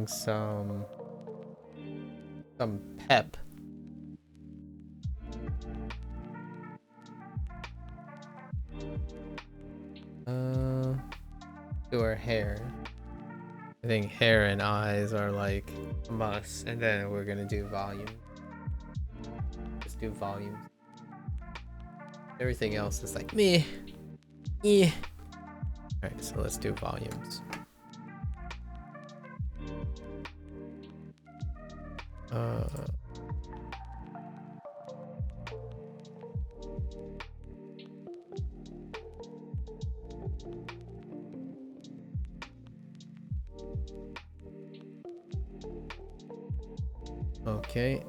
some pep. To our hair. I think hair and eyes are like a must, and then we're gonna do volume. Just do volume. Everything else is like meh. Yeah. Alright, so let's do volumes. Okay.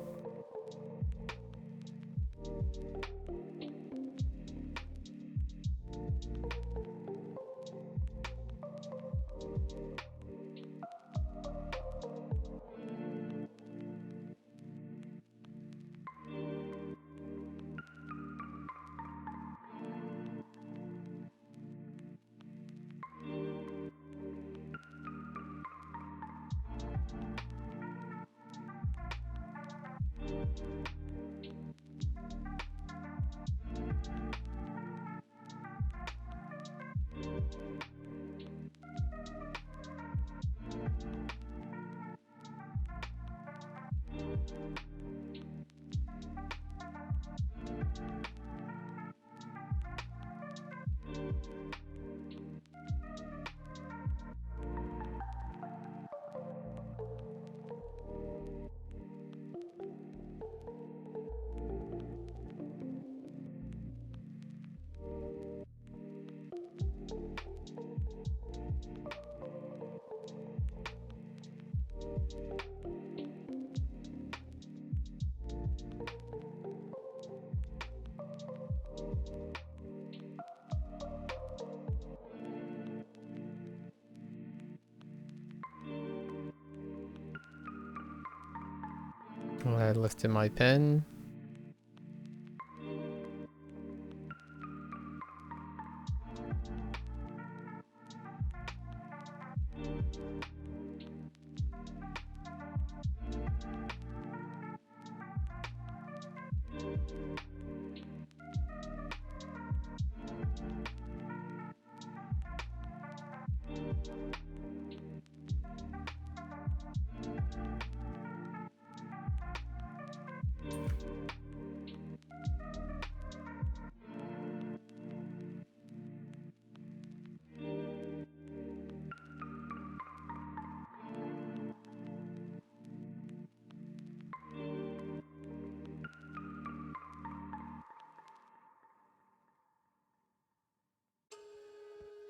I lifted my pen.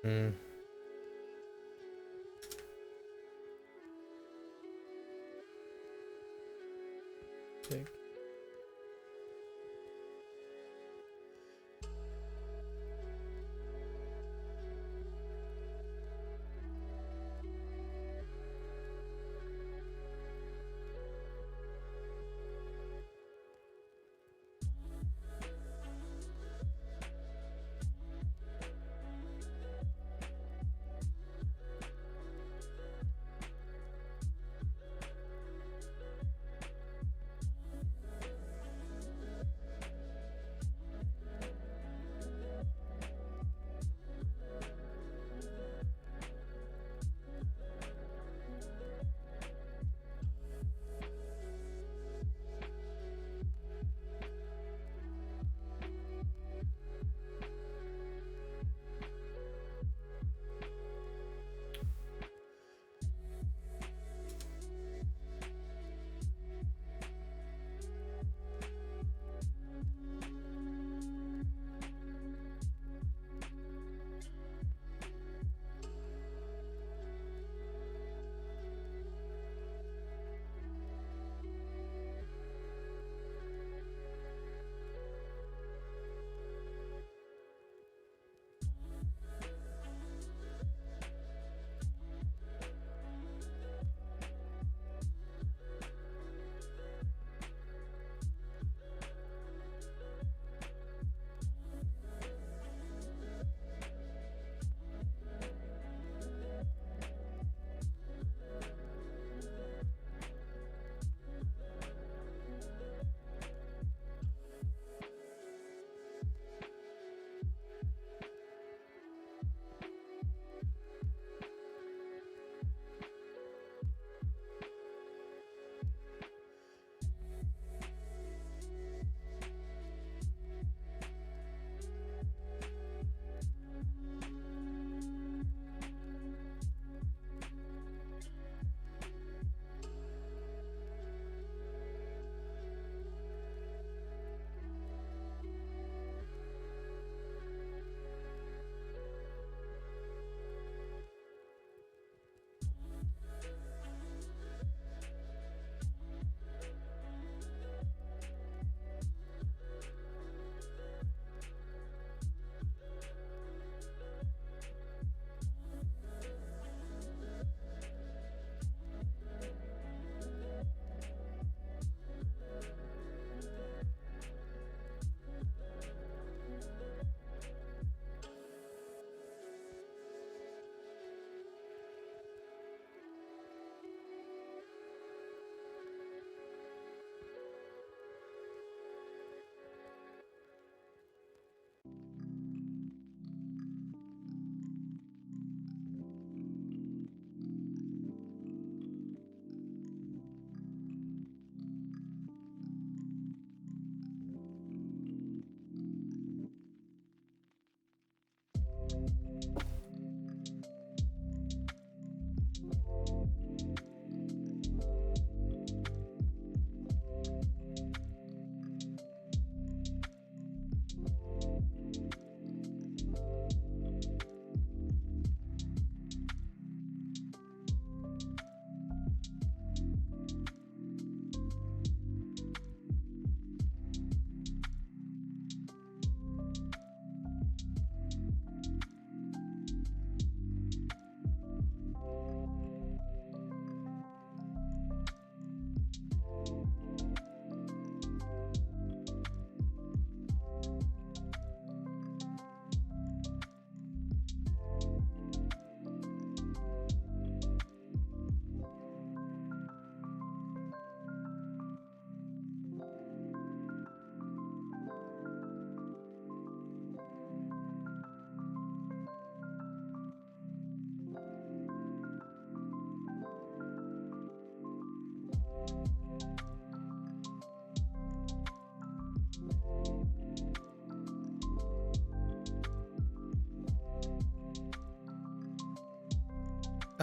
Hmm. Take.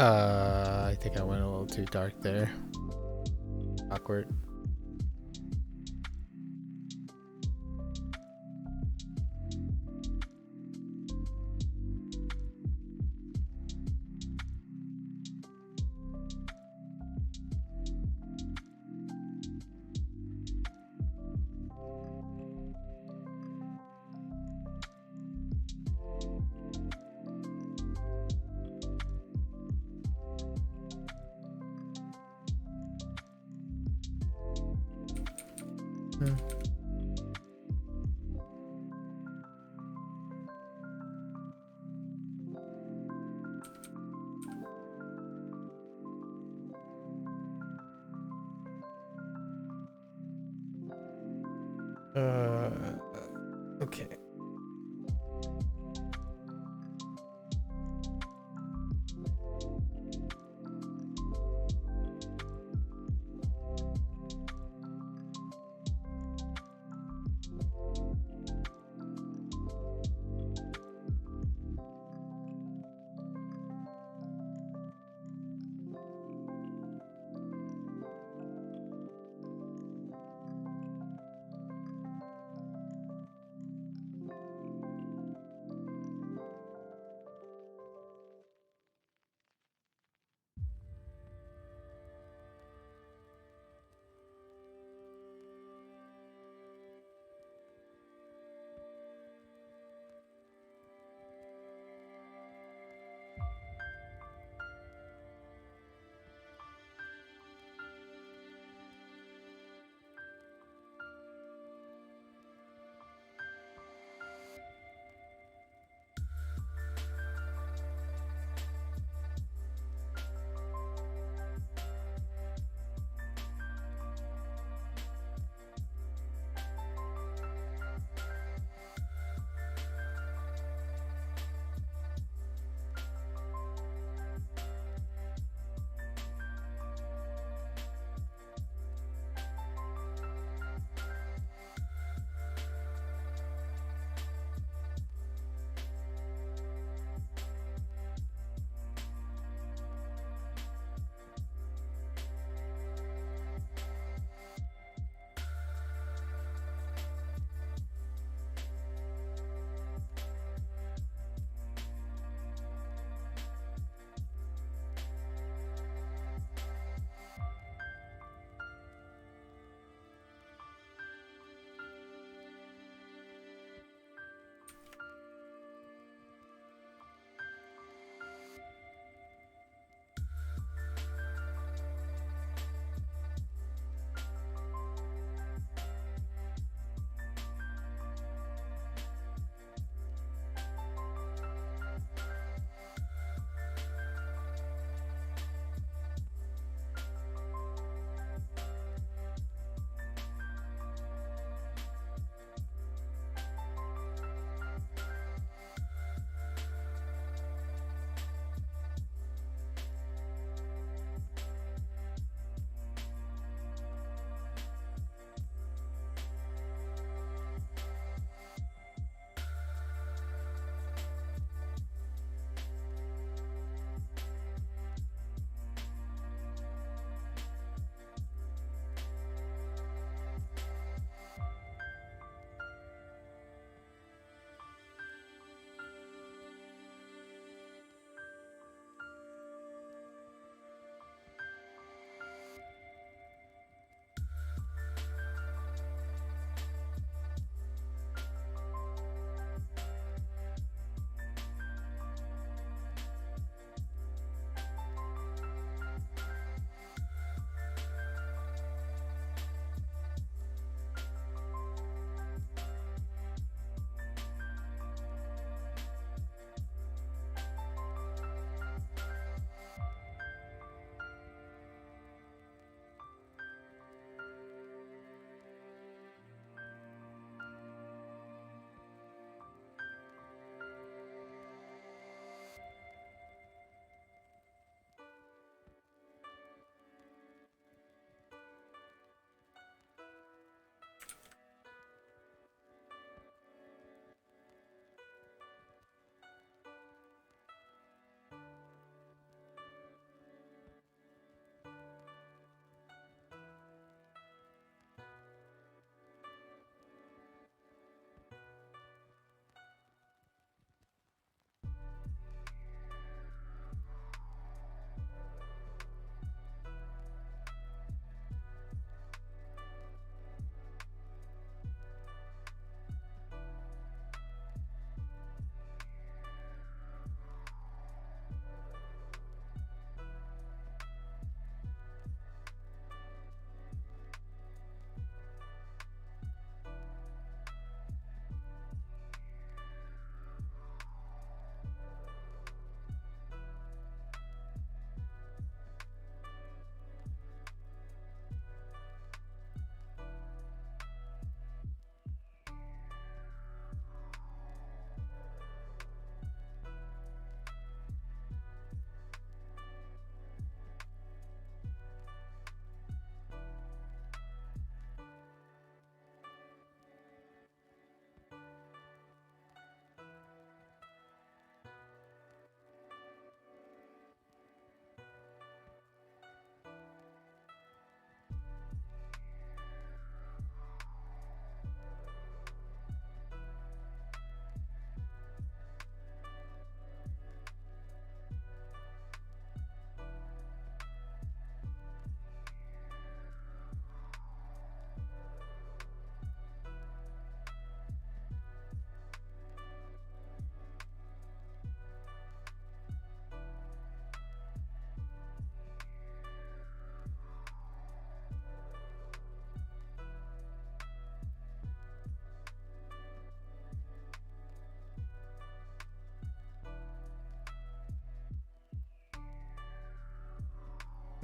I think I went a little too dark there. Awkward. Okay.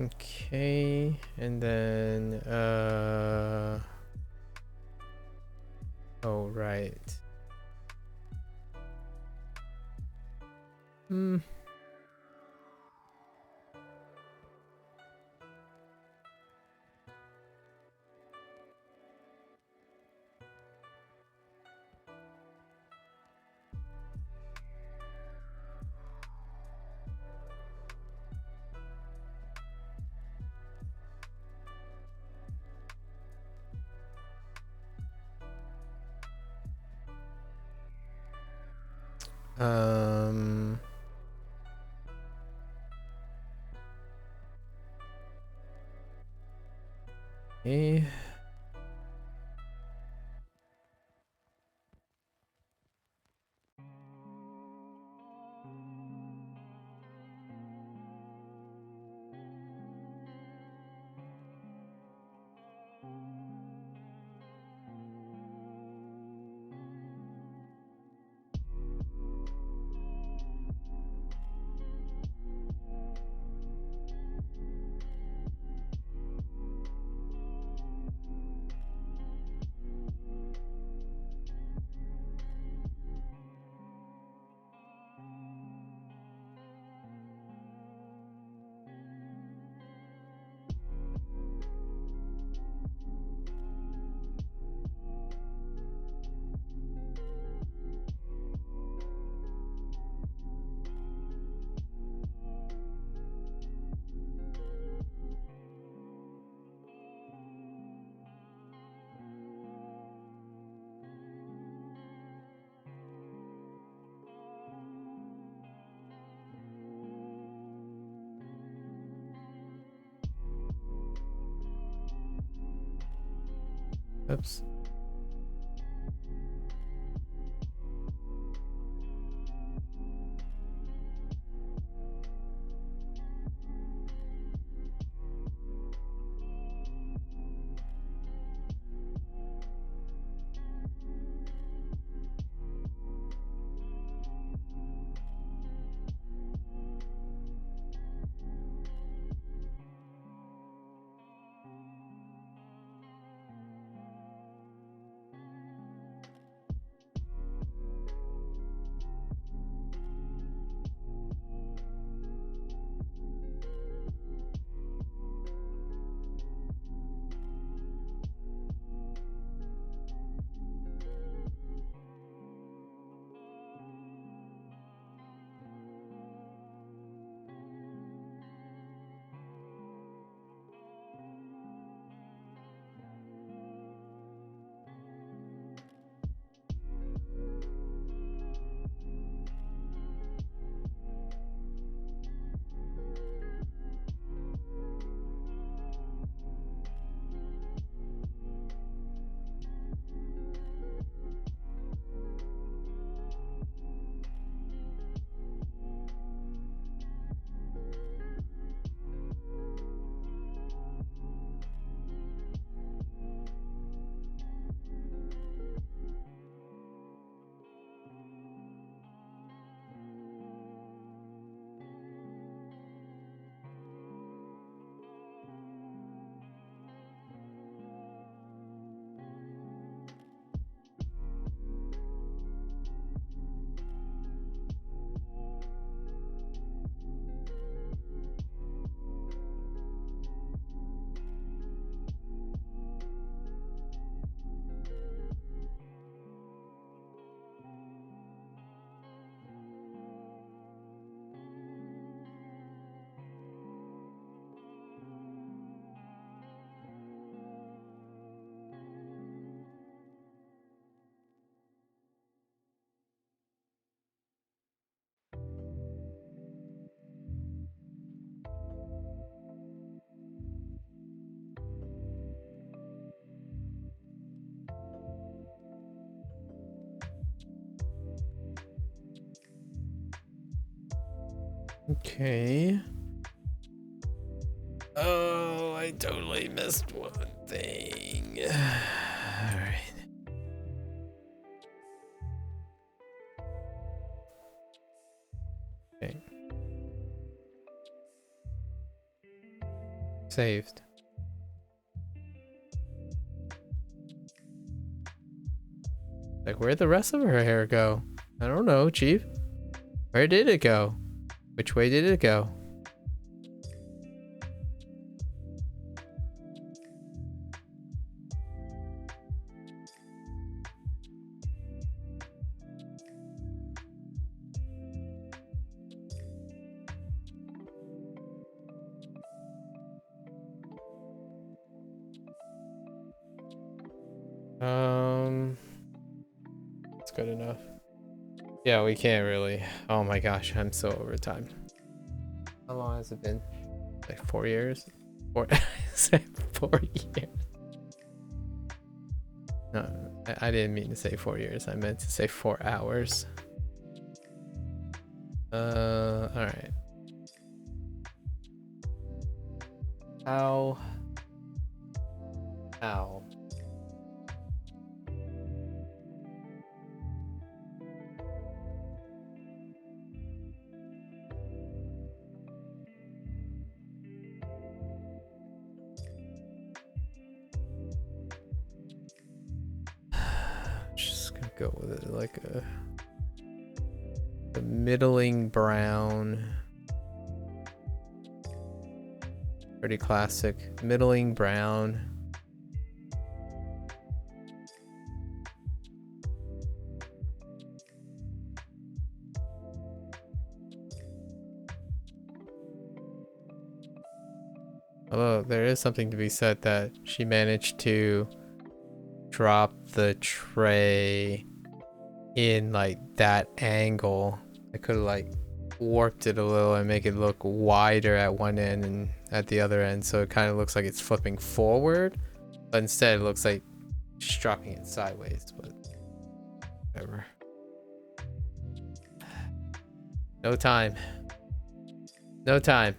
Okay, and then oh right. Hmm. Um. Eh. Oops. Okay. Oh, I totally missed one thing. All right. Okay. Saved. Like, where'd the rest of her hair go? I don't know, Chief. Where did it go? Which way did it go? That's good enough. Yeah, we can't really. Oh my gosh, I'm so overtimed. How long has it been? Like 4 years? 4 years. No, I didn't mean to say 4 years. I meant to say 4 hours. Alright. Ow. Just gonna go with it like a middling brown. Pretty classic. Middling brown. Although there is something to be said that she managed to drop the tray in like that angle. I could have like warped it a little and make it look wider at one end and at the other end, so it kind of looks like it's flipping forward, but instead it looks like she's dropping it sideways. But whatever. No time. No time.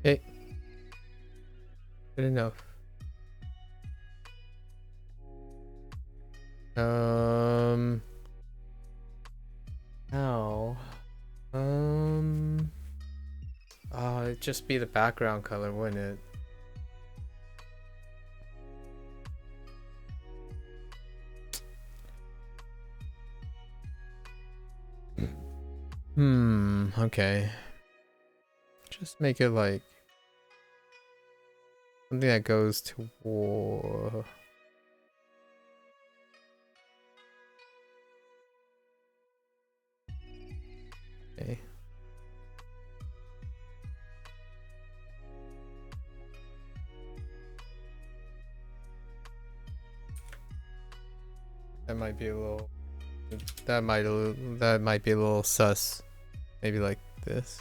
Okay. Good enough. Ow. It'd just be the background color, wouldn't it? Okay. Just make it like something that goes to war. Okay. That might be a little. That might be a little sus. Maybe like this.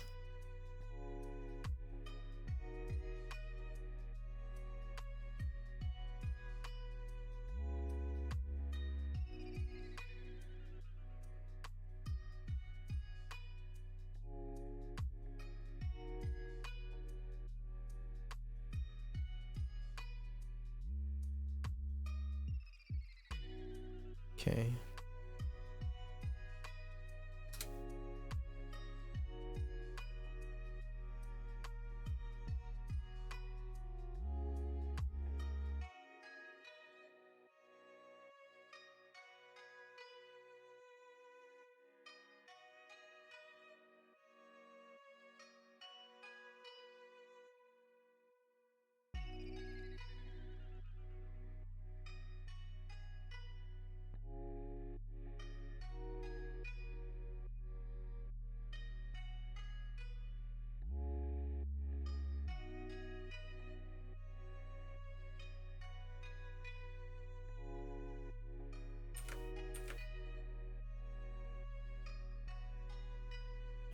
Okay.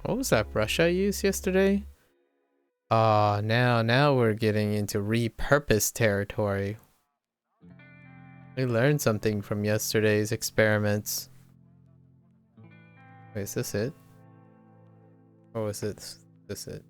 What was that brush I used yesterday? Now we're getting into repurposed territory. We learned something from yesterday's experiments. Wait, is this it? Or was this it?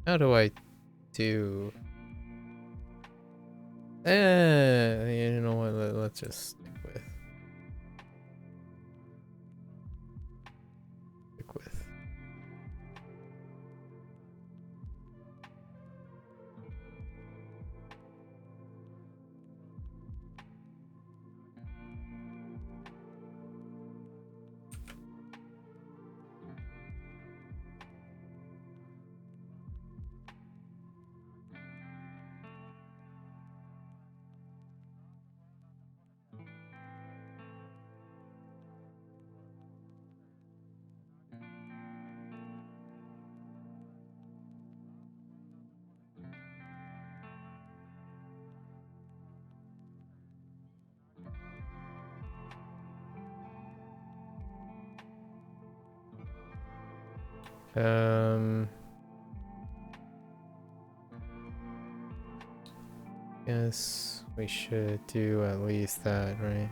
How do I do? You know what? Let's just stick with. Guess we should do at least that, right?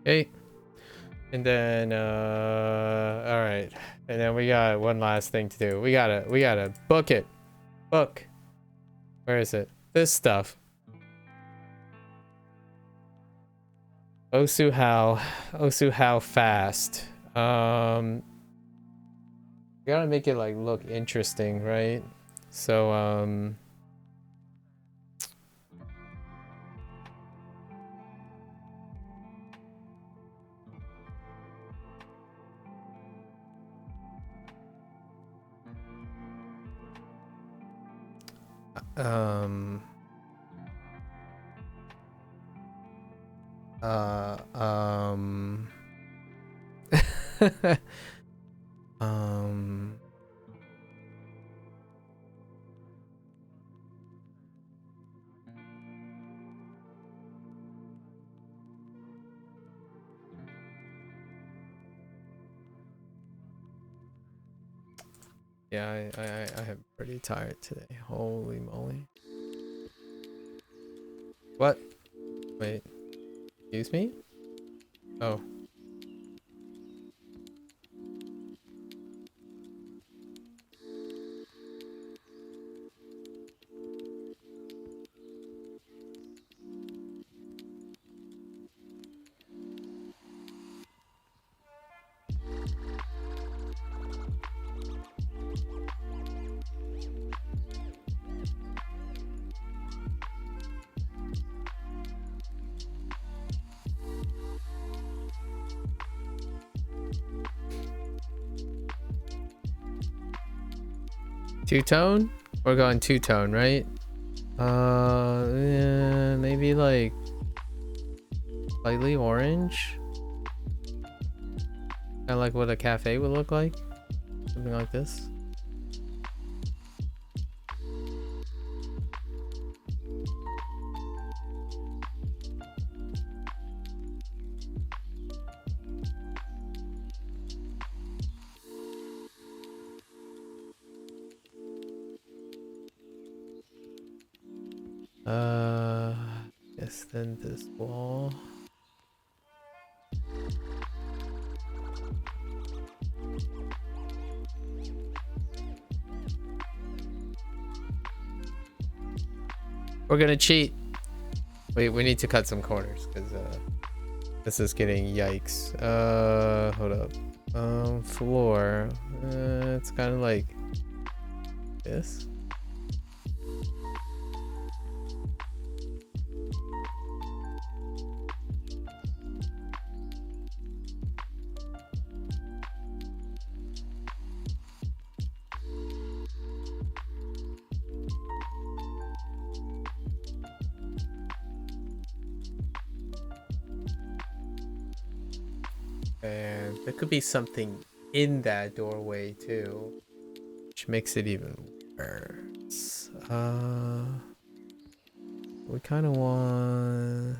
Okay. And then all right. And then we got one last thing to do. We gotta book it. Book. Where is it? This stuff. Osu how fast. We gotta make it like look interesting, right? So um yeah, I am pretty tired today. Holy moly. What? Wait. Excuse me? Oh. Two-tone? We're going two-tone, right? Yeah, maybe like slightly orange. Kind of like what a cafe would look like. Something like this. Uh, yes, then this wall. We're gonna cheat. Wait, we need to cut some corners because this is getting yikes. Hold up. Floor. It's kind of like this. And there could be something in that doorway too, which makes it even worse. We kind of want.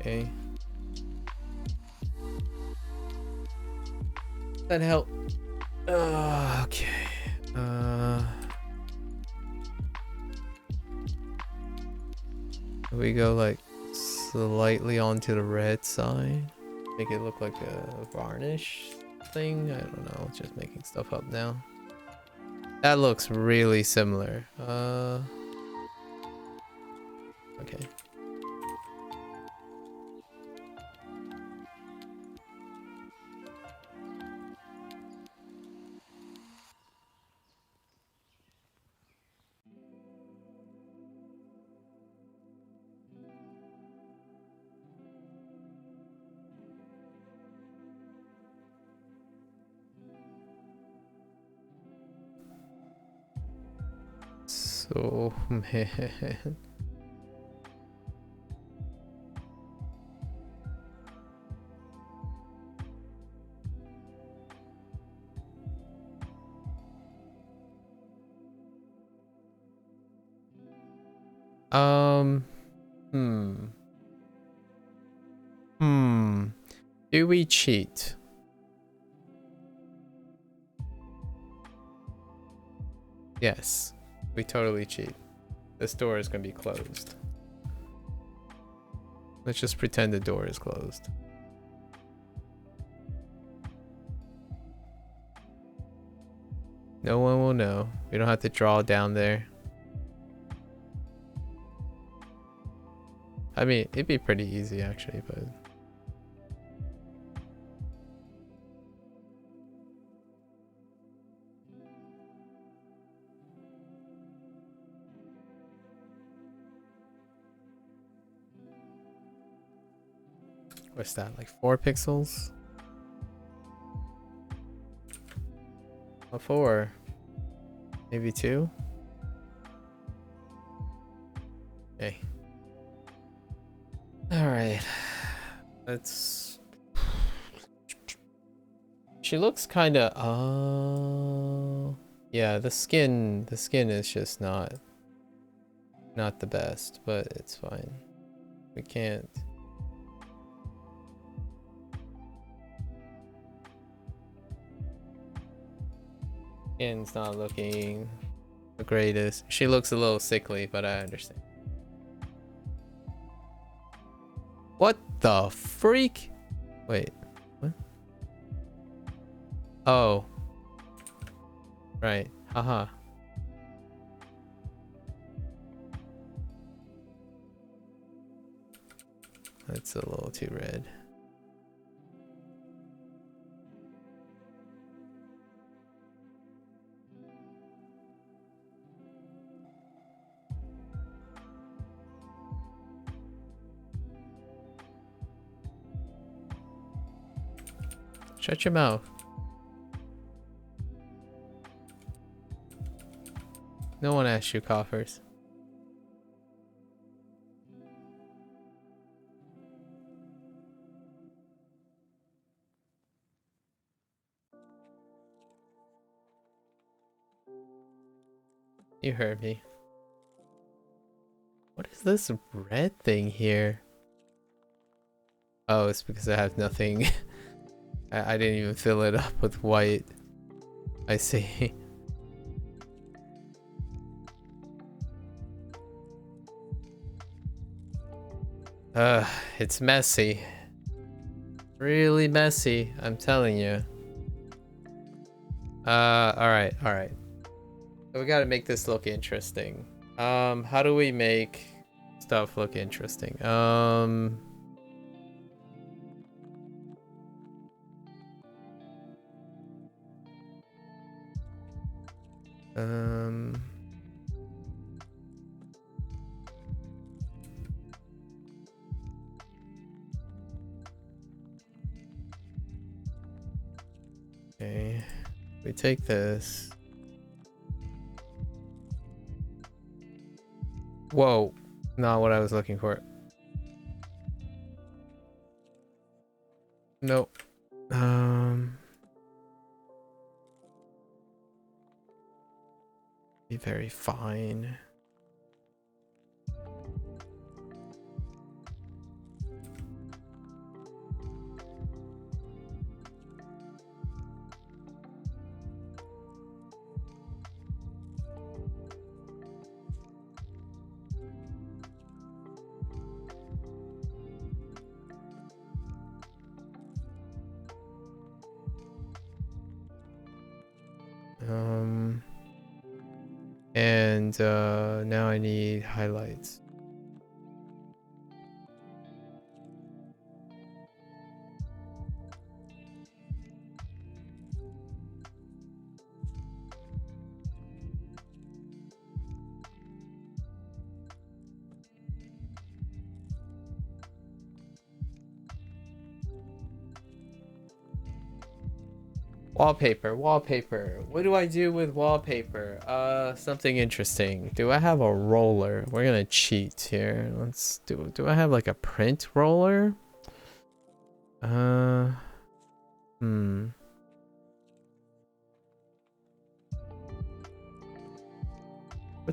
Okay. That help. Okay. We go like slightly onto the red side, make it look like a varnish thing. I don't know, just making stuff up now. That looks really similar. Okay. So, man. Hmm. Do we cheat? Yes, we totally cheat. This door is gonna be closed. Let's just pretend the door is closed. No one will know. We don't have to draw down there. I mean, it'd be pretty easy actually, but... What's that, like 4 pixels? A 4. Maybe 2? Okay. Alright. Let's... She looks kinda... yeah, the skin is just not the best, but it's fine. We can't... Skin's not looking the greatest. She looks a little sickly, but I understand. What the freak? Wait, what? Oh. Right, haha. That's a little too red. Shut your mouth. No one asked you, coffers. You heard me. What is this red thing here? Oh, it's because I have nothing I didn't even fill it up with white. I see. It's messy. Really messy, I'm telling you. Alright, alright. So we gotta make this look interesting. How do we make stuff look interesting? Okay, we take this. Whoa, not what I was looking for. Nope. Be very fine. And now I need highlights. Wallpaper, wallpaper. What do I do with wallpaper? Something interesting. Do I have a roller? We're gonna cheat here. Let's do I have like a print roller? What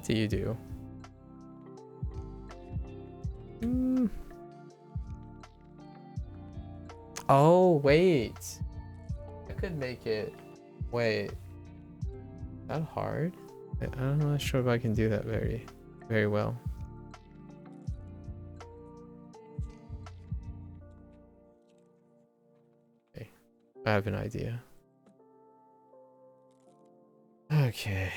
do you do? Oh, wait. I could make it. Wait. Is that hard? I'm not sure if I can do that very well. Okay. I have an idea. Okay.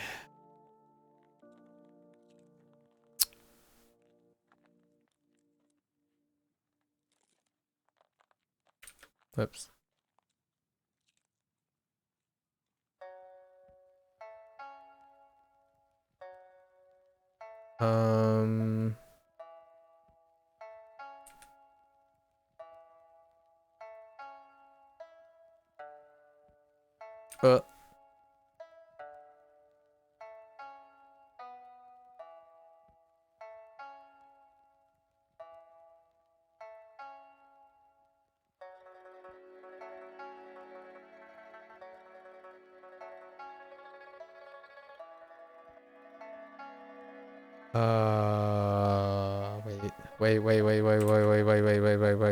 Whoops.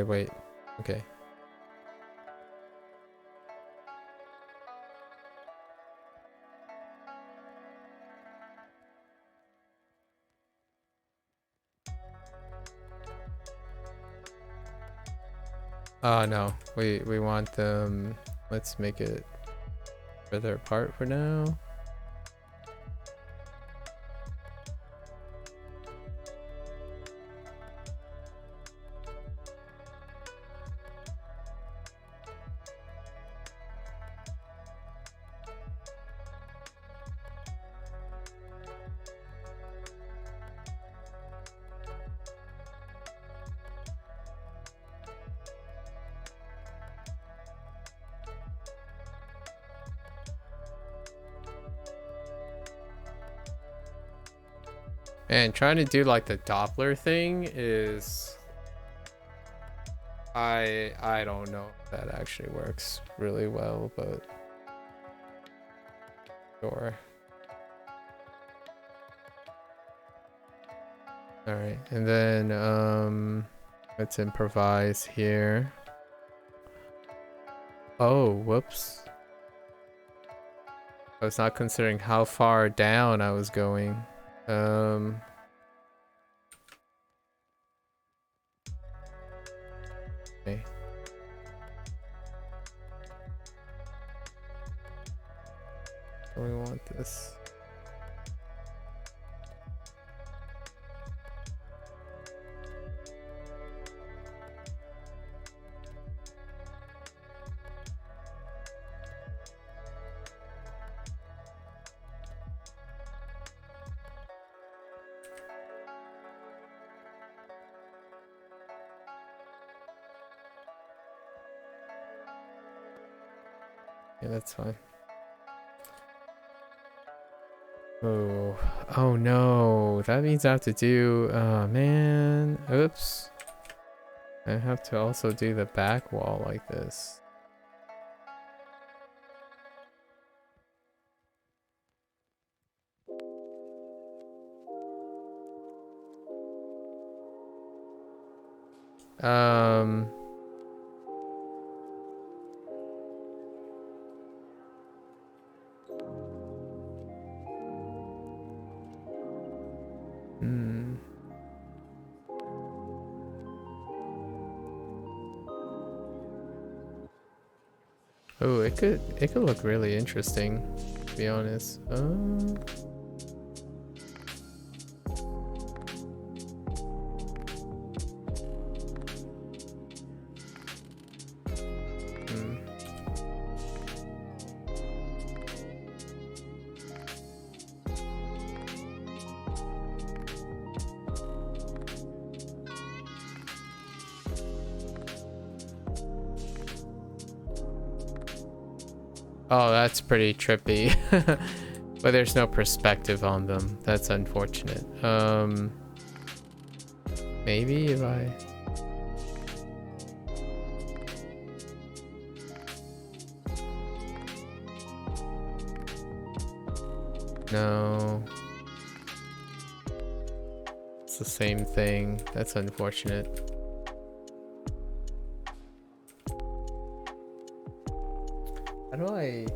Wait. Okay. No. We want them. Let's make it further apart for now. And trying to do like the Doppler thing is I don't know if that actually works really well, but sure. All right, and then let's improvise here. Oh, whoops. I was not considering how far down I was going. Okay. So we want this. Yeah, that's fine. Oh, oh no, that means I have to do, oh man, oops. I have to also do the back wall like this. Um, hmm. Oh, it could look really interesting, to be honest. Hmm. Oh, that's pretty trippy. But there's no perspective on them. That's unfortunate. Maybe if I... No. It's the same thing. That's unfortunate. How do I...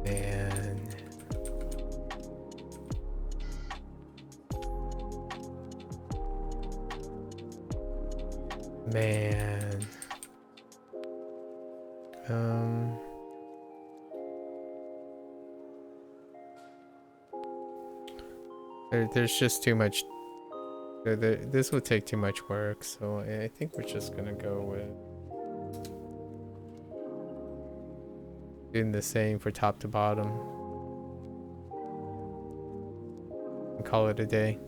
Man. Man. There's just too much. This would take too much work, so I think we're just gonna go with doing the same for top to bottom and call it a day.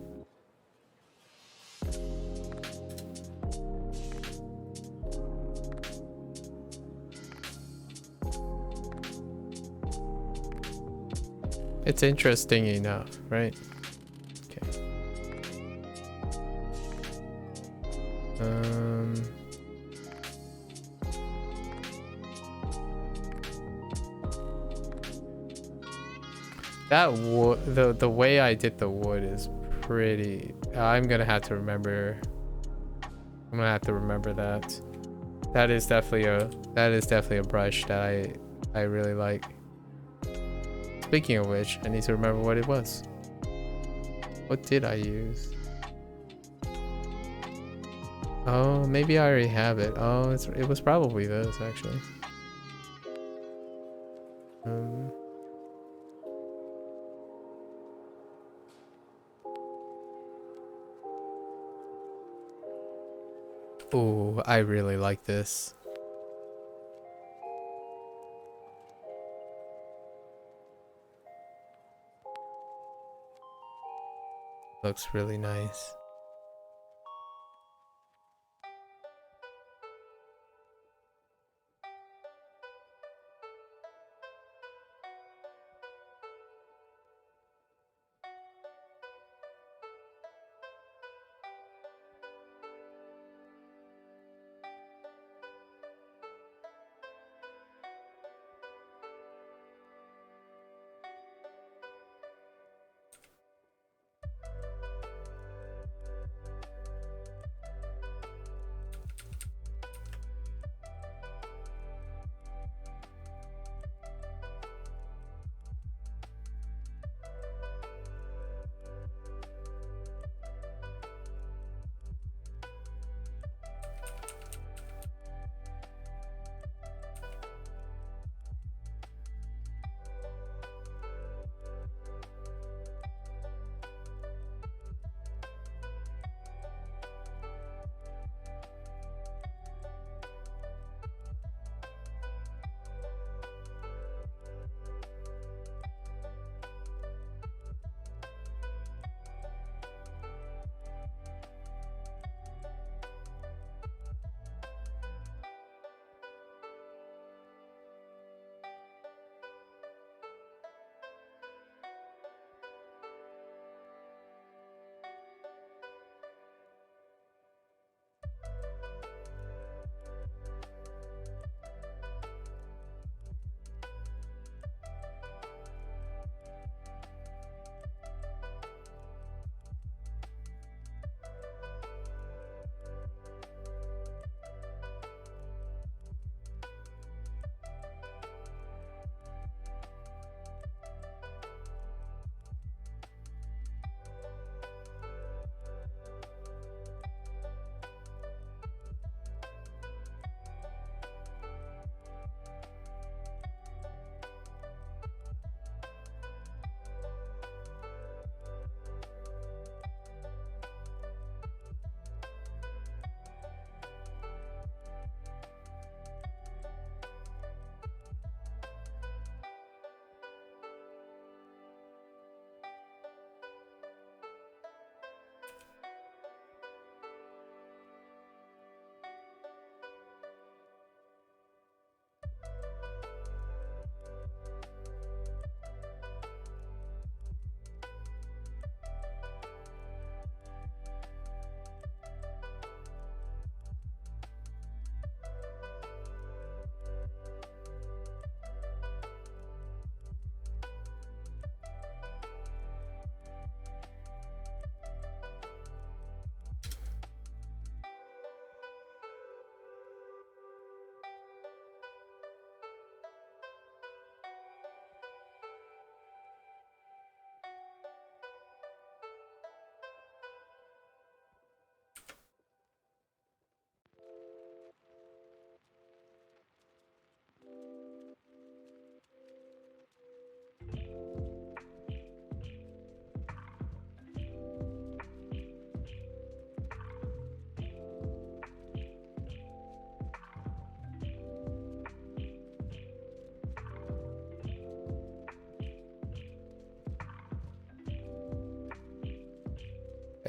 It's interesting enough, right? Okay. That wood, the way I did the wood is pretty. I'm gonna have to remember. I'm gonna have to remember that. That is definitely a brush that I really like. Speaking of which, I need to remember what it was. What did I use? Oh, maybe I already have it. Oh, it was probably this actually. Oh, I really like this. Looks really nice.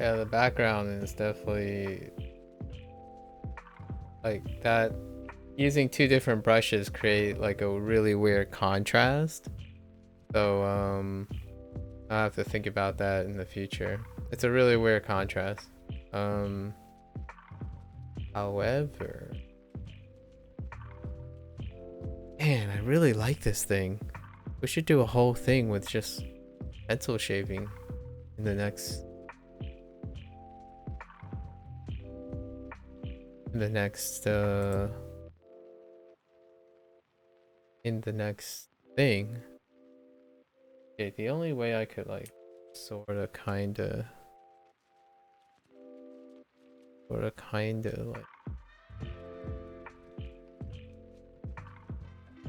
Yeah, the background is definitely like that. Using two different brushes create like a really weird contrast. So I have to think about that in the future. It's a really weird contrast. However, man, I really like this thing. We should do a whole thing with just pencil shaving in the next in the next thing. Okay, the only way I could like sort of kind of like,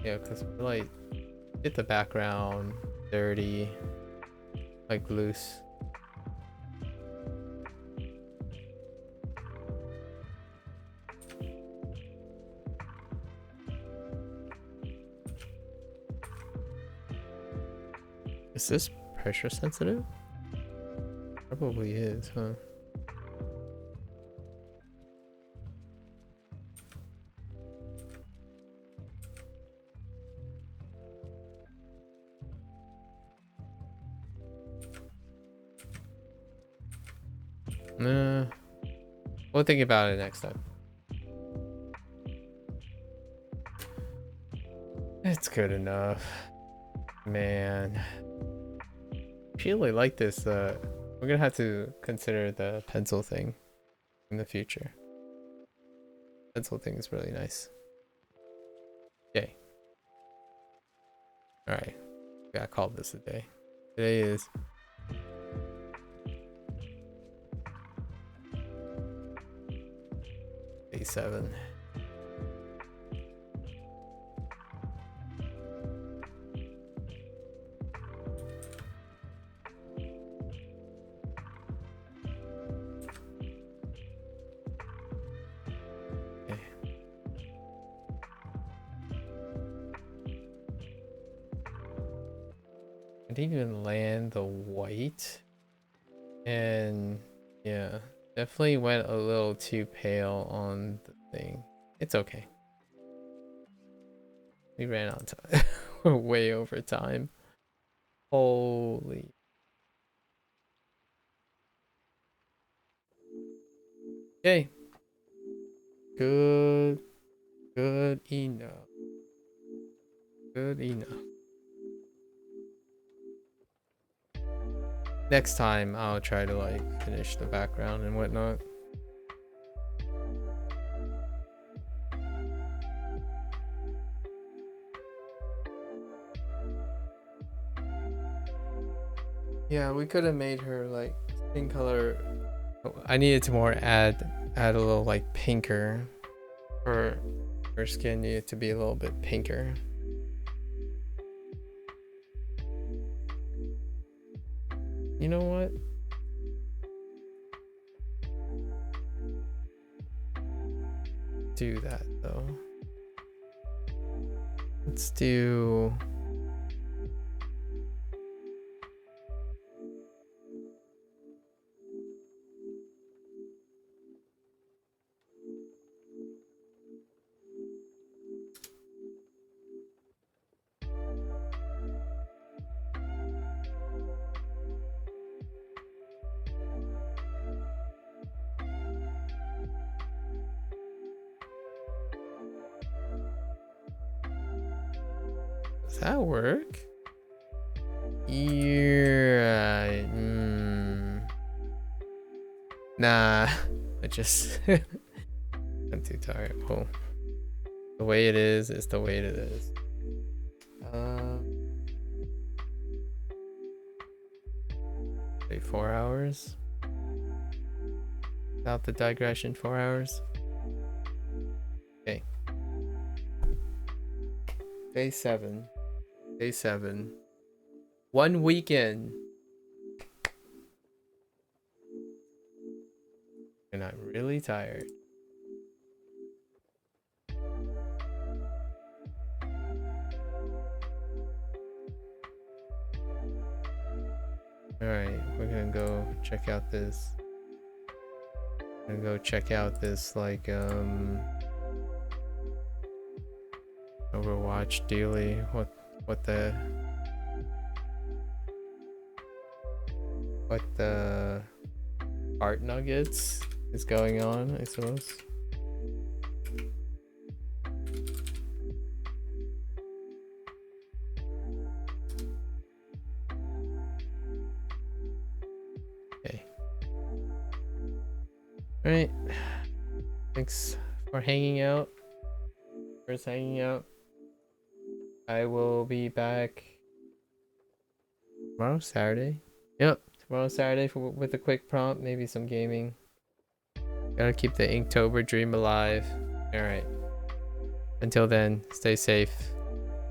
yeah, because we're like get the background dirty, like loose. Is this pressure sensitive? Probably is, huh? Nah, we'll think about it next time. It's good enough, man. I really like this. We're gonna have to consider the pencil thing in the future. Pencil thing is really nice. Okay. All right. I called this a day. Today is day 7. I didn't even land the white, and yeah, definitely went a little too pale on the thing. It's okay. We ran on time. We're way over time. Holy. Okay. Good enough. Good enough. Next time I'll try to like finish the background and whatnot. Yeah, we could have made her like skin color. I needed to more add a little like pinker. Her skin needed to be a little bit pinker. You know what? Do that though. Let's do. Does that work? Yeah. Nah. I just. I'm too tired. Well, the way it is the way it is. 4 hours. Without the digression, 4 hours. Okay. Day 7. Day 7. 1 weekend. And I'm really tired. Alright, we're gonna go check out this gonna go check out this like Overwatch daily. What the art nuggets is going on, I suppose. Okay. All right. Thanks for hanging out. I will be back tomorrow, Saturday. Yep, tomorrow, Saturday with a quick prompt, maybe some gaming. Gotta keep the Inktober dream alive. All right. Until then, stay safe,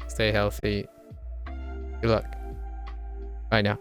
stay healthy. Good luck. Bye now.